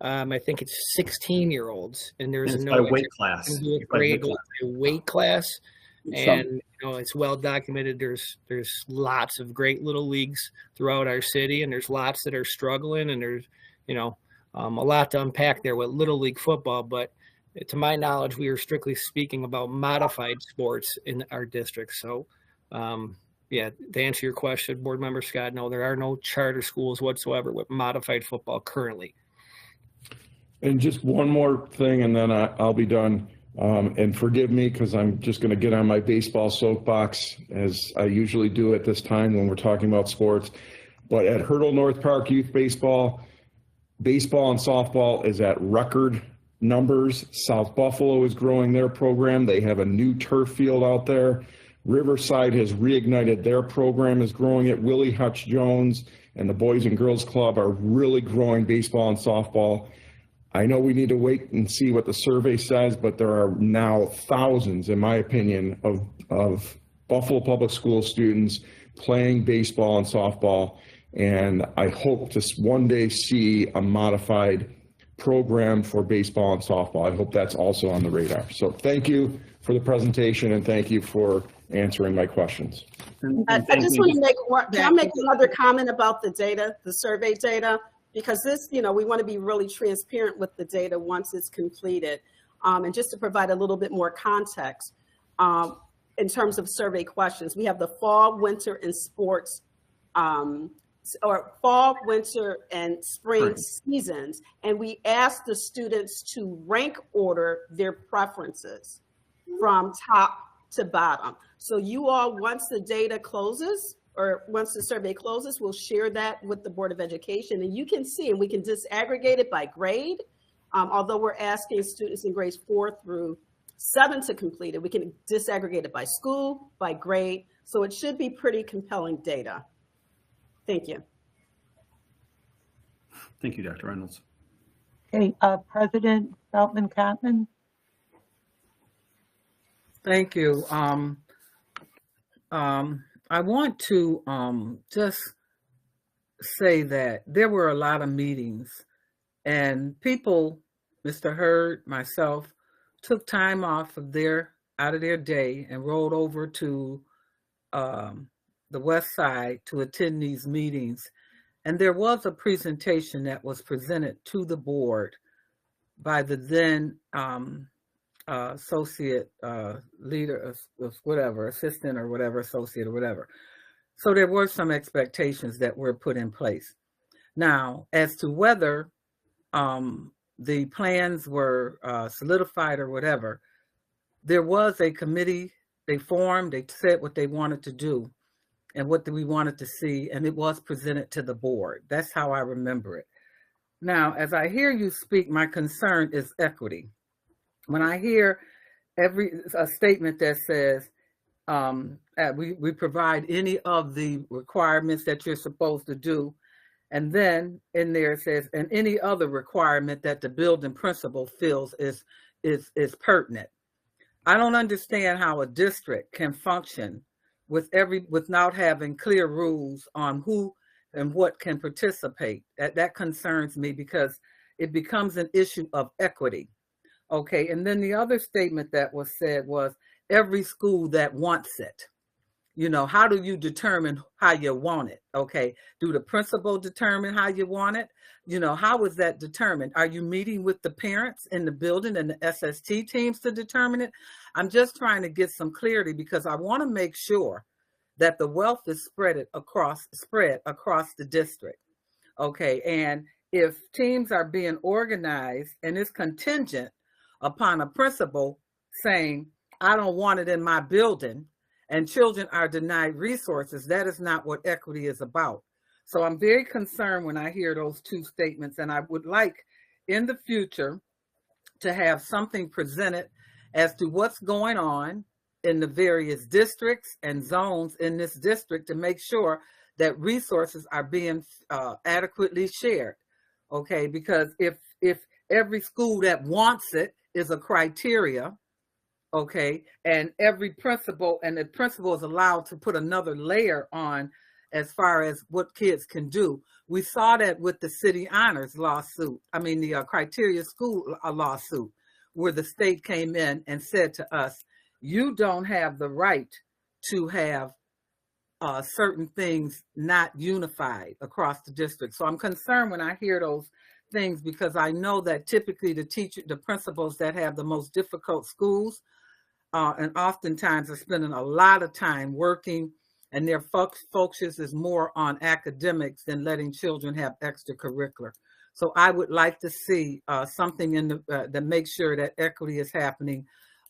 I think it's 16-year-olds, and there's It's no by weight class. grade by weight class, and it's well documented. There's lots of great little leagues throughout our city, and there's lots that are struggling, and there's a lot to unpack there with little league football. But to my knowledge, we are strictly speaking about modified sports in our district. So, yeah, to answer your question, Board Member Scott, no, there are no charter schools whatsoever with modified football currently. And just one more thing, and then I'll be done. And forgive me, because I'm just going to get on my baseball soapbox, as I usually do at this time when we're talking about sports. But at Hurdle North Park Youth Baseball and softball is at record numbers. South Buffalo is growing their program. They have a new turf field out there. Riverside has reignited their program, is growing it. Willie Hutch Jones and the Boys and Girls Club are really growing baseball and softball. I know we need to wait and see what the survey says, but there are now thousands, in my opinion, of Buffalo Public School students playing baseball and softball. And I hope to one day see a modified program for baseball and softball. I hope that's also on the radar. So thank you for the presentation, and thank you for answering my questions. I just want to can I make another comment about the data, the survey data? Because this, we want to be really transparent with the data once it's completed. And just to provide a little bit more context, in terms of survey questions, we have the fall, winter, and sports, or fall, winter, and spring seasons. And we asked the students to rank order their preferences from top to bottom. So you all, once the data closes, or once the survey closes, we'll share that with the Board of Education, and you can see, and we can disaggregate it by grade. Although we're asking students in grades 4 through 7 to complete it, we can disaggregate it by school, by grade. So it should be pretty compelling data. Thank you. Thank you, Dr. Reynolds. Okay, President Feltman-Cotman. Thank you. I want to just say that there were a lot of meetings, and people, Mr. Hurd, myself, took time out of their day and rode over to the West Side to attend these meetings. And there was a presentation that was presented to the board by the then associate leader of whatever, assistant or whatever, associate or whatever. So there were some expectations that were put in place. Now, as to whether the plans were solidified or whatever, there was a committee, they formed, they said what they wanted to do and what we wanted to see, and it was presented to the board. That's how I remember it. Now, as I hear you speak, my concern is equity. When I hear a statement that says we provide any of the requirements that you're supposed to do, and then in there it says, and any other requirement that the building principal feels is pertinent. I don't understand how a district can function without having clear rules on who and what can participate. That concerns me because it becomes an issue of equity. Okay, and then the other statement that was said was every school that wants it. How do you determine how you want it? Okay, do the principal determine how you want it? How is that determined? Are you meeting with the parents in the building and the SST teams to determine it? I'm just trying to get some clarity because I want to make sure that the wealth is spread across the district. Okay, and if teams are being organized and it's contingent upon a principal saying, I don't want it in my building, and children are denied resources, that is not what equity is about. So I'm very concerned when I hear those two statements, and I would like in the future to have something presented as to what's going on in the various districts and zones in this district to make sure that resources are being adequately shared. Okay, because if every school that wants it is a criteria, okay, and every principal, and the principal is allowed to put another layer on as far as what kids can do. We saw that with the City Honors lawsuit. I mean, the Criteria School lawsuit, where the state came in and said to us, you don't have the right to have certain things not unified across the district. So I'm concerned when I hear those things, because I know that typically the principals that have the most difficult schools and oftentimes are spending a lot of time working, and their focus is more on academics than letting children have extracurricular. So I would like to see something in the that makes sure that equity is happening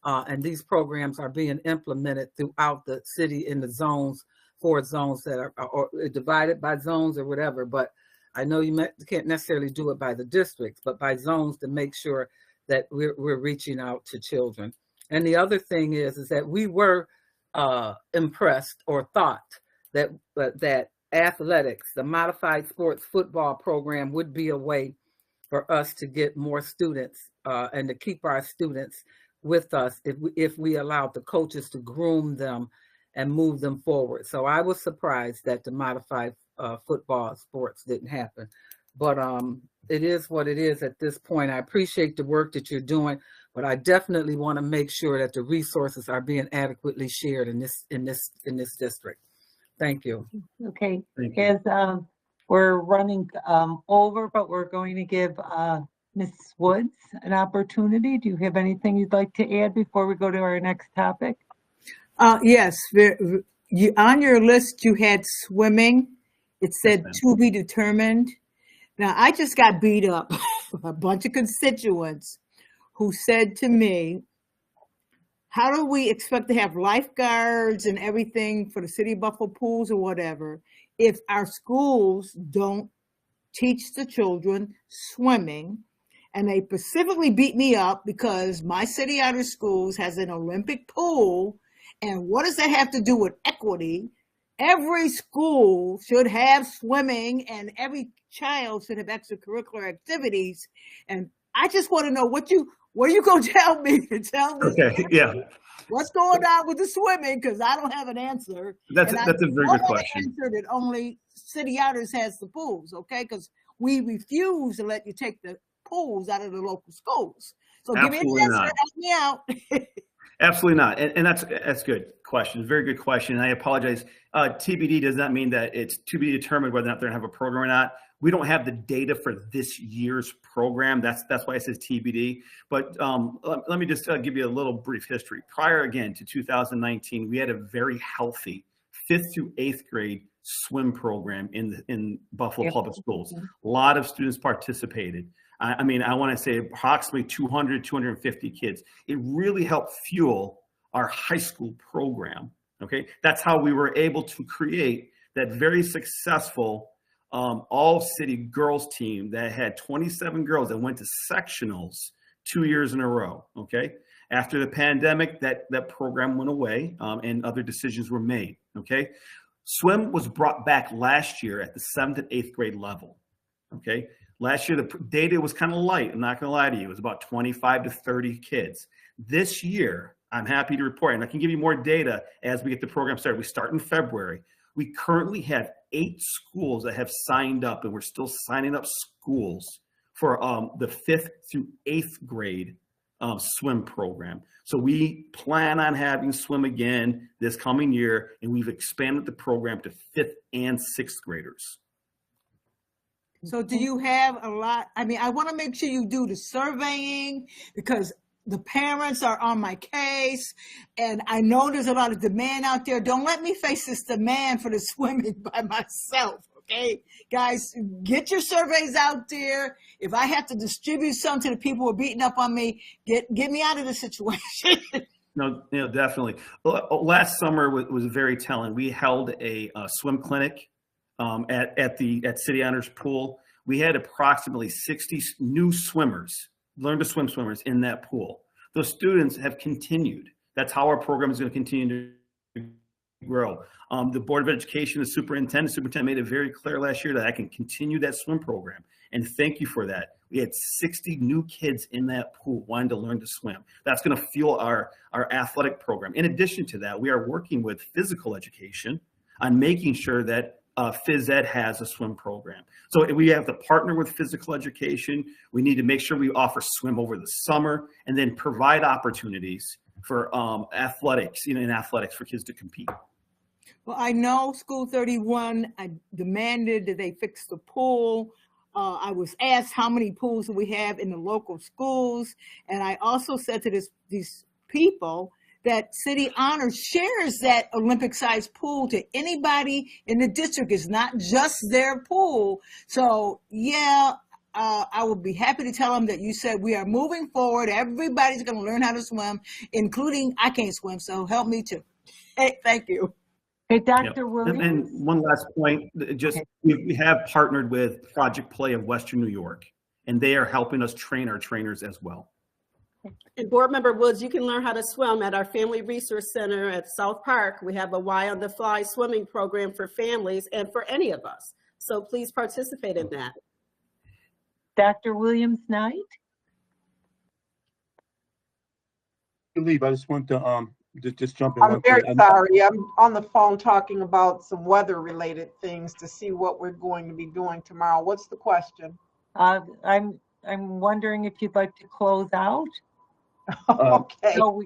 and these programs are being implemented throughout the city in the zones, 4 zones that are or divided by zones or whatever. But I know you can't necessarily do it by the districts, but by zones, to make sure that we're reaching out to children. And the other thing is that we were impressed or thought that athletics, the modified sports football program, would be a way for us to get more students and to keep our students with us if we allowed the coaches to groom them and move them forward. So I was surprised that the modified football sports didn't happen, but it is what it is at this point. I appreciate the work that you're doing, but I definitely want to make sure that the resources are being adequately shared in this district. Thank you. Okay, Thank you. as we're running over, but we're going to give Ms. Woods an opportunity. Do you have anything you'd like to add before we go to our next topic? Yes, on your list you had swimming. It said to be determined. Now, I just got beat up by a bunch of constituents who said to me, how do we expect to have lifeguards and everything for the city of Buffalo pools or whatever if our schools don't teach the children swimming? And they specifically beat me up because my city honor schools has an Olympic pool. And what does that have to do with equity? Every school should have swimming and every child should have extracurricular activities. And I just want to know what you going to tell me to tell me. Okay, yeah. What's going on with the swimming? Because I don't have an answer. That's a very good question. Answer that only city honors has the pools, okay? Because we refuse to let you take the pools out of the local schools. So give me an answer, help me out. Absolutely not. And that's good question. Very good question. And I apologize. TBD does not mean that it's to be determined whether or not they're going to have a program or not. We don't have the data for this year's program. That's why it says TBD. But let me just give you a little brief history. Prior, again, to 2019, we had a very healthy 5th through 8th grade swim program in Buffalo Public Schools. A lot of students participated. I mean, I want to say approximately 200, 250 kids. It really helped fuel our high school program, okay? That's how we were able to create that very successful all-city girls team that had 27 girls that went to sectionals 2 years in a row, okay? After the pandemic, that program went away and other decisions were made, okay? Swim was brought back last year at the 7th and 8th grade level, okay? Last year, the data was kind of light. I'm not going to lie to you. It was about 25 to 30 kids. This year, I'm happy to report, and I can give you more data as we get the program started. We start in February. We currently have 8 schools that have signed up, and we're still signing up schools for the 5th through 8th grade swim program. So we plan on having swim again this coming year, and we've expanded the program to 5th and 6th graders. So do you have a lot? I mean, I want to make sure you do the surveying because the parents are on my case and I know there's a lot of demand out there. Don't let me face this demand for the swimming by myself. Okay, guys, get your surveys out there. If I have to distribute some to the people who are beating up on me, get me out of the situation. No, definitely. Last summer was very telling. We held a swim clinic at City Honors Pool. We had approximately 60 new swimmers, learn to swim swimmers in that pool. Those students have continued. That's how our program is going to continue to grow. The Board of Education, the superintendent made it very clear last year that I can continue that swim program. And thank you for that. We had 60 new kids in that pool wanting to learn to swim. That's going to fuel our athletic program. In addition to that, we are working with physical education on making sure that phys ed has a swim program. So we have to partner with physical education. We need to make sure we offer swim over the summer and then provide opportunities for athletics, in athletics for kids to compete. Well, I know School 31, I demanded that they fix the pool. I was asked how many pools we have in the local schools. And I also said to these people that City Honor shares that Olympic-sized pool to anybody in the district. It's not just their pool. So, yeah, I would be happy to tell them that you said we are moving forward. Everybody's going to learn how to swim, including I can't swim, so help me too. Hey, thank you. Hey, Dr. Yep. Williams? And one last point, just we have partnered with Project Play of Western New York, and they are helping us train our trainers as well. And Board Member Woods, you can learn how to swim at our Family Resource Center at South Park. We have a Y on the Fly swimming program for families and for any of us. So please participate in that. Dr. Williams-Knight? I just want to just jump in. I'm very sorry. I'm on the phone talking about some weather-related things to see what we're going to be doing tomorrow. What's the question? I'm wondering if you'd like to close out. Okay. So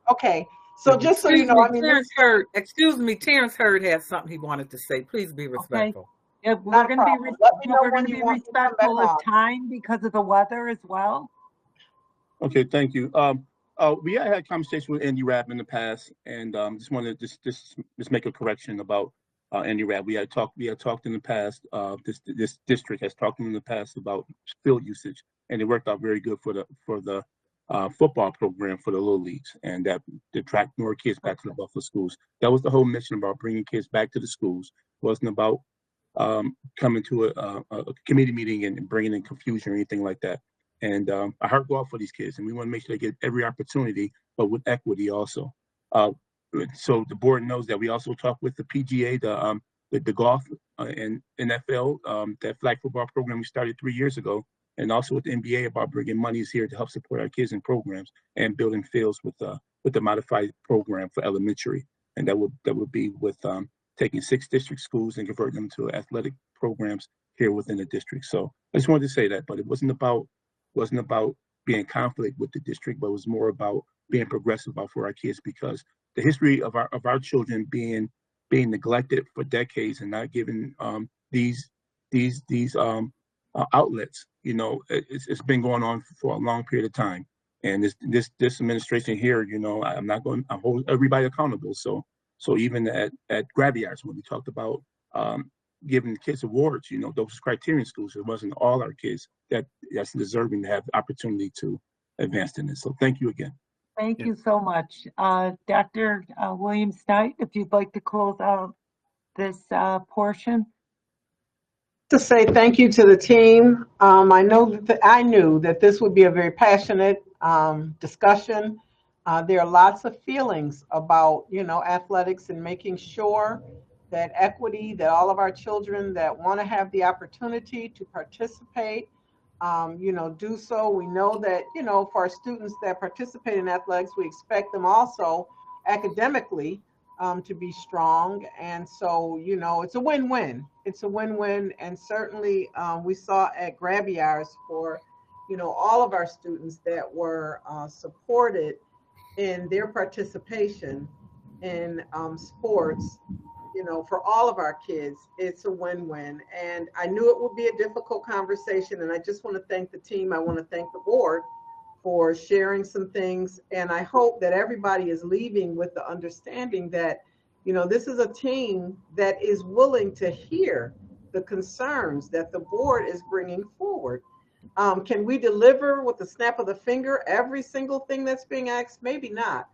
Okay. So just so you know, I mean, Excuse me, Terrence Hurd has something he wanted to say. Please be respectful. yeah, we're going to be respectful of time because of the weather as well. Okay, thank you. We had a conversation with Andy Rabb in the past, and just wanted to just make a correction about Andy Rabb. We had talked in the past. This district has talked in the past about field usage, and it worked out very good for the football program for the little leagues, and that to attract more kids back to the Buffalo schools. That was the whole mission about bringing kids back to the schools. It wasn't about coming to a committee meeting and bringing in confusion or anything like that. And I heart go out for these kids, and we want to make sure they get every opportunity, but with equity also. So the board knows that we also talk with the PGA, the golf and NFL, that flag football program we started 3 years ago, and also with the NBA about bringing monies here to help support our kids in programs and building fields with the modified program for elementary, and that would be with taking 6 district schools and converting them to athletic programs here within the district. So I just wanted to say that, but it wasn't about being in conflict with the district, but it was more about being progressive for our kids, because the history of our children being neglected for decades and not given these outlets, it's been going on for a long period of time. And this administration here, I'm not going to hold everybody accountable. So even at grab yards, when we talked about giving kids awards, those criterion schools, it wasn't all our kids that's deserving to have the opportunity to advance in this. So thank you again. Thank you so much. Dr. Williams-Knight, if you'd like to close out this portion. To say thank you to the team. I knew that this would be a very passionate discussion. There are lots of feelings about, athletics and making sure that equity, that all of our children that want to have the opportunity to participate, do so. We know that, for our students that participate in athletics, we expect them also academically to be strong. And so, it's a win-win. It's a win-win. And certainly we saw at grab yards for, all of our students that were supported in their participation in sports, for all of our kids, it's a win-win. And I knew it would be a difficult conversation. And I just want to thank the team. I want to thank the board for sharing some things. And I hope that everybody is leaving with the understanding that, this is a team that is willing to hear the concerns that the board is bringing forward. Can we deliver with the snap of the finger every single thing that's being asked? Maybe not,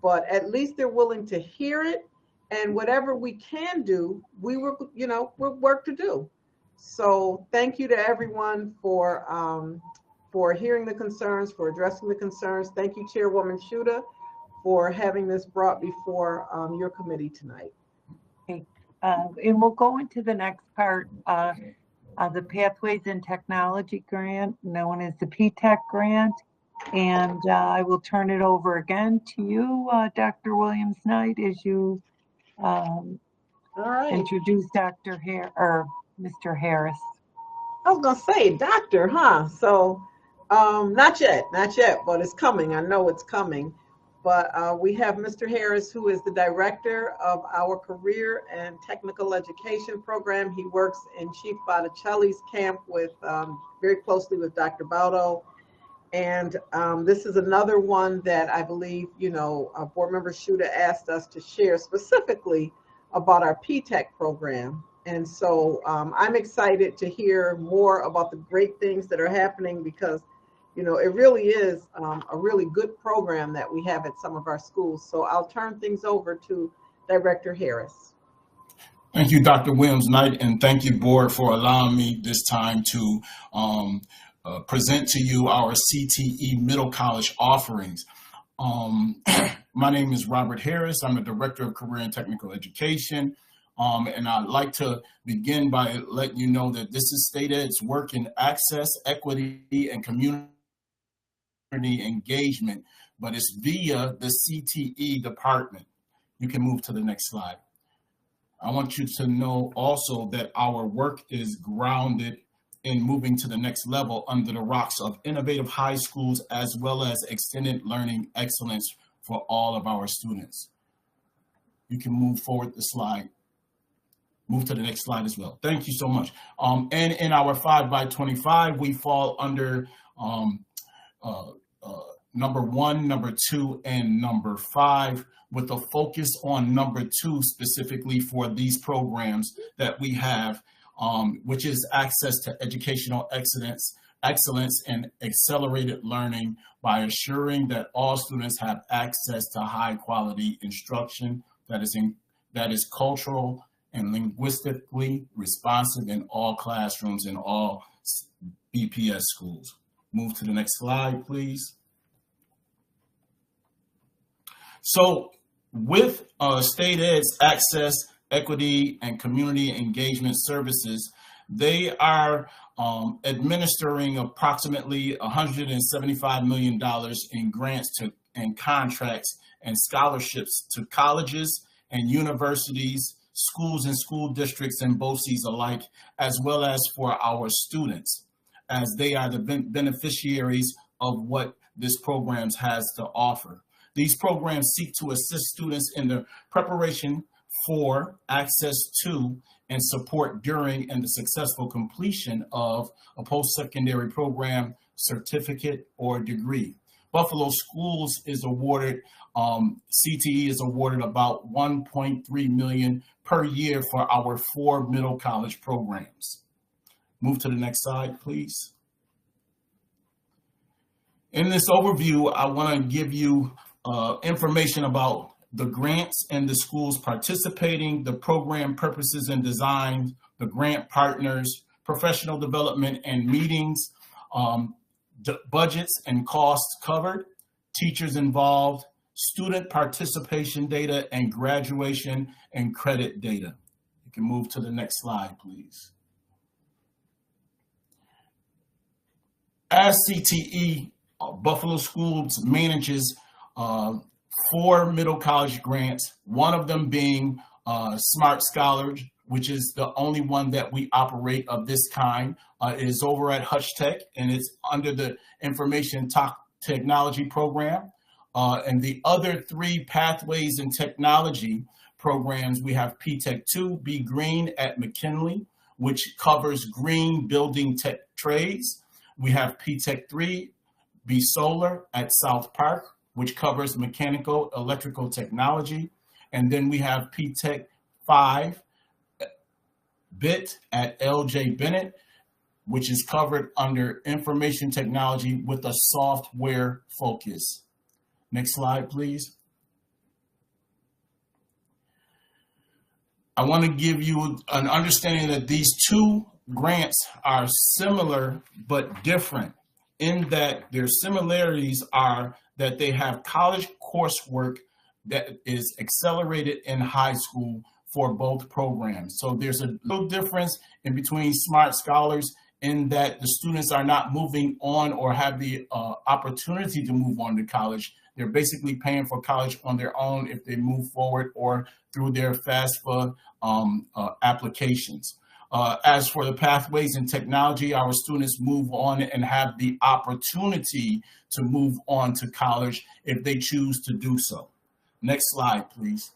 but at least they're willing to hear it. And whatever we can do, we'll work to do. So thank you to everyone for hearing the concerns, for addressing the concerns. Thank you, Chairwoman Shuda, for having this brought before your committee tonight. Okay. And we'll go into the next part of the Pathways and Technology Grant, known as the PTech grant. And I will turn it over again to you, Dr. Williams-Knight, as you All right. introduce Dr. Mr. Harris. I was gonna say doctor, huh? So, not yet, but it's coming. I know it's coming. But we have Mr. Harris, who is the director of our career and technical education program. He works in Chief Botticelli's camp with very closely with Dr. Baudo. And this is another one that I believe, Board Member Shuda asked us to share specifically about our PTech program. And so I'm excited to hear more about the great things that are happening because, it really is a really good program that we have at some of our schools. So I'll turn things over to Director Harris. Thank you, Dr. Williams-Knight, and thank you, Board, for allowing me this time to present to you our CTE Middle College offerings. My name is Robert Harris. I'm the Director of Career and Technical Education. And I'd like to begin by letting you know that this is State Ed's work in access, equity, and community engagement, but it's via the CTE department. You can move to the next slide. I want you to know also that our work is grounded in moving to the next level under the rocks of innovative high schools as well as extended learning excellence for all of our students. You can move forward the slide. Move to the next slide as well. Thank you so much. And in our 5x25, we fall under number 1, number 2, and number 5, with a focus on number 2 specifically for these programs that we have, which is access to educational excellence and accelerated learning by assuring that all students have access to high quality instruction that is cultural and linguistically responsive in all classrooms in all BPS schools. Move to the next slide, please. So with State Ed's access, equity, and community engagement services, they are administering approximately $175 million in grants and contracts and scholarships to colleges and universities, schools and school districts and BOCES alike, as well as for our students, as they are the beneficiaries of what this program has to offer. These programs seek to assist students in the preparation for, access to, and support during and the successful completion of a post-secondary program, certificate, or degree. Buffalo Schools is awarded, CTE is awarded about $1.3 million per year for our 4 middle college programs. Move to the next slide, please. In this overview, I want to give you information about the grants and the schools participating, the program purposes and design, the grant partners, professional development and meetings, budgets and costs covered, teachers involved, student participation data, and graduation and credit data. You can move to the next slide, please. As CTE, Buffalo Schools manages 4 middle college grants, one of them being Smart Scholars, which is the only one that we operate of this kind. It is over at Hutch Tech, and it's under the Information Technology program. And the other 3 Pathways in Technology programs, we have PTech 2, Be Green at McKinley, which covers green building tech trades. We have PTech 3, Be Solar at South Park, which covers mechanical, electrical technology. And then we have PTech 5, BIT at LJ Bennett, which is covered under information technology with a software focus. Next slide, please. I want to give you an understanding that these 2 grants are similar but different in that their similarities are that they have college coursework that is accelerated in high school for both programs. So there's a little difference in between Smart Scholars in that the students are not moving on or have the opportunity to move on to college. They're basically paying for college on their own if they move forward or through their FAFSA applications. As for the pathways and technology, our students move on and have the opportunity to move on to college if they choose to do so. Next slide, please.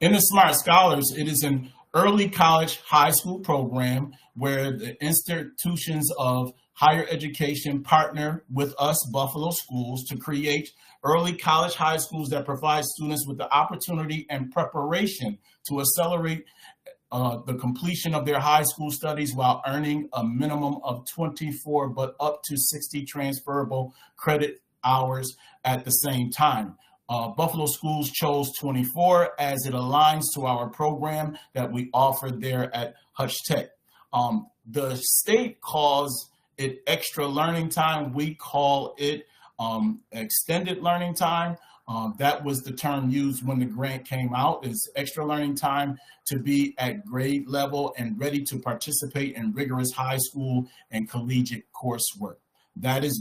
In the Smart Scholars, it is an early college high school program where the institutions of higher education partner with us, Buffalo Schools, to create early college high schools that provide students with the opportunity and preparation to accelerate the completion of their high school studies while earning a minimum of 24 but up to 60 transferable credit hours at the same time. Buffalo Schools chose 24 as it aligns to our program that we offer there at Hutch Tech. The state calls it extra learning time. We call it extended learning time. That was the term used when the grant came out, is extra learning time to be at grade level and ready to participate in rigorous high school and collegiate coursework. That is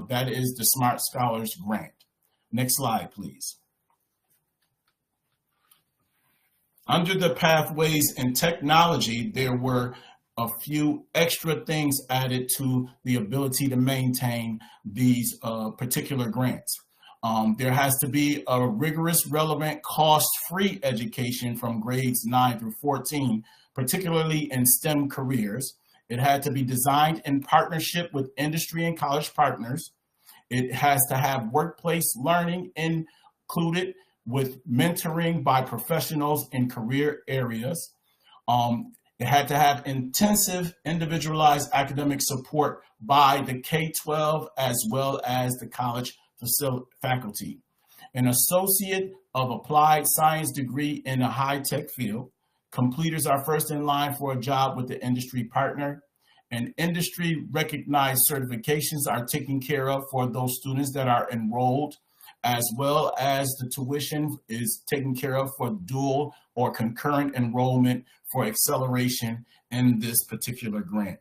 that is the Smart Scholars Grant. Next slide, please. Under the pathways and technology, there were a few extra things added to the ability to maintain these particular grants. There has to be a rigorous, relevant, cost-free education from grades 9 through 14, particularly in STEM careers. It had to be designed in partnership with industry and college partners. It has to have workplace learning included with mentoring by professionals in career areas. It had to have intensive individualized academic support by the K-12 as well as the college faculty. An associate of applied science degree in a high-tech field. Completers are first in line for a job with the industry partner. And industry recognized certifications are taken care of for those students that are enrolled, as well as the tuition is taken care of for dual or concurrent enrollment for acceleration in this particular grant.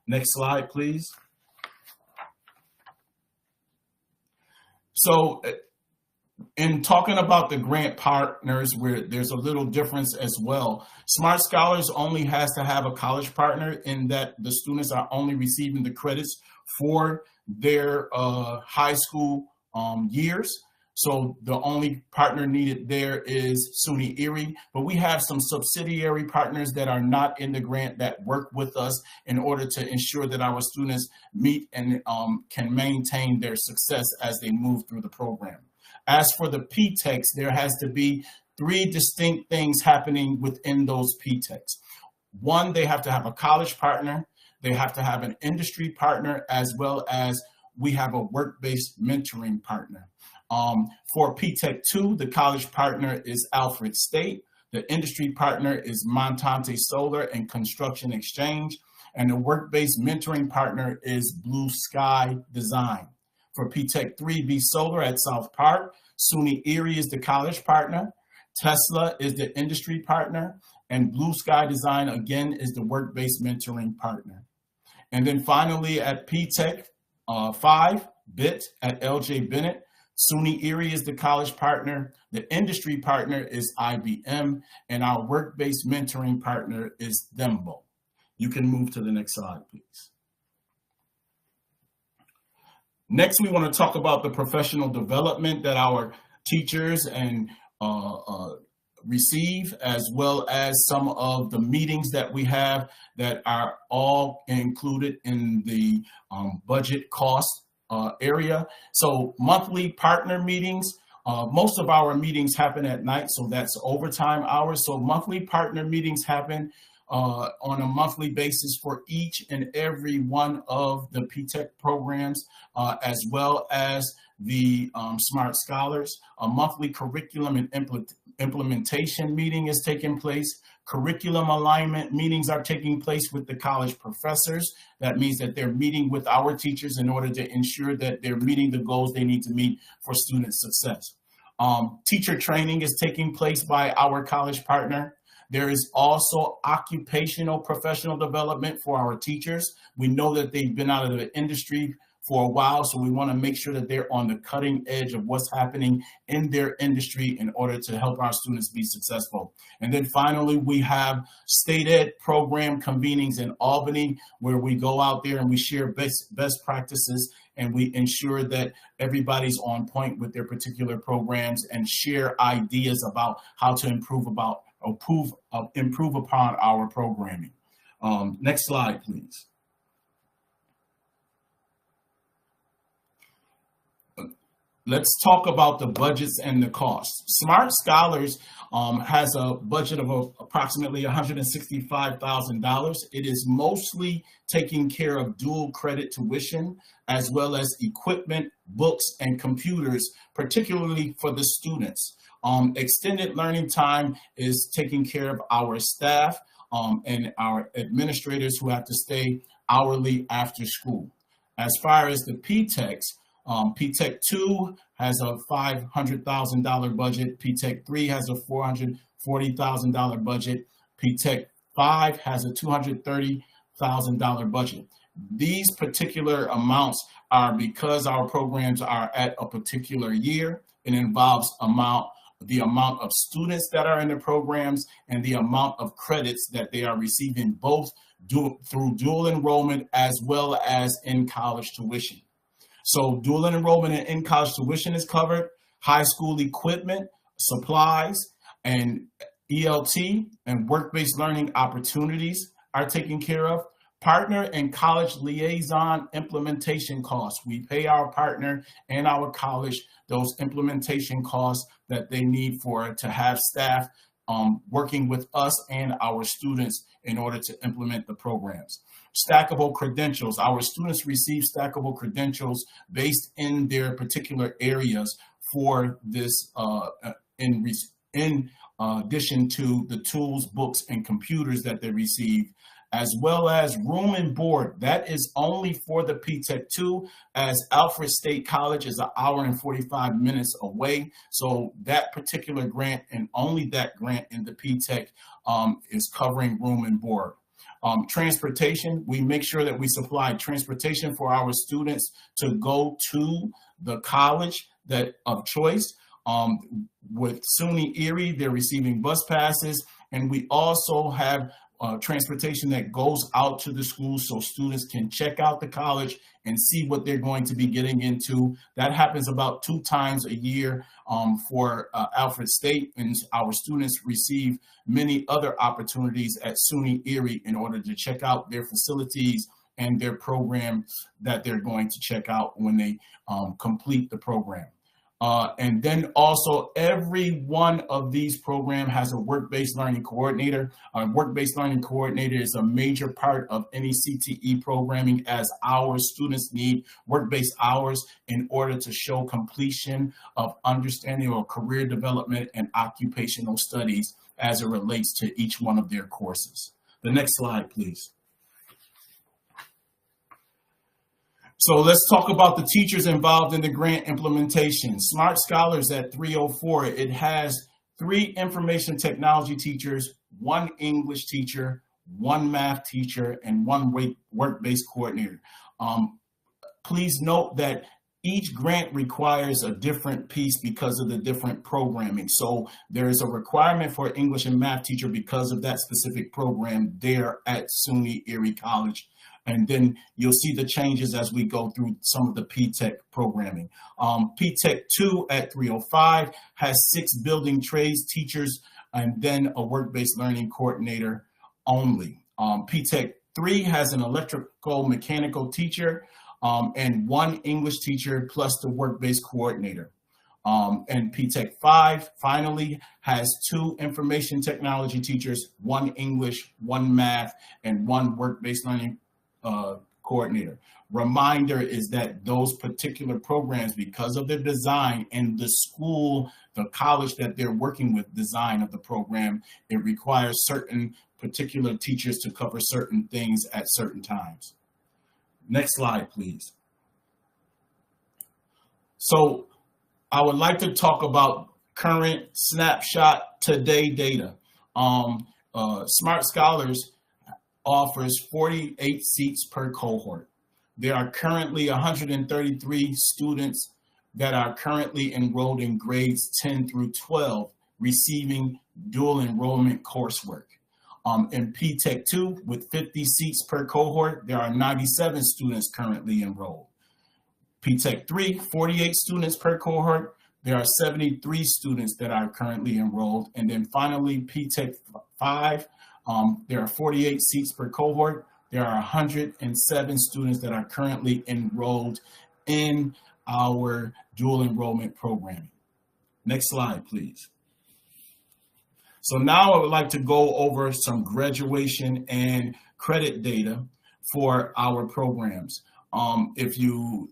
Next slide, please. So in talking about the grant partners, where there's a little difference as well. Smart Scholars only has to have a college partner in that the students are only receiving the credits for their high school years. So the only partner needed there is SUNY Erie, but we have some subsidiary partners that are not in the grant that work with us in order to ensure that our students meet and can maintain their success as they move through the program. As for the P-TECs, there has to be 3 distinct things happening within those P-TECs. One, they have to have a college partner, they have to have an industry partner, as well as we have a work-based mentoring partner. For P-TEC 2, the college partner is Alfred State, the industry partner is Montante Solar and Construction Exchange, and the work-based mentoring partner is Blue Sky Design. For P-TEC 3B Solar at South Park, SUNY Erie is the college partner, Tesla is the industry partner, and Blue Sky Design, again, is the work-based mentoring partner. And then finally at P-TEC 5, BIT at LJ Bennett, SUNY Erie is the college partner, the industry partner is IBM, and our work-based mentoring partner is Thembo. You can move to the next slide, please. Next, we want to talk about the professional development that our teachers and receive, as well as some of the meetings that we have that are all included in the budget cost area. So monthly partner meetings, most of our meetings happen at night, so that's overtime hours. So monthly partner meetings happen on a monthly basis for each and every one of the P-TEC programs, as well as the Smart Scholars. A monthly curriculum and implementation meeting is taking place. Curriculum alignment meetings are taking place with the college professors. That means that they're meeting with our teachers in order to ensure that they're meeting the goals they need to meet for student success. Teacher training is taking place by our college partner. There is also occupational professional development for our teachers. We know that they've been out of the industry for a while, so we want to make sure that they're on the cutting edge of what's happening in their industry in order to help our students be successful. And then finally, we have state ed program convenings in Albany, where we go out there and we share best practices, and we ensure that everybody's on point with their particular programs and share ideas about how to improve upon our programming. Next slide, please. Let's talk about the budgets and the costs. Smart Scholars has a budget of approximately $165,000. It is mostly taking care of dual credit tuition, as well as equipment, books, and computers, particularly for the students. Extended learning time is taking care of our staff and our administrators who have to stay hourly after school. As far as the PTECs, PTEC 2 has a $500,000 budget. PTEC 3 has a $440,000 budget. PTEC 5 has a $230,000 budget. These particular amounts are because our programs are at a particular year. It involves the amount of students that are in the programs and the amount of credits that they are receiving, both through dual enrollment as well as in college tuition. So dual enrollment and in-college tuition is covered. High school equipment, supplies, and ELT and work-based learning opportunities are taken care of. Partner and college liaison implementation costs. We pay our partner and our college those implementation costs that they need to have staff working with us and our students in order to implement the programs. Stackable credentials. Our students receive stackable credentials based in their particular areas for this in addition to the tools, books, and computers that they receive, as well as room and board. That is only for the PTEC 2, as Alfred State College is 1 hour and 45 minutes away. So that particular grant and only that grant in the PTEC is covering room and board. Transportation, we make sure that we supply transportation for our students to go to the college of choice. With SUNY Erie, they're receiving bus passes, and we also have transportation that goes out to the schools so students can check out the college and see what they're going to be getting into. That happens about 2 times a year for Alfred State, and our students receive many other opportunities at SUNY Erie in order to check out their facilities and their program that they're going to check out when they complete the program. And then also every one of these programs has a work-based learning coordinator. A work-based learning coordinator is a major part of any CTE programming, as our students need work-based hours in order to show completion of understanding or career development and occupational studies as it relates to each one of their courses. The next slide, please. So let's talk about the teachers involved in the grant implementation. Smart Scholars at 304, it has 3 information technology teachers, 1 English teacher, 1 math teacher, and 1 work-based coordinator. Please note that each grant requires a different piece because of the different programming. So there is a requirement for an English and math teacher because of that specific program there at SUNY Erie College. And then you'll see the changes as we go through some of the PTEC programming. PTEC 2 at 305 has 6 building trades teachers and then a work-based learning coordinator only. PTEC 3 has an electrical mechanical teacher and 1 English teacher plus the work-based coordinator. And PTEC 5 finally has 2 information technology teachers, 1 English, 1 math, and 1 work-based learning coordinator. Reminder is that those particular programs, because of their design and the school, the college that they're working with design of the program, it requires certain particular teachers to cover certain things at certain times. Next slide, please. So I would like to talk about current snapshot today data. Smart Scholars offers 48 seats per cohort. there are currently 133 students that are currently enrolled in grades 10 through 12 receiving dual enrollment coursework. In P-Tech 2, with 50 seats per cohort, there are 97 students currently enrolled. P-Tech 3, 48 students per cohort, there are 73 students that are currently enrolled. And then finally, P-Tech 5, there are 48 seats per cohort. There are 107 students that are currently enrolled in our dual enrollment program. Next slide, please. So now I would like to go over some graduation and credit data for our programs. If you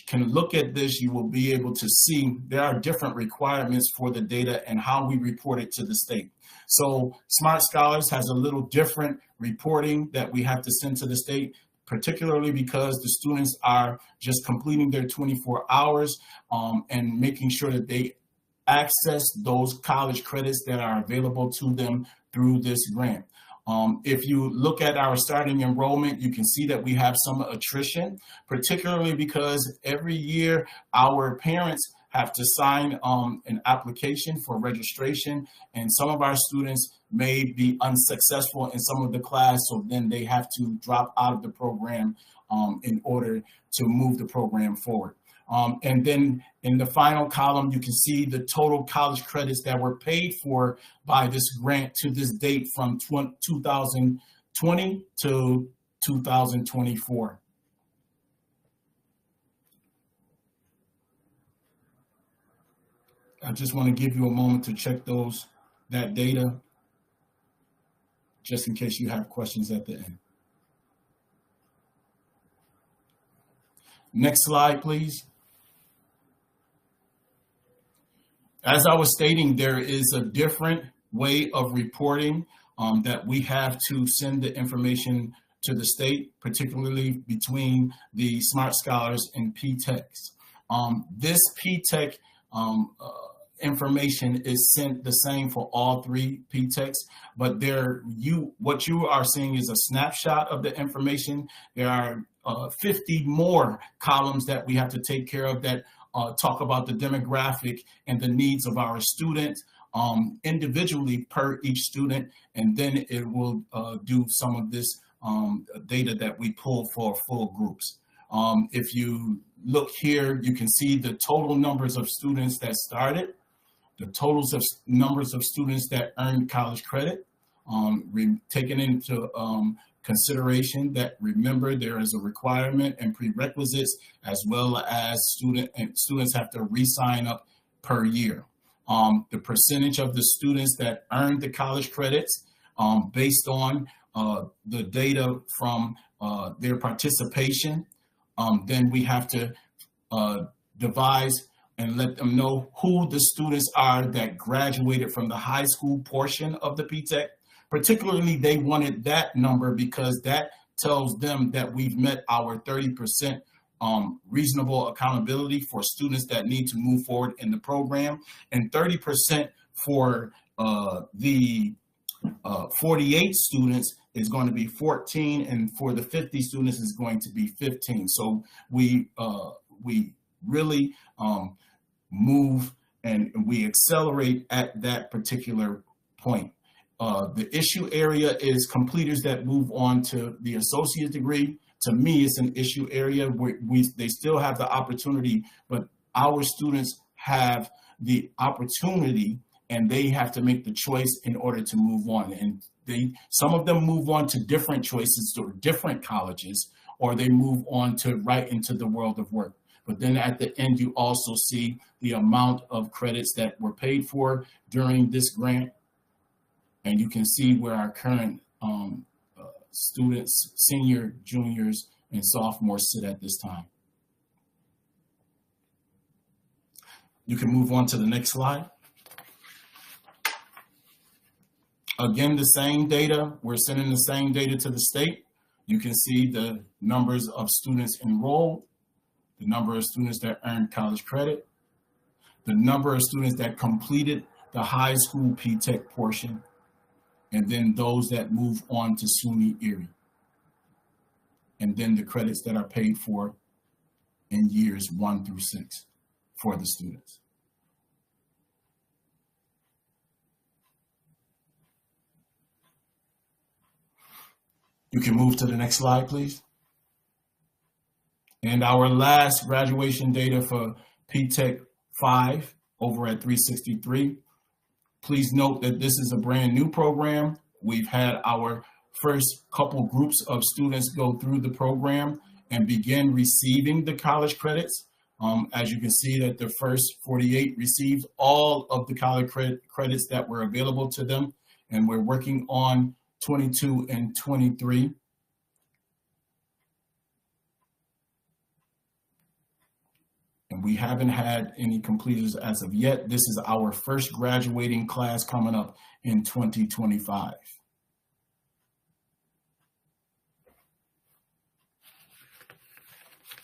can look at this, you will be able to see there are different requirements for the data and how we report it to the state. So Smart Scholars has a little different reporting that we have to send to the state, particularly because the students are just completing their 24 hours and making sure that they access those college credits that are available to them through this grant. If you look at our starting enrollment, you can see that we have some attrition, particularly because every year our parents have to sign an application for registration, and some of our students may be unsuccessful in some of the class, so then they have to drop out of the program in order to move the program forward. And then in the final column, you can see the total college credits that were paid for by this grant to this date from 2020 to 2024. I just want to give you a moment to check that data, just in case you have questions at the end. Next slide, please. As I was stating, there is a different way of reporting that we have to send the information to the state, particularly between the Smart Scholars and P-Techs. This P-Tech information is sent the same for all three P-Techs, but what you are seeing is a snapshot of the information. There are 50 more columns that we have to take care of that talk about the demographic and the needs of our students individually per each student, and then it will do some of this data that we pull for full groups. If you look here, you can see the total numbers of students that started, the totals of numbers of students that earned college credit, taken into consideration that, remember, there is a requirement and prerequisites, as well as students have to re-sign up per year. The percentage of the students that earned the college credits based on the data from their participation, then we have to devise and let them know who the students are that graduated from the high school portion of the P-Tech. Particularly, they wanted that number because that tells them that we've met our 30% reasonable accountability for students that need to move forward in the program, and 30% for the 48 students is going to be 14, and for the 50 students is going to be 15. So we really move and we accelerate at that particular point. The issue area is completers that move on to the associate degree. To me, it's an issue area where they still have the opportunity, but our students have the opportunity and they have to make the choice in order to move on. And some of them move on to different choices or different colleges, or they move on to right into the world of work. But then at the end, you also see the amount of credits that were paid for during this grant. And you can see where our current students, senior, juniors, and sophomores sit at this time. You can move on to the next slide. Again, the same data, we're sending the same data to the state. You can see the numbers of students enrolled, the number of students that earned college credit, the number of students that completed the high school P-Tech portion, and then those that move on to SUNY Erie. and then the credits that are paid for in years 1 through 6 for the students. You can move to the next slide, please. And our last graduation data for P-TECH 5 over at 363. Please note that this is a brand new program. We've had our first couple groups of students go through the program and begin receiving the college credits. As you can see that the first 48 received all of the college credits that were available to them. And we're working on 22 and 23. And we haven't had any completers as of yet. This is our first graduating class coming up in 2025.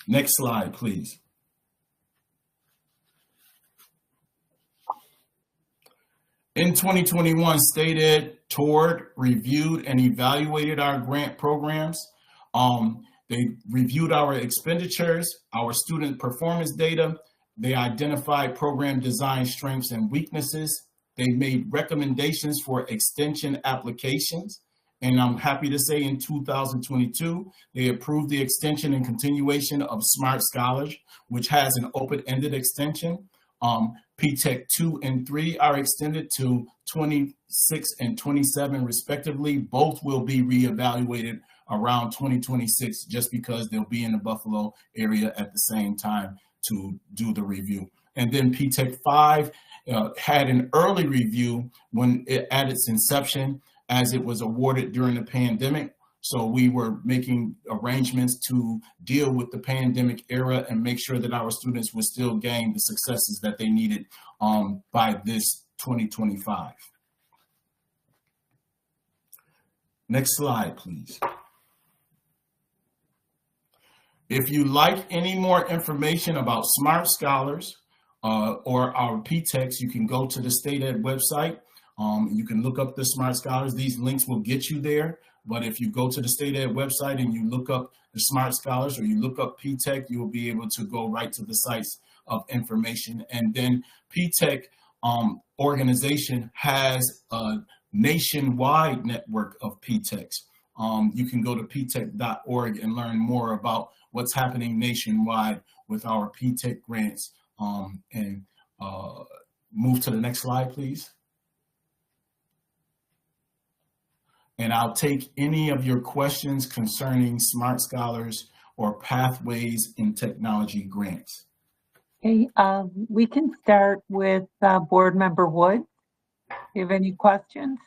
Next slide, please. In 2021, State Ed toured, reviewed, and evaluated our grant programs. They reviewed our expenditures, our student performance data. They identified program design strengths and weaknesses. They made recommendations for extension applications. And I'm happy to say in 2022, they approved the extension and continuation of Smart Scholars, which has an open-ended extension. P-TECH 2 and 3 are extended to 26 and 27 respectively. Both will be reevaluated around 2026 just because they'll be in the Buffalo area at the same time to do the review. And then P-TECH 5 had an early review when it at its inception, as it was awarded during the pandemic. So we were making arrangements to deal with the pandemic era and make sure that our students would still gain the successes that they needed by this 2025. Next slide, please. If you like any more information about Smart Scholars or our P-TECHs, you can go to the State Ed website. You can look up the Smart Scholars. These links will get you there. But if you go to the State Ed website and you look up the Smart Scholars or you look up P-TECH, you will be able to go right to the sites of information. And then P-TECH organization has a nationwide network of P-TECHs. You can go to ptech.org and learn more about what's happening nationwide with our P-TECH grants. Move to the next slide, please. And I'll take any of your questions concerning Smart Scholars or Pathways in Technology grants. Okay, we can start with Board Member Wood. Do you have any questions?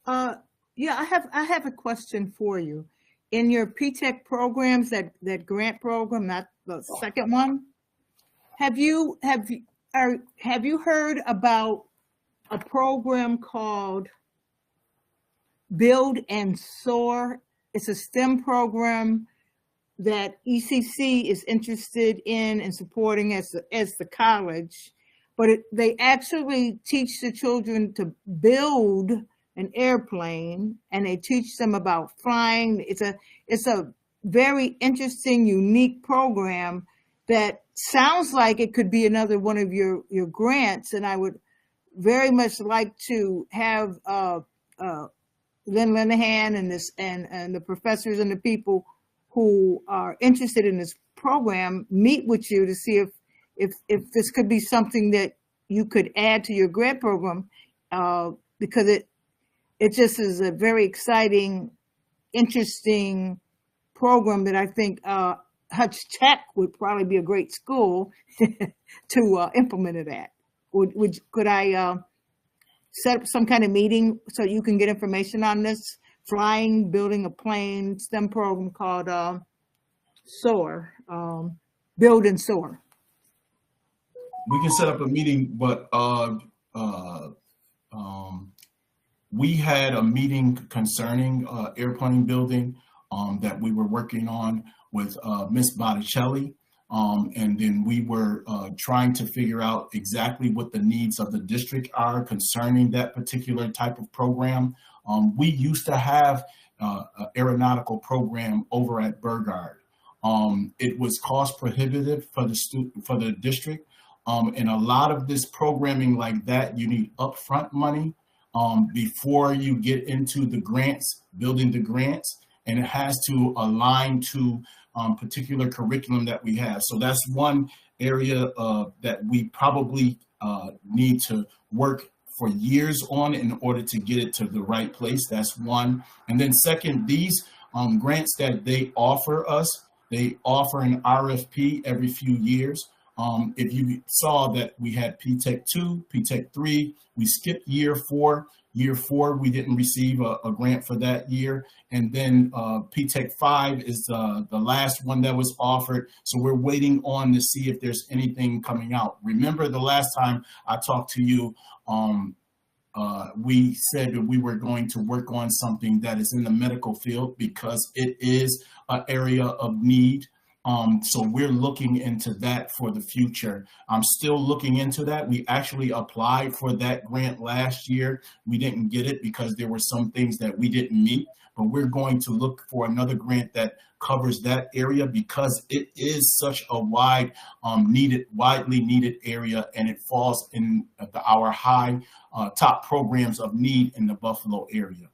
Yeah, I have a question for you. In your P-TECH programs, that grant program, not the second one, have you heard about a program called Build and Soar? It's a STEM program that ECC is interested in and supporting as the college, but they actually teach the children to build an airplane, and they teach them about flying. It's a very interesting, unique program that sounds like it could be another one of your grants, and I would very much like to have Lynn Linehan and the professors and the people who are interested in this program meet with you to see if this could be something that you could add to your grant program, because it just is a very exciting, interesting program that I think Hutch Tech would probably be a great school to implement it at. Could I set up some kind of meeting so you can get information on this flying, building a plane STEM program called SOAR, Build and Soar? We can set up a meeting, but we had a meeting concerning airplane building that we were working on with Ms. Botticelli. And then we were trying to figure out exactly what the needs of the district are concerning that particular type of program. We used to have aeronautical program over at Burgard. It was cost prohibitive for the district. And a lot of this programming like that, you need upfront money before you get into the grants, building the grants, and it has to align to particular curriculum that we have. So that's one area that we probably need to work for years on in order to get it to the right place. That's one. And then second, these grants that they offer us, they offer an RFP every few years. If you saw that we had P-TECH 2, P-TECH 3, we skipped year 4. Year 4, we didn't receive a grant for that year. And then P-TECH 5 is the last one that was offered. So we're waiting on to see if there's anything coming out. Remember the last time I talked to you, we said that we were going to work on something that is in the medical field because it is an area of need. So we're looking into that for the future. I'm still looking into that. We actually applied for that grant last year. We didn't get it because there were some things that we didn't meet, but we're going to look for another grant that covers that area because it is such a widely needed area, and it falls in our high top programs of need in the Buffalo area.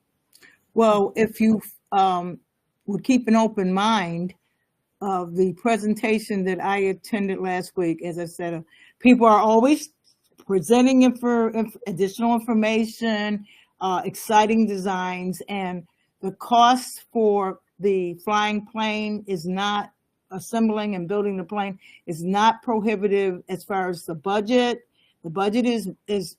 Well, if you would keep an open mind of the presentation that I attended last week, as I said, people are always presenting additional information, exciting designs, and the cost for the flying plane is not, assembling and building the plane is not prohibitive as far as the budget. The budget is as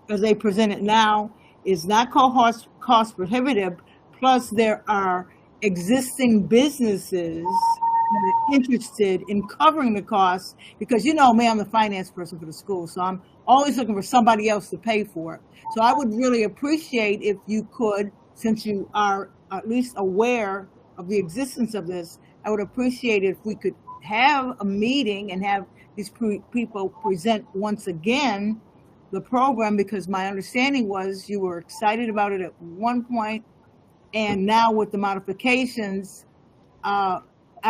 they present it now, is not cost prohibitive. Plus, there are existing businesses that are interested in covering the costs because, you know me, I'm the finance person for the school, so I'm always looking for somebody else to pay for it. So I would really appreciate if you could, since you are at least aware of the existence of this, I would appreciate it if we could have a meeting and have these people present once again the program, because my understanding was you were excited about it at one point, and now with the modifications, I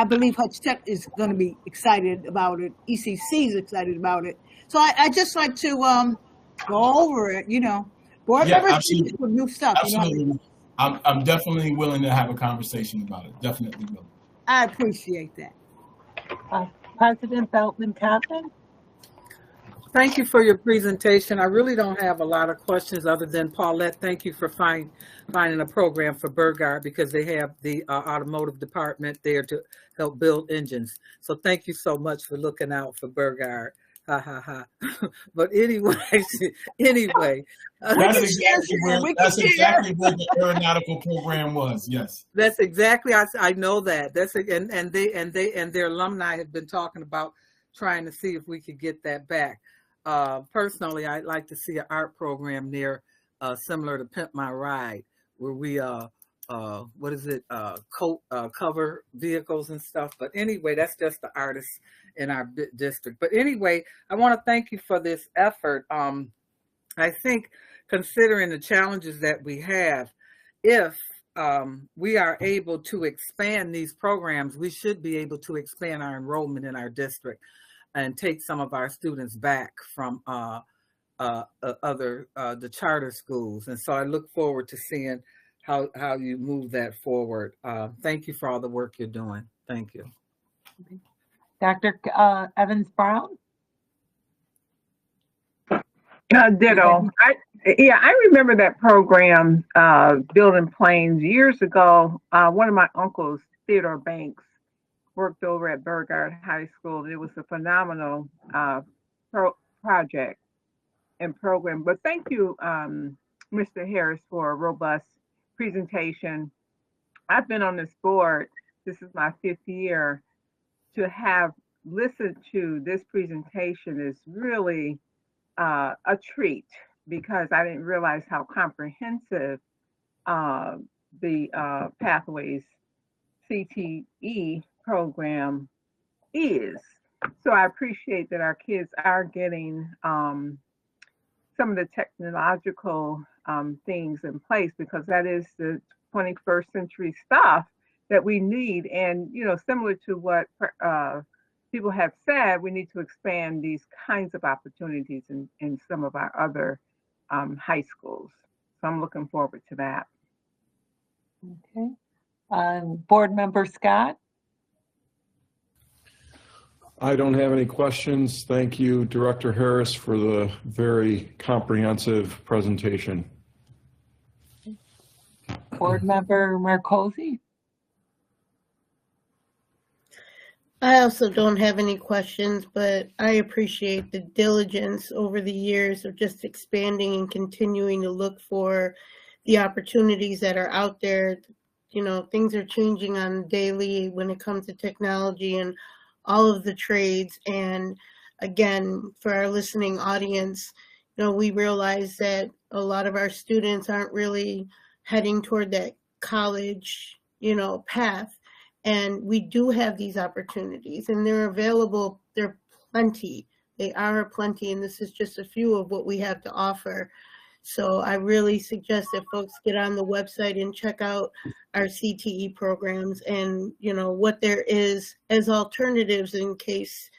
believe Hutch Tech is going to be excited about it. ECC is excited about it. So I just like to go over it, you know. Board members with new stuff. Absolutely. You know? I'm definitely willing to have a conversation about it. Definitely willing. I appreciate that. President Belton-Cotten? Thank you for your presentation. I really don't have a lot of questions other than, Paulette, thank you for finding a program for Burgard, because they have the automotive department there to help build engines. So thank you so much for looking out for Burgard. Ha ha ha. But anyway, that's exactly where the aeronautical program was. Yes, that's exactly. I know that. That's and their alumni have been talking about trying to see if we could get that back. Personally, I'd like to see an art program there, similar to Pimp My Ride, where we cover vehicles and stuff. But anyway, that's just the artists in our district. But anyway, I want to thank you for this effort. I think, considering the challenges that we have, if we are able to expand these programs, we should be able to expand our enrollment in our district and take some of our students back from the charter schools. And so I look forward to seeing how you move that forward. Thank you for all the work you're doing. Thank you. Dr. Evans-Brown? Ditto. I remember that program, Building Planes, years ago. One of my uncles, Theodore Banks, worked over at Burgard High School. It was a phenomenal project and program. But thank you, Mr. Harris, for a robust presentation. I've been on this board, this is my 5th year. To have listened to this presentation is really a treat, because I didn't realize how comprehensive the Pathways CTE program is. So I appreciate that our kids are getting some of the technological things in place, because that is the 21st century stuff that we need. And, similar to what people have said, we need to expand these kinds of opportunities in some of our other high schools. So I'm looking forward to that. Okay. Board Member Scott? I don't have any questions. Thank you, Director Harris, for the very comprehensive presentation. Board Member Marcosi? I also don't have any questions, but I appreciate the diligence over the years of just expanding and continuing to look for the opportunities that are out there. Things are changing on daily when it comes to technology and all of the trades. And again, for our listening audience, we realize that a lot of our students aren't really heading toward that college, path. And we do have these opportunities, and they're available. They're plenty. They are plenty, and this is just a few of what we have to offer. So I really suggest that folks get on the website and check out our CTE programs and, what there is as alternatives in case,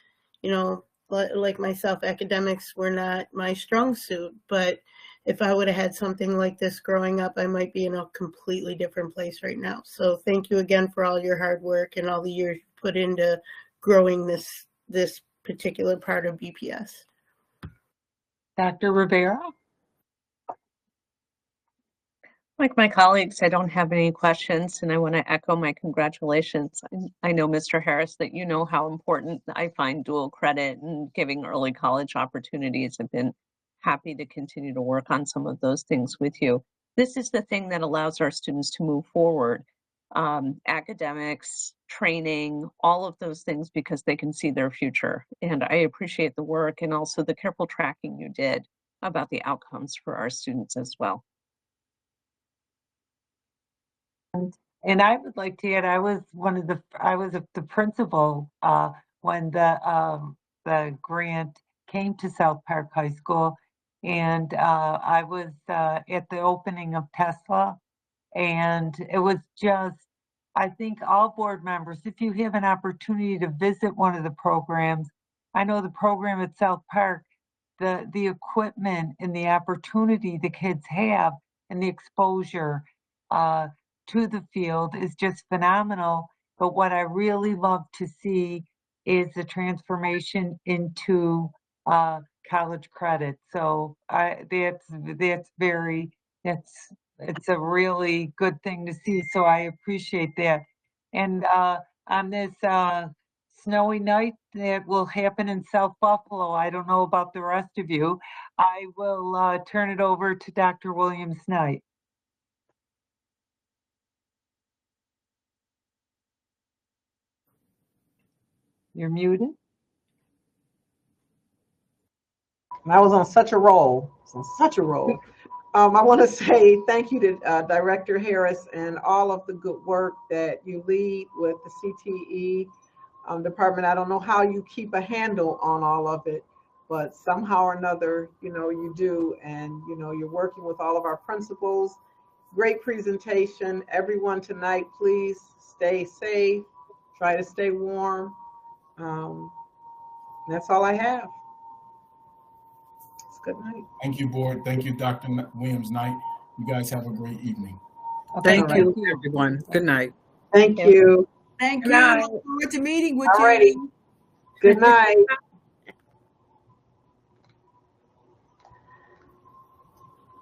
like myself, academics were not my strong suit. But if I would have had something like this growing up, I might be in a completely different place right now. So thank you again for all your hard work and all the years you put into growing this particular part of BPS. Dr. Rivera? Like my colleagues, I don't have any questions, and I want to echo my congratulations. I know, Mr. Harris, that you know how important I find dual credit and giving early college opportunities. I've been happy to continue to work on some of those things with you. This is the thing that allows our students to move forward. Academics, training, all of those things, because they can see their future. And I appreciate the work and also the careful tracking you did about the outcomes for our students as well. And I would like to add, I was the principal when the grant came to South Park High School, and I was at the opening of Tesla, and it was just, I think all board members, if you have an opportunity to visit one of the programs, I know the program at South Park, the equipment and the opportunity the kids have and the exposure to the field is just phenomenal. But what I really love to see is the transformation into college credit. So it's a really good thing to see. So I appreciate that. And on this snowy night that will happen in South Buffalo, I don't know about the rest of you, I will turn it over to Dr. Williams-Knight. You're muted. I was on such a roll. I want to say thank you to Director Harris and all of the good work that you lead with the CTE department. I don't know how you keep a handle on all of it, but somehow or another, you do. And, you're working with all of our principals. Great presentation. Everyone tonight, please stay safe. Try to stay warm. That's all I have. Good night. Thank you, board. Thank you, Dr. Williams-Knight. You guys have a great evening. Thank you, everyone. Good night. Thank you. Thank Good you. night. Look forward to meeting with Alrighty. you. Good night.